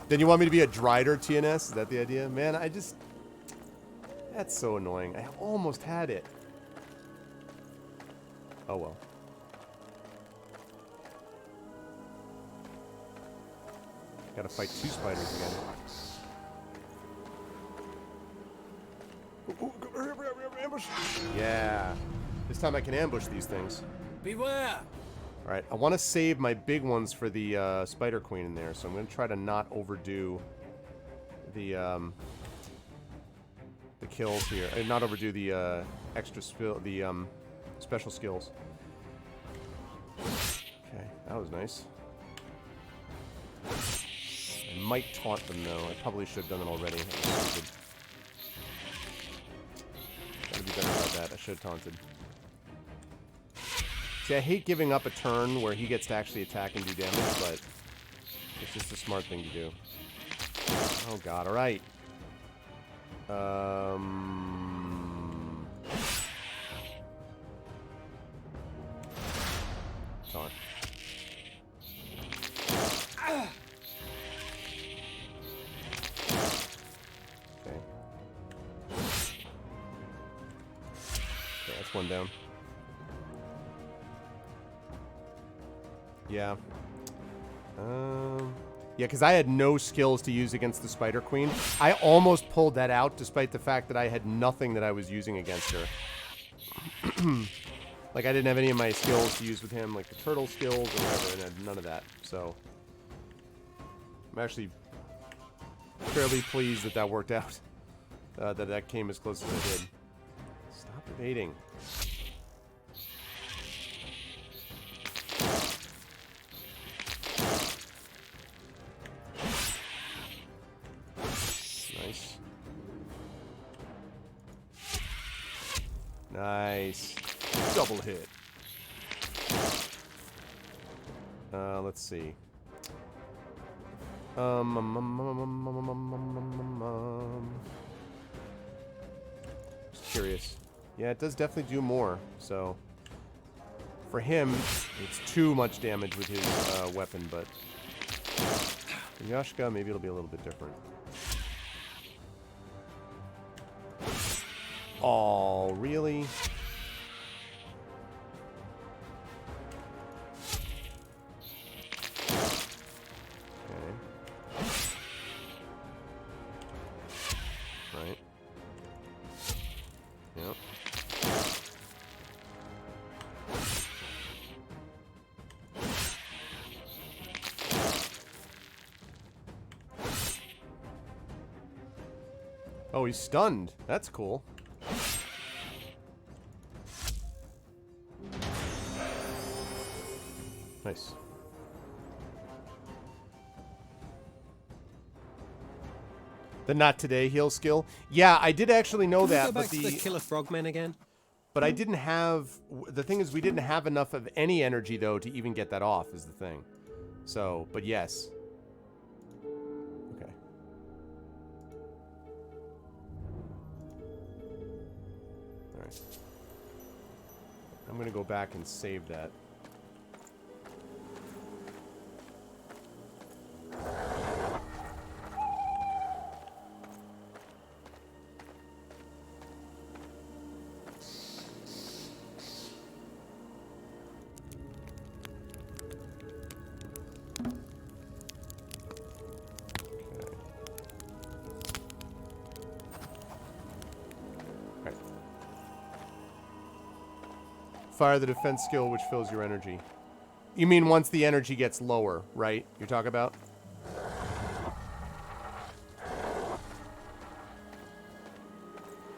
Then you want me to be a Drider, TNS? Is that the idea? Man, I just... That's so annoying. I almost had it. Oh well. Gotta fight two spiders again. Ambush! Yeah. This time I can ambush these things. Beware! Alright, I want to save my big ones for the Spider Queen in there, so I'm going to try to not overdo the kills here. Not overdo the special skills. Okay, that was nice. I might taunt them, though. I probably should have done it already. Gotta be better about that. I should have taunted. See, I hate giving up a turn where he gets to actually attack and do damage, but it's just a smart thing to do. Oh god, alright. Taunt. Okay. Okay, that's one down. Yeah. Yeah, because I had no skills to use against the Spider Queen. I almost pulled that out despite the fact that I had nothing that I was using against her. Like, I didn't have any of my skills to use with him, like the turtle skills or whatever, and I had none of that. So, I'm actually fairly pleased that that worked out. That came as close as I did. Stop evading. Nice. Nice. Double hit. Let's see. Just curious. Yeah, it does definitely do more. So for him, it's too much damage with his weapon, but for Yoshka, maybe it'll be a little bit different. Oh, really? Right. Yep. Oh, he's stunned. That's cool. Nice. The not today heal skill. Yeah, I did actually know that, Go but back to the killer frogmen again. But I didn't have. The thing is, we didn't have enough of any energy though to even get that off. Is the thing. So, but yes. Okay. All right. I'm gonna go back and save that. Fire the defense skill, which fills your energy. You mean once the energy gets lower, right? You're talking about?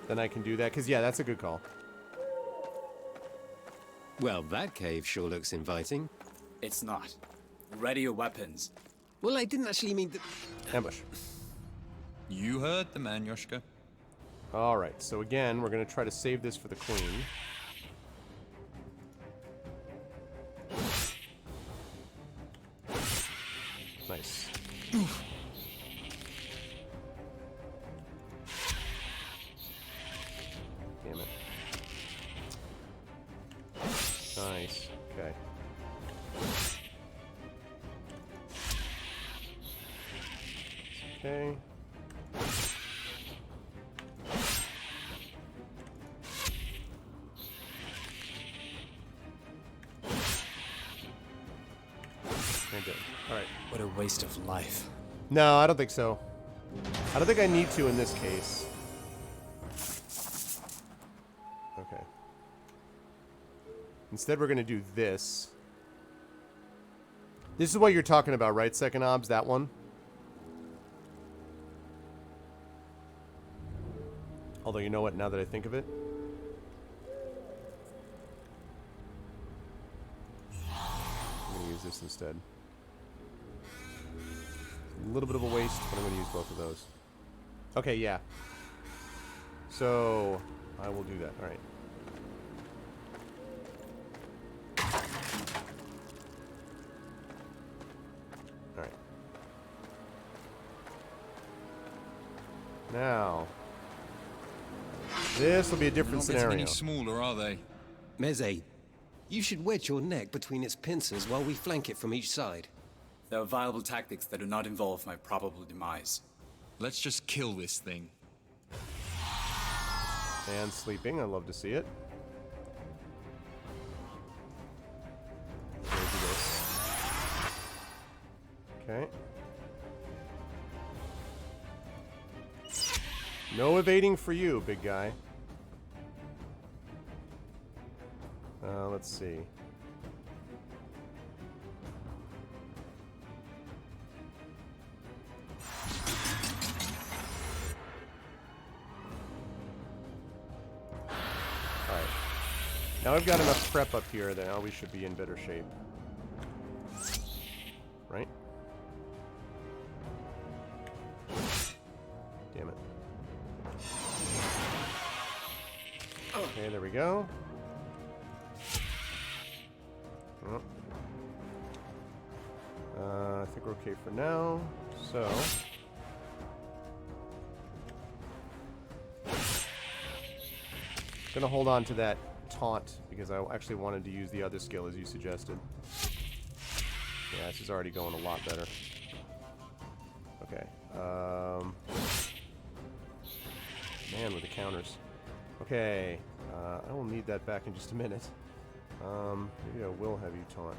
Then I can do that, because, yeah, that's a good call. Well, that cave sure looks inviting. It's not. Ready your weapons. Well, I didn't actually mean Ambush. You heard the man, Yoshka. All right, so again, we're going to try to save this for the queen. Nice. Damn it. Nice. Okay. Okay. Good. All right. What a waste of life. No, I don't think so. I don't think I need to in this case. Okay. Instead, we're going to do this. This is what you're talking about, right, Second Obs? That one? Although, you know what, now that I think of it? I'm going to use this instead. A little bit of a waste, but I'm going to use both of those. Okay, yeah. So, I will do that. All right. All right. Now, this will be a different They're not scenario. getting any smaller, are they? Meze, you should wedge your neck between its pincers while we flank it from each side. There are viable tactics that do not involve my probable demise. Let's just kill this thing. And sleeping. I love to see it. We'll do this. Okay. No evading for you, big guy. Let's see. Alright. Now I've got enough prep up here that now we should be in better shape. Right? Damn it. Okay, there we go. I think we're okay for now. So, gonna hold on to that taunt because I actually wanted to use the other skill as you suggested. Yeah, this is already going a lot better. Okay. Man, with the counters. Okay. I will need that back in just a minute. Maybe I will have you taunt.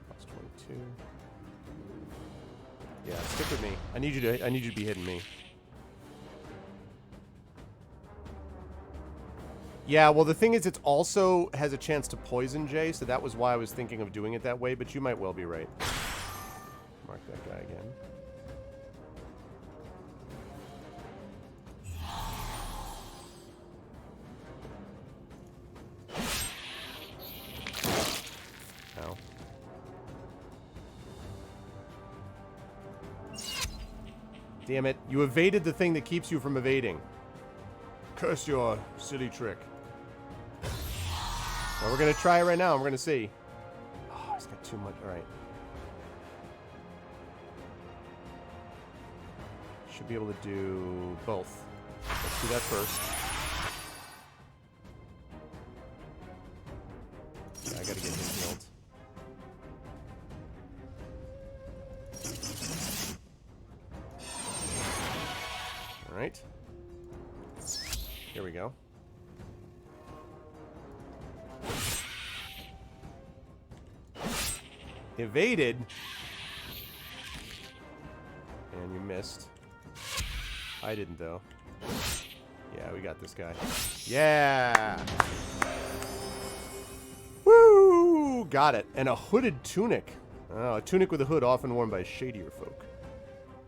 Plus 22. Yeah, stick with me. I need you to be hitting me. Yeah, well the thing is it also has a chance to poison Jay, so that was why I was thinking of doing it that way, but you might well be right. Mark that guy again. Ow. Damn it, you evaded the thing that keeps you from evading. Curse your silly trick. Well, we're gonna try it right now. We're gonna see. Oh, he's got too much. All right. Should be able to do both. Let's do that first. Yeah, I gotta get him healed. All right. Here we go. Evaded. And you missed. I didn't, though. Yeah, we got this guy. Yeah! Woo! Got it. And a hooded tunic. Oh, a tunic with a hood often worn by shadier folk.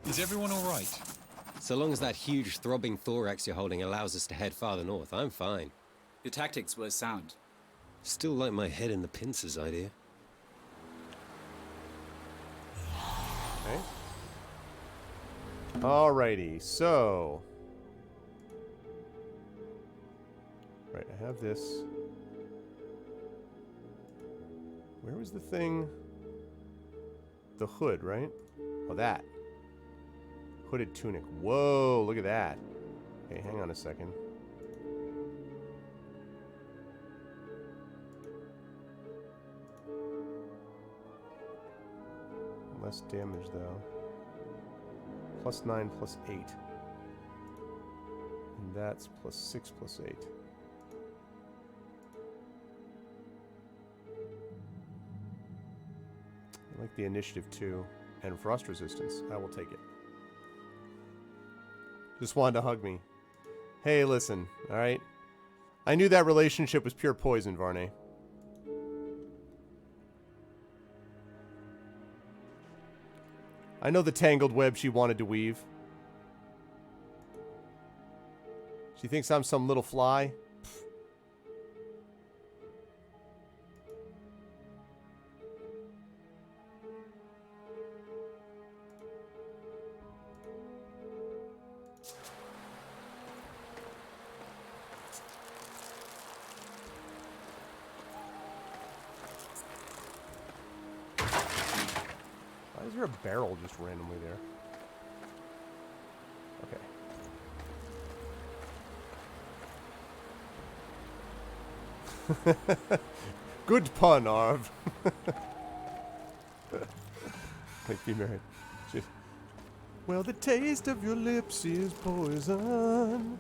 Is everyone all right? So long as that huge throbbing thorax you're holding allows us to head farther north, I'm fine. Your tactics were sound. Still like my head in the pincers idea. Okay. Alrighty, so... Right, I have this. Where was the thing? The hood, right? Oh, that. Hooded tunic. Whoa, look at that. Okay, hang on a second. Less damage, though. Plus 9, plus 8. And that's plus 6, plus 8. I like the initiative, too. And frost resistance. I will take it. Just wanted to hug me. Hey, listen, alright? I knew that relationship was pure poison, Varney. I know the tangled web she wanted to weave. She thinks I'm some little fly. Pfft. Why is there a barrel just randomly there? Okay. Good pun, Arv. Like be married. Well, the taste of your lips is poison.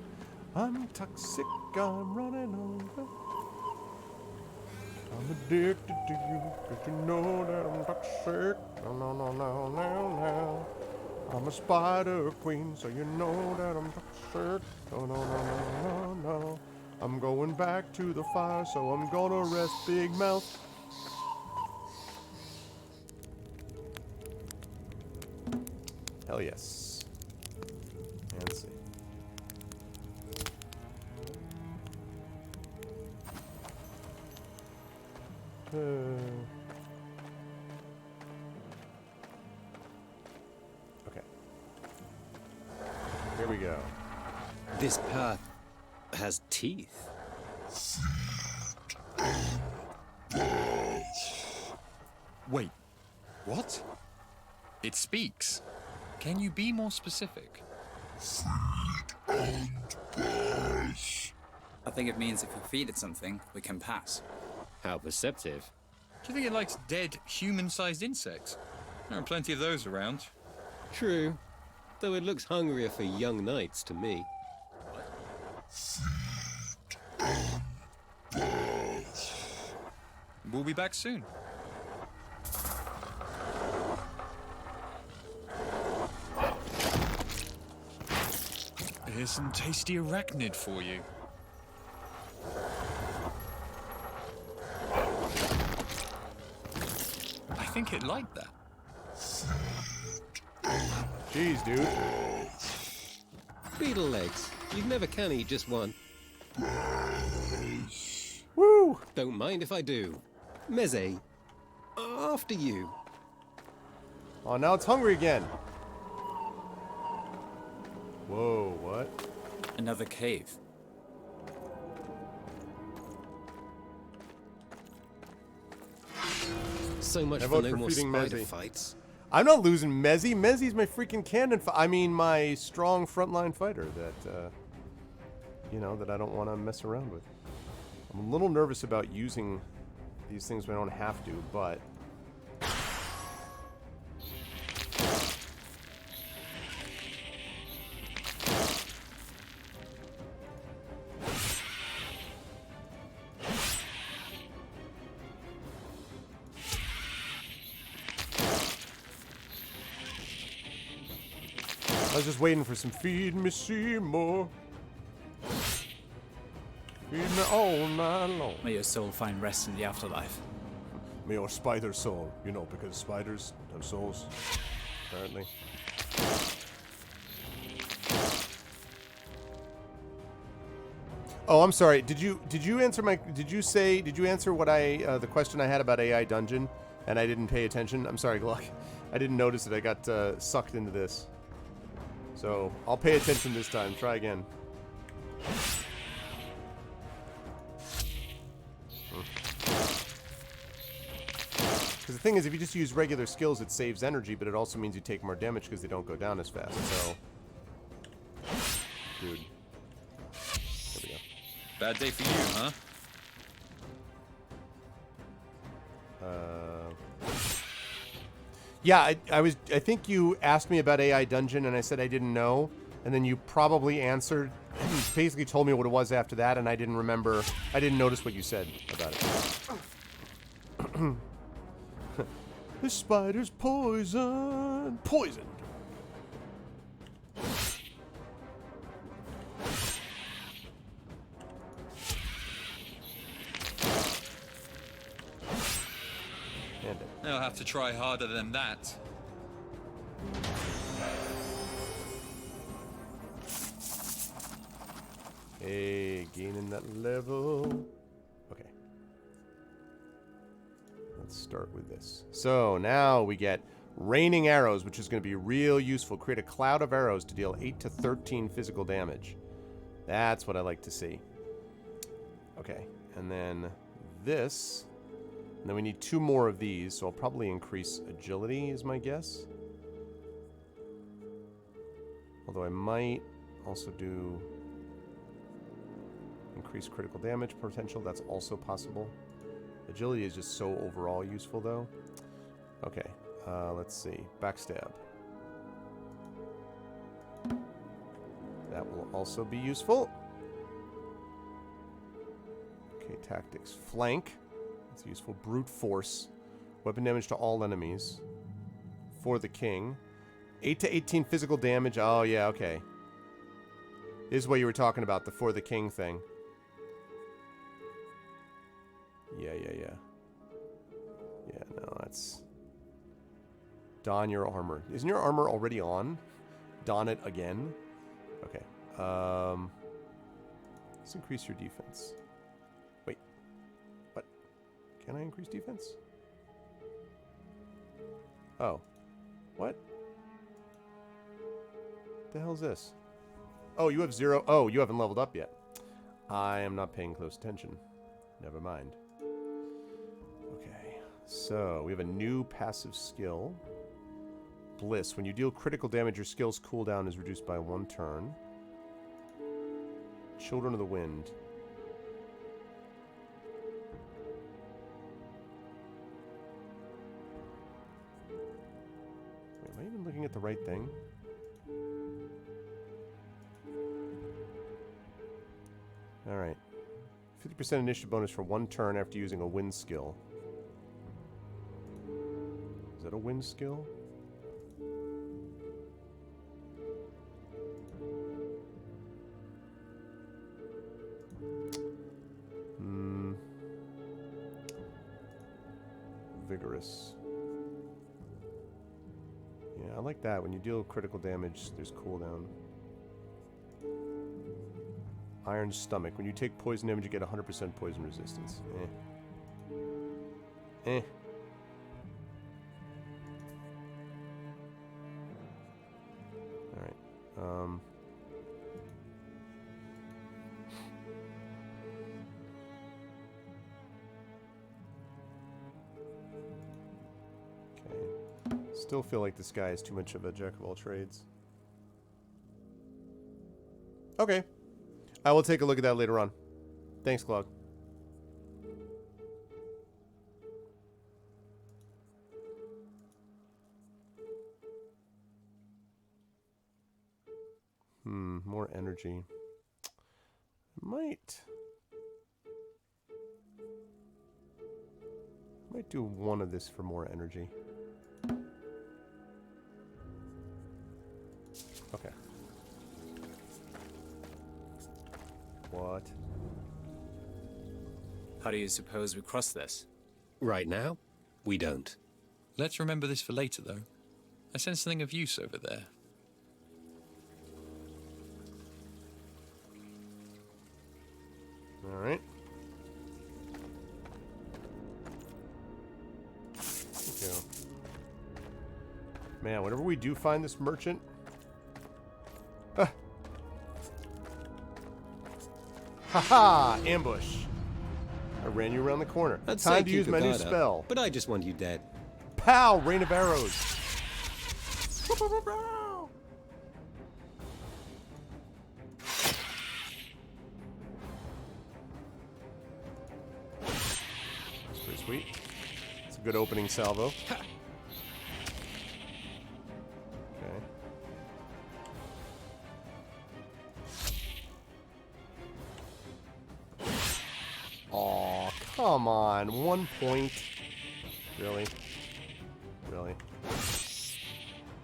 I'm toxic, I'm running over. I'm addicted to you, but you know that I'm toxic. No, no, no, no, no, no. I'm a spider queen, so you know that I'm toxic. No, no, no, no, no, no. I'm going back to the fire, so I'm gonna rest Big Mouth. Hell yes. And see. Okay. Here we go. This path has teeth. Wait, what? It speaks. Can you be more specific? I think it means if we feed it something, we can pass. How perceptive. Do you think it likes dead, human-sized insects? There are plenty of those around. True, though it looks hungrier for young knights to me. We'll be back soon. Here's some tasty arachnid for you. I think it liked that. Jeez, dude. Beetle legs. You never can eat just one. Woo! Don't mind if I do. Meze, after you. Oh, now it's hungry again. Whoa, what? Another cave. So much I for vote no for more feeding spider Meze. fights. I'm not losing Mezzy. Mezzy's my freaking cannon. My strong frontline fighter that, you know, that I don't want to mess around with. I'm a little nervous about using these things when I don't have to, but... I was just waiting for some feed me Seymour. Feed me all night long. May your soul find rest in the afterlife. May your spider soul, you know, because spiders have souls, apparently. Oh, I'm sorry. Did you answer did you answer what the question I had about AI Dungeon and I didn't pay attention? I'm sorry, Glock. I didn't notice it. I got sucked into this. So, I'll pay attention this time. Try again. Because the thing is, if you just use regular skills, it saves energy, but it also means you take more damage because they don't go down as fast. So, dude. There we go. Bad day for you, huh? Yeah, I think you asked me about AI Dungeon, and I said I didn't know, and then you probably answered, basically told me what it was after that, and I didn't remember, I didn't notice what you said about it. The spider's poisoned. Poisoned. And it. I'll have to try harder than that. Hey, gaining that level. Okay. Let's start with this. So now we get raining arrows, which is going to be real useful. Create a cloud of arrows to deal 8 to 13 physical damage. That's what I like to see. Okay, and then this. And then we need 2 more of these, so I'll probably increase agility is my guess. Although I might also do increase critical damage potential. That's also possible. Agility is just so overall useful, though. Okay, let's see. Backstab. That will also be useful. Okay, tactics. Flank. That's useful. Brute force. Weapon damage to all enemies. For the king. 8 to 18 physical damage. Oh, yeah, okay. This is what you were talking about, the for the king thing. Yeah. Yeah, no, that's... Don your armor. Isn't your armor already on? Don it again? Okay. Let's increase your defense. Wait. What? Can I increase defense? Oh. What? The hell is this? Oh, you have 0. Oh, you haven't leveled up yet. I am not paying close attention. Never mind. Okay. So, we have a new passive skill. Bliss. When you deal critical damage, your skill's cooldown is reduced by 1 turn. Children of the Wind. Wait, am I even looking at the right thing? Alright. 50% initiative bonus for 1 turn after using a wind skill. Is that a wind skill? Vigorous. Yeah, I like that. When you deal critical damage, there's cooldown. Iron Stomach. When you take poison damage, you get 100% poison resistance. Eh. Alright. Still feel like this guy is too much of a jack of all trades. Okay. I will take a look at that later on. Thanks, Claude. More energy. Might do one of this for more energy. Okay. What? How do you suppose we cross this? Right now, we don't. Let's remember this for later, though. I sense something of use over there. All right. Okay. Man, whenever we do find this merchant... Haha! Ambush. I ran you around the corner. I'd Time say to use keep my your new guard up, spell. but I just want you dead. Pow! Rain of arrows. That's pretty sweet. It's a good opening salvo. Okay. Aw, come on. 1 point. Really? Really?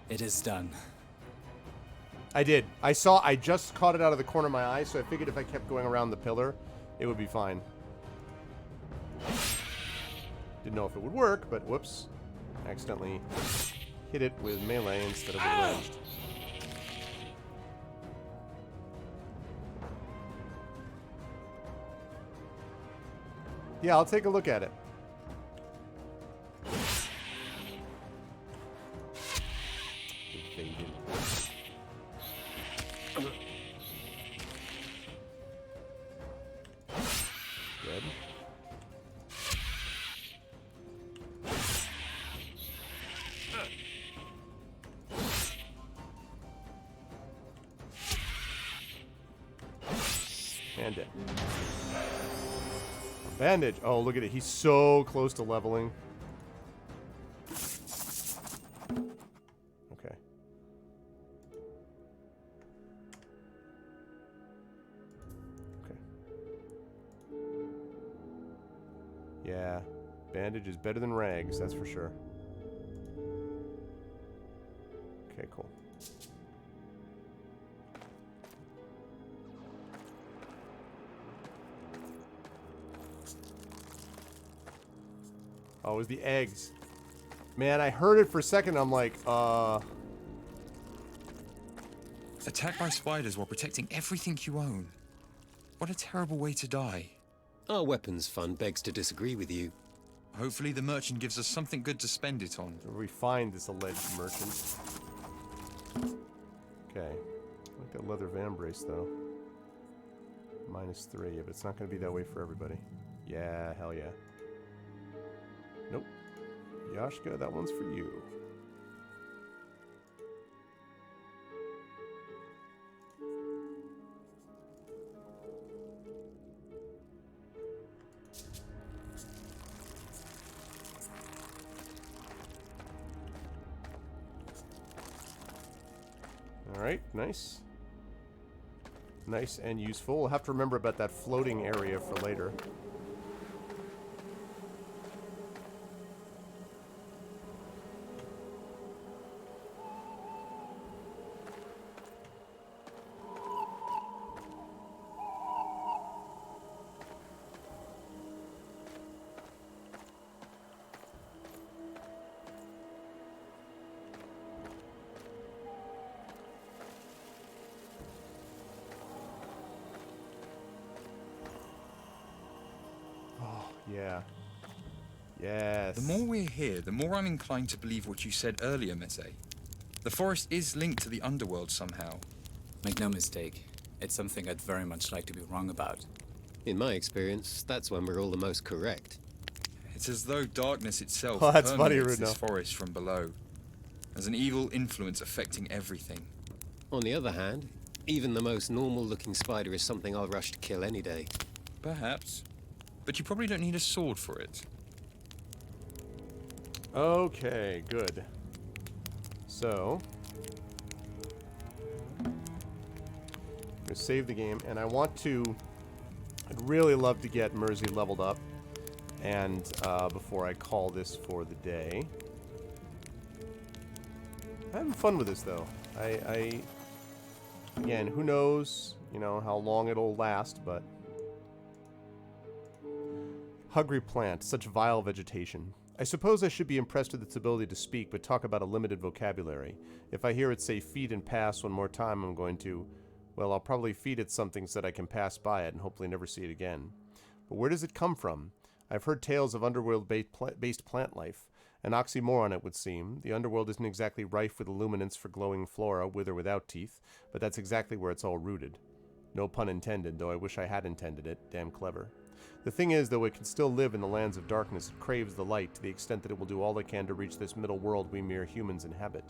It is done. I did. I just caught it out of the corner of my eye, so I figured if I kept going around the pillar, it would be fine. Didn't know if it would work, but whoops. Accidentally hit it with melee instead of with ranged. Yeah, I'll take a look at it. Evaded. Good. And it. Bandage. Oh, look at it. He's so close to leveling. Okay. Okay. Yeah. Bandage is better than rags, that's for sure. Okay, cool. Oh, it was the eggs. Man, I heard it for a second. I'm like, Attacked by spiders while protecting everything you own. What a terrible way to die. Our weapons fund begs to disagree with you. Hopefully the merchant gives us something good to spend it on. where we find this alleged merchant. Okay. I like that leather vambrace, though. -3, but it's not going to be that way for everybody. Yeah, hell yeah. Nope. Yashka, that one's for you. Alright, nice. Nice and useful. We'll have to remember about that floating area for later. Yeah. Yes. The more we're here, the more I'm inclined to believe what you said earlier, Mese. The forest is linked to the underworld somehow. Make no mistake, it's something I'd very much like to be wrong about. In my experience, that's when we're all the most correct. It's as though darkness itself Oh, that's funny, permeates this Rudolph. forest from below. As an evil influence affecting everything. On the other hand, even the most normal-looking spider is something I'll rush to kill any day. Perhaps. But you probably don't need a sword for it. Okay, good. So, I'm gonna save the game, and I want to. I'd really love to get Mersey leveled up, and before I call this for the day. I'm having fun with this though. Again, who knows, you know, how long it'll last, but. Hungry plant, such vile vegetation. I suppose I should be impressed with its ability to speak, but talk about a limited vocabulary. If I hear it say feed and pass one more time, I'm going to, well, I'll probably feed it something so that I can pass by it and hopefully never see it again. But where does it come from? I've heard tales of underworld-based plant life. An oxymoron, it would seem. The underworld isn't exactly rife with illuminance for glowing flora, with or without teeth, but that's exactly where it's all rooted. No pun intended, though I wish I had intended it. Damn clever. The thing is, though it can still live in the lands of darkness, it craves the light to the extent that it will do all it can to reach this middle world we mere humans inhabit.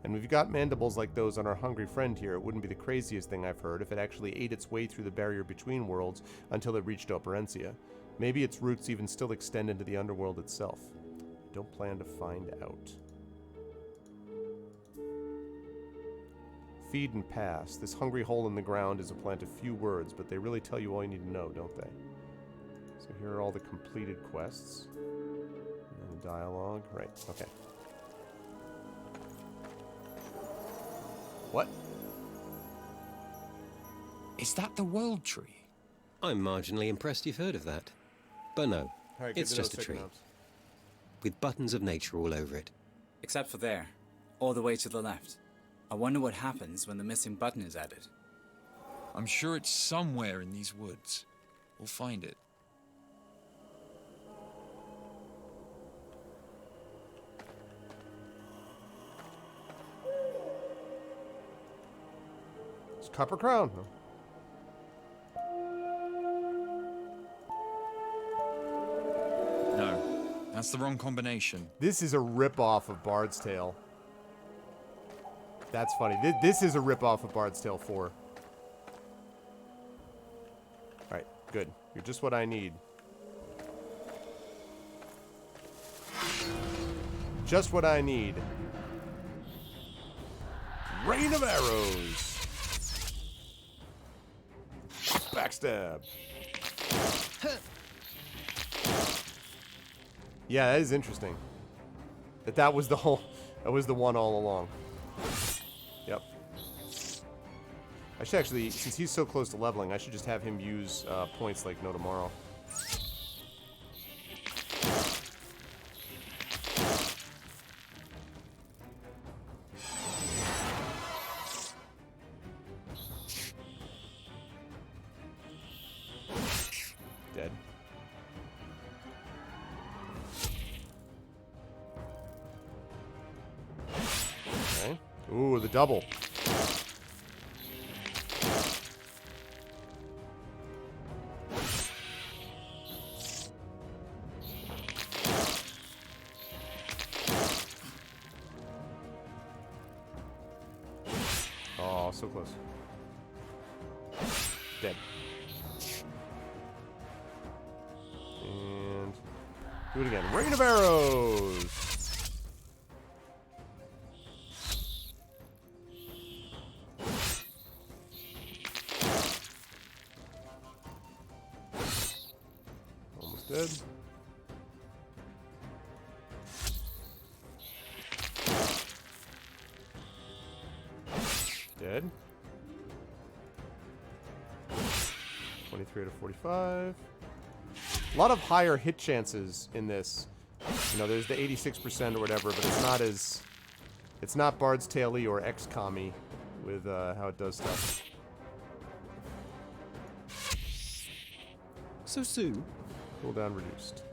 And we've got mandibles like those on our hungry friend here. It wouldn't be the craziest thing I've heard if it actually ate its way through the barrier between worlds until it reached Operencia. Maybe its roots even still extend into the underworld itself. Don't plan to find out. Feed and pass. This hungry hole in the ground is a plant of few words, but they really tell you all you need to know, don't they? So here are all the completed quests. And then dialogue. Right, okay. What? Is that the world tree? I'm marginally impressed you've heard of that. But no, Alright, it's just a tree. With buttons of nature all over it. Except for there, all the way to the left. I wonder what happens when the missing button is added. I'm sure it's somewhere in these woods. We'll find it. It's Copper Crown. No, that's the wrong combination. This is a rip-off of Bard's Tale. That's funny. This is a rip-off of Bard's Tale 4. Alright, good. You're just what I need. Just what I need. Rain of arrows. Backstab. Yeah, that is interesting. That was the whole... That was the one all along. Yep. I should actually, since he's so close to leveling, I should just have him use points like No Tomorrow. Dead. Okay. Ooh, the double. Oh, so close. Dead. And do it again. Rain of arrows. Almost dead. Dead. 23 out of 45. A lot of higher hit chances in this. You know, there's the 86% or whatever, but it's not as... It's not Bard's Tale-y or XCOM-y with how it does stuff. So soon? Cooldown reduced.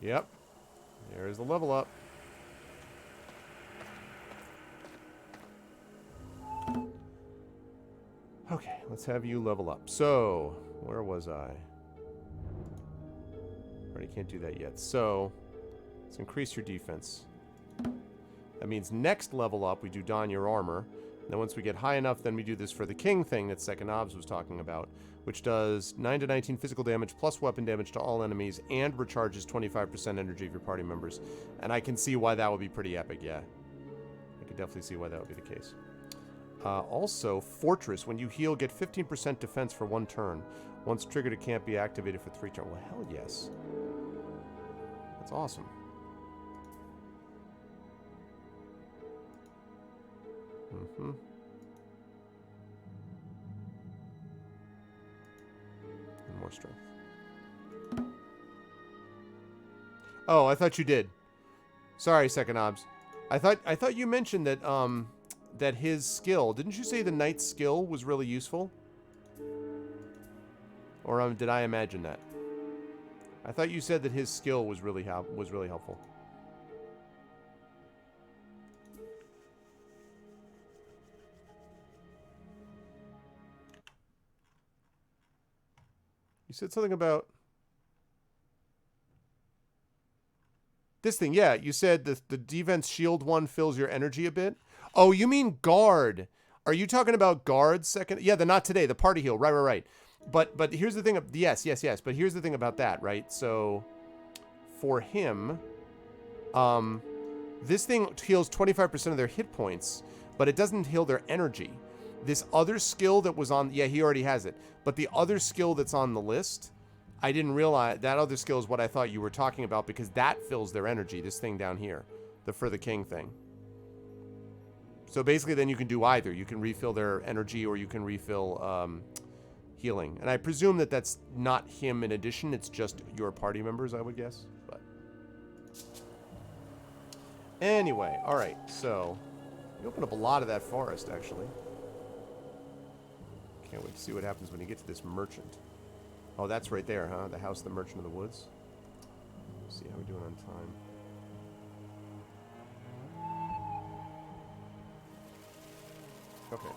Yep. There's the level up. Okay, let's have you level up. So, where was I? Already can't do that yet. So, let's increase your defense. That means next level up, we do don your armor. Then once we get high enough, then we do this for the king thing that Second Obs was talking about, which does 9 to 19 physical damage plus weapon damage to all enemies and recharges 25% energy of your party members. And I can see why that would be pretty epic, yeah. I could definitely see why that would be the case. Also, Fortress. When you heal, get 15% defense for 1 turn. Once triggered, it can't be activated for 3 turns. Well, hell yes. That's awesome. Mm-hmm. And more strength. Oh, I thought you did. Sorry, Second Obs. I thought you mentioned that that his skill. Didn't you say the knight's skill was really useful? Or did I imagine that? I thought you said that his skill was really helpful. You said something about this thing. Yeah, you said the defense shield one fills your energy a bit. Oh, you mean guard. Are you talking about guard second? Yeah, the not today, the party heal. Right. But here's the thing. Yes. But here's the thing about that, right? So for him, this thing heals 25% of their hit points, but it doesn't heal their energy. This other skill that was on, yeah, he already has it. But the other skill that's on the list, I didn't realize that other skill is what I thought you were talking about because that fills their energy. This thing down here, the For the King thing. So basically, then you can do either. You can refill their energy, or you can refill healing. And I presume that that's not him in addition. It's just your party members, I would guess. But anyway, all right. So we opened up a lot of that forest, actually. Can't wait to see what happens when you get to this merchant. Oh, that's right there, huh? The house of the Merchant of the Woods. Let's see how we're doing on time. Okay.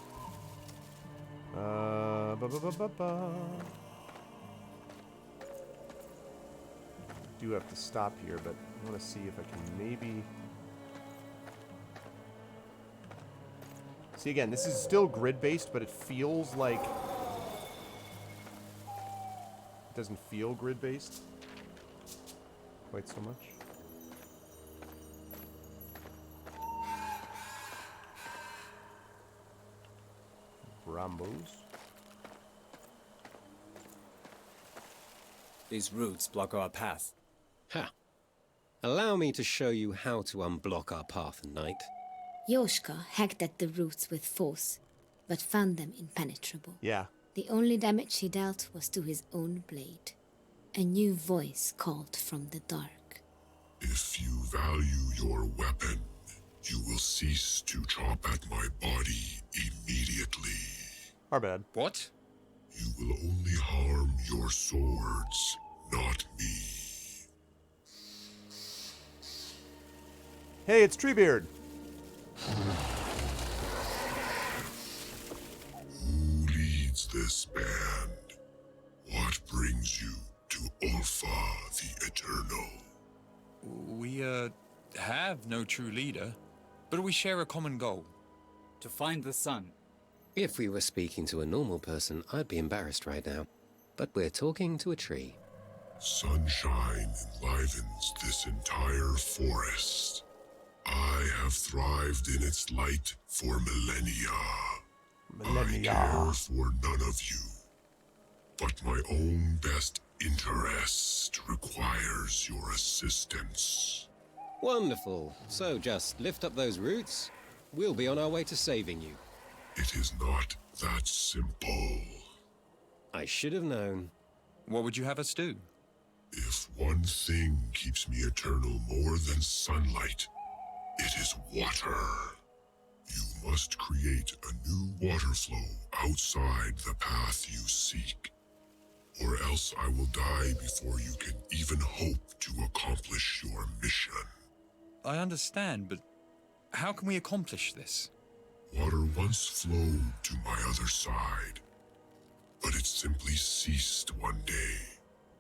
Do have to stop here, but I want to see if I can maybe... See, again, this is still grid-based, but it feels like... It doesn't feel grid-based quite so much. Brambos. These roots block our path. Ha! Allow me to show you how to unblock our path, Knight. Yoshka hacked at the roots with force, but found them impenetrable. Yeah. The only damage he dealt was to his own blade. A new voice called from the dark. If you value your weapon, you will cease to chop at my body immediately. Our bad. What? You will only harm your swords, not me. Hey, it's Treebeard. Who leads this band? What brings you to Ulfa the Eternal? We, have no true leader, but we share a common goal. To find the sun. If we were speaking to a normal person, I'd be embarrassed right now. But we're talking to a tree. Sunshine enlivens this entire forest. I have thrived in its light for millennia. I care for none of you, but my own best interest requires your assistance. Wonderful. So just lift up those roots. We'll be on our way to saving you. It is not that simple. I should have known. What would you have us do? If one thing keeps me eternal more than sunlight, it is water. You must create a new water flow outside the path you seek, or else I will die before you can even hope to accomplish your mission. I understand, but how can we accomplish this? Water once flowed to my other side, but it simply ceased one day.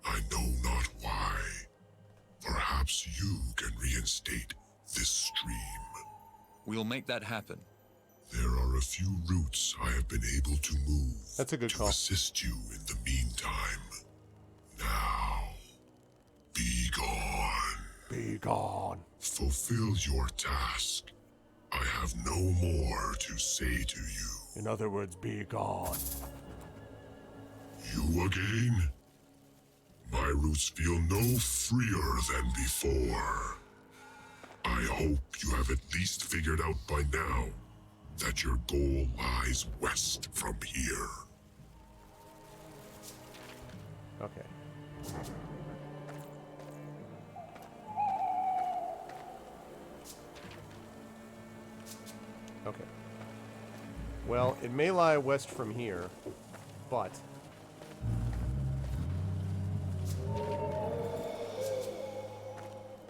I know not why. Perhaps you can reinstate this stream. We'll make that happen. There are a few routes I have been able to move. That's a good to call. assist you in the meantime. Now, be gone. Be gone. Fulfill your task. I have no more to say to you. In other words, be gone. You again? My roots feel no freer than before. I hope you have at least figured out by now that your goal lies west from here. Okay. Okay. Well, it may lie west from here, but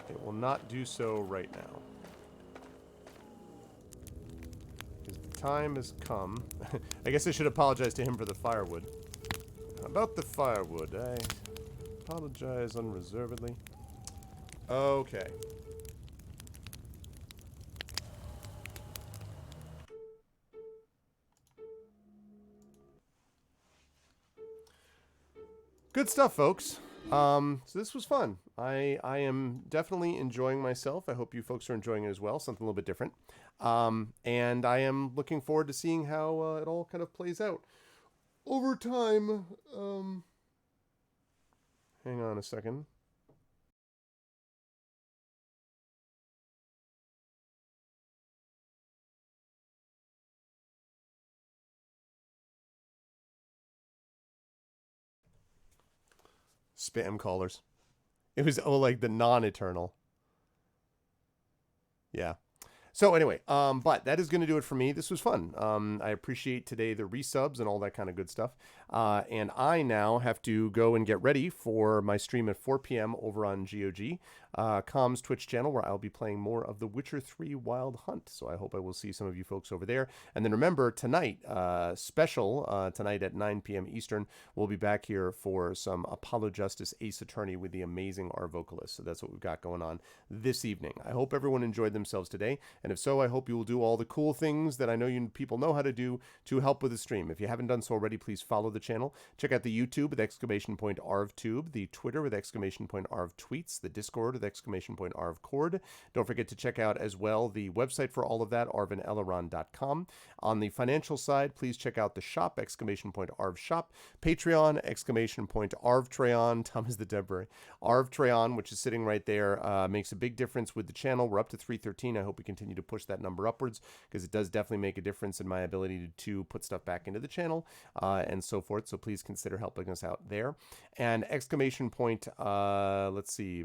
it will not do so right now. Because the time has come. I guess I should apologize to him for the firewood. About the firewood, I apologize unreservedly. Okay. Good stuff, folks. So this was fun. I am definitely enjoying myself. I hope you folks are enjoying it as well. Something a little bit different. And I am looking forward to seeing how it all kind of plays out over time. Hang on a second. Spam callers. It was like the non-eternal. Yeah. So anyway, but that is going to do it for me. This was fun. I appreciate today the resubs and all that kind of good stuff. And I now have to go and get ready for my stream at 4 p.m. over on GOG, Com's Twitch channel, where I'll be playing more of The Witcher 3 Wild Hunt. So I hope I will see some of you folks over there. And then remember, tonight, tonight at 9 p.m. Eastern, we'll be back here for some Apollo Justice Ace Attorney with the amazing our vocalist. So that's what we've got going on this evening. I hope everyone enjoyed themselves today. And if so, I hope you will do all the cool things that I know you people know how to do to help with the stream. If you haven't done so already, please follow the the channel. Check out the YouTube with !ArvTube, the Twitter with !ArvTweets, the Discord with !ArvCord. Don't forget to check out as well the website for all of that, arvineleron.com. On the financial side, please check out the shop, !ArvShop, Patreon, !ArvTreon, Tom is the Deborah, ArvTreon, which is sitting right there, makes a big difference with the channel. We're up to 313. I hope we continue to push that number upwards because it does definitely make a difference in my ability to put stuff back into the channel and so forth. So please consider helping us out there. And ! Let's see.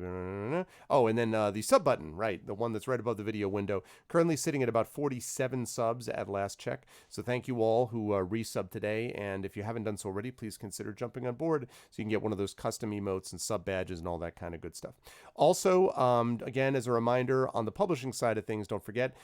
Oh, and then the sub button, right? The one that's right above the video window. Currently sitting at about 47 subs at last check. So thank you all who resub today. And if you haven't done so already, please consider jumping on board so you can get one of those custom emotes and sub badges and all that kind of good stuff. Also, again, as a reminder, on the publishing side of things, don't forget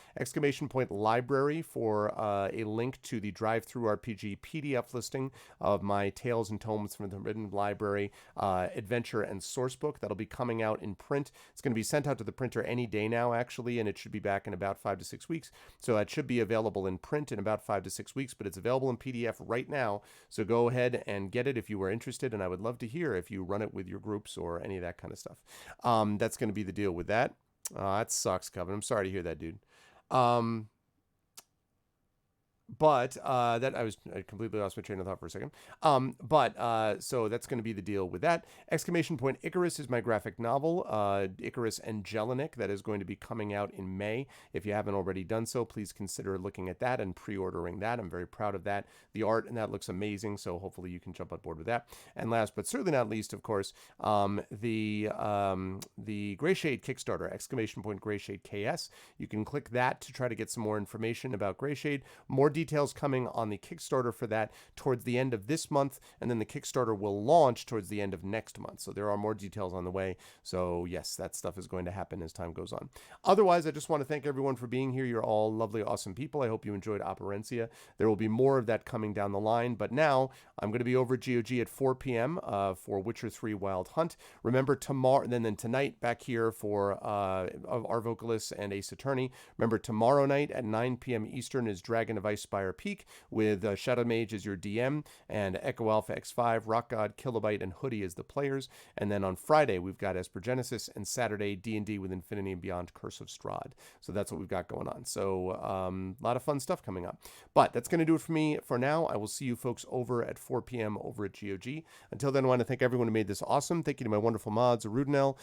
Library for a link to the Drive-Thru RPG PDF listing of my Tales and Tomes from the Written Library adventure and source book. That'll be coming out in print. It's going to be sent out to the printer any day now, actually, and it should be back in about 5 to 6 weeks. So that should be available in print in about 5 to 6 weeks, but it's available in PDF right now. So go ahead and get it if you are interested, and I would love to hear if you run it with your groups or any of that kind of stuff. That's going to be the deal with that. That sucks, Coven. I'm sorry to hear that, dude. But that I completely lost my train of thought for a second. So that's going to be the deal with that. Icarus is my graphic novel, Icarus and Jelinek, that is going to be coming out in May. If you haven't already done so, please consider looking at that and pre-ordering that. I'm very proud of that. The art and that looks amazing, so hopefully you can jump on board with that. And last but certainly not least, of course, the Gray Shade Kickstarter, Gray Shade KS. You can click that to try to get some more information about Gray Shade. More details coming on the Kickstarter for that towards the end of this month, and then the Kickstarter will launch towards the end of next month. So there are more details on the way. So yes, that stuff is going to happen as time goes on. Otherwise, I just want to thank everyone for being here. You're all lovely, awesome people. I hope you enjoyed Operencia. There will be more of that coming down the line, but now I'm going to be over at GOG at 4 p.m. For Witcher 3 Wild Hunt. Remember tomorrow, then tonight back here for our vocalists and Ace Attorney. Remember tomorrow night at 9 p.m. Eastern is Dragon of Ice Spire Peak with Shadow Mage as your DM and Echo Alpha X5, Rock God, Kilobyte, and Hoodie as the players. And then on Friday, we've got Esper Genesis, and Saturday, D&D with Infinity and Beyond Curse of Strahd. So that's what we've got going on. So a lot of fun stuff coming up. But that's going to do it for me for now. I will see you folks over at 4 p.m. over at GOG. Until then, I want to thank everyone who made this awesome. Thank you to my wonderful mods, Arudinel.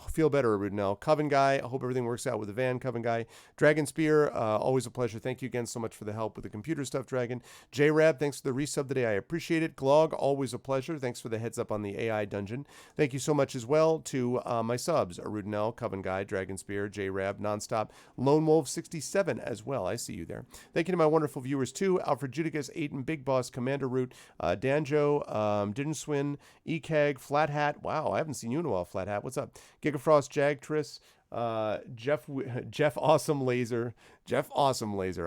Feel better, Arudinel. Coven Guy, I hope everything works out with the van, Coven Guy. Dragon Spear, always a pleasure. Thank you again so much for the help with the computer stuff, Dragon. J-Rab, thanks for the resub today. I appreciate it. Glog, always a pleasure. Thanks for the heads up on the AI dungeon. Thank you so much as well to my subs, Arudinel, Coven Guy, Dragon Spear, J-Rab, Nonstop, Lone Wolf 67 as well. I see you there. Thank you to my wonderful viewers too. Alfred Judicus, Aiden, Big Boss, Commander Root, Danjo, Dinswin, Ekag, Flat Hat. Wow, I haven't seen you in a while, Flat Hat. What's up? Gigafrost, Jagtris, Jeff Awesome Laser.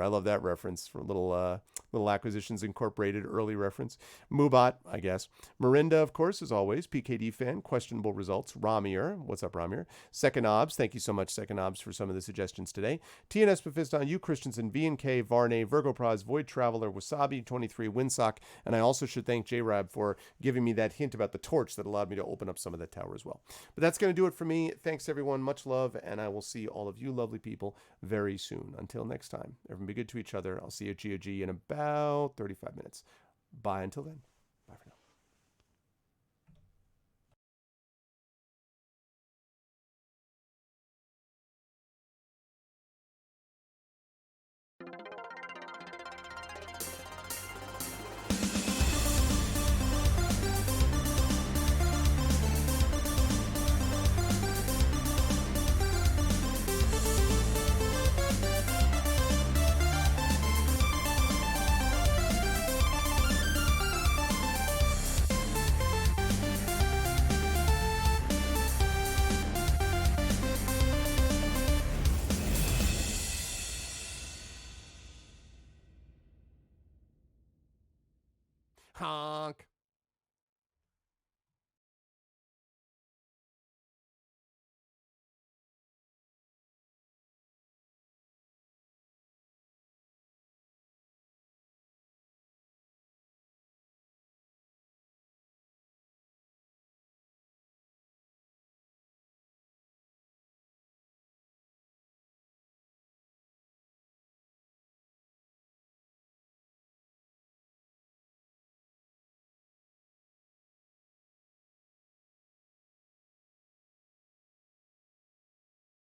I love that reference for little Acquisitions Incorporated early reference. Mubot, I guess. Marinda, of course, as always. PKD fan. Questionable results. Ramir. What's up, Ramir? Second Obs. Thank you so much, Second Obs, for some of the suggestions today. TNS Befiston, you Christensen, V&K, Varney, Virgo Praz, Void Traveler, Wasabi, 23, Windsock. And I also should thank J-Rab for giving me that hint about the torch that allowed me to open up some of that tower as well. But that's going to do it for me. Thanks, everyone. Much love. And I will see all of you lovely people very soon. Until next time, everyone be good to each other. I'll see you at GOG in about 35 minutes. Bye until then.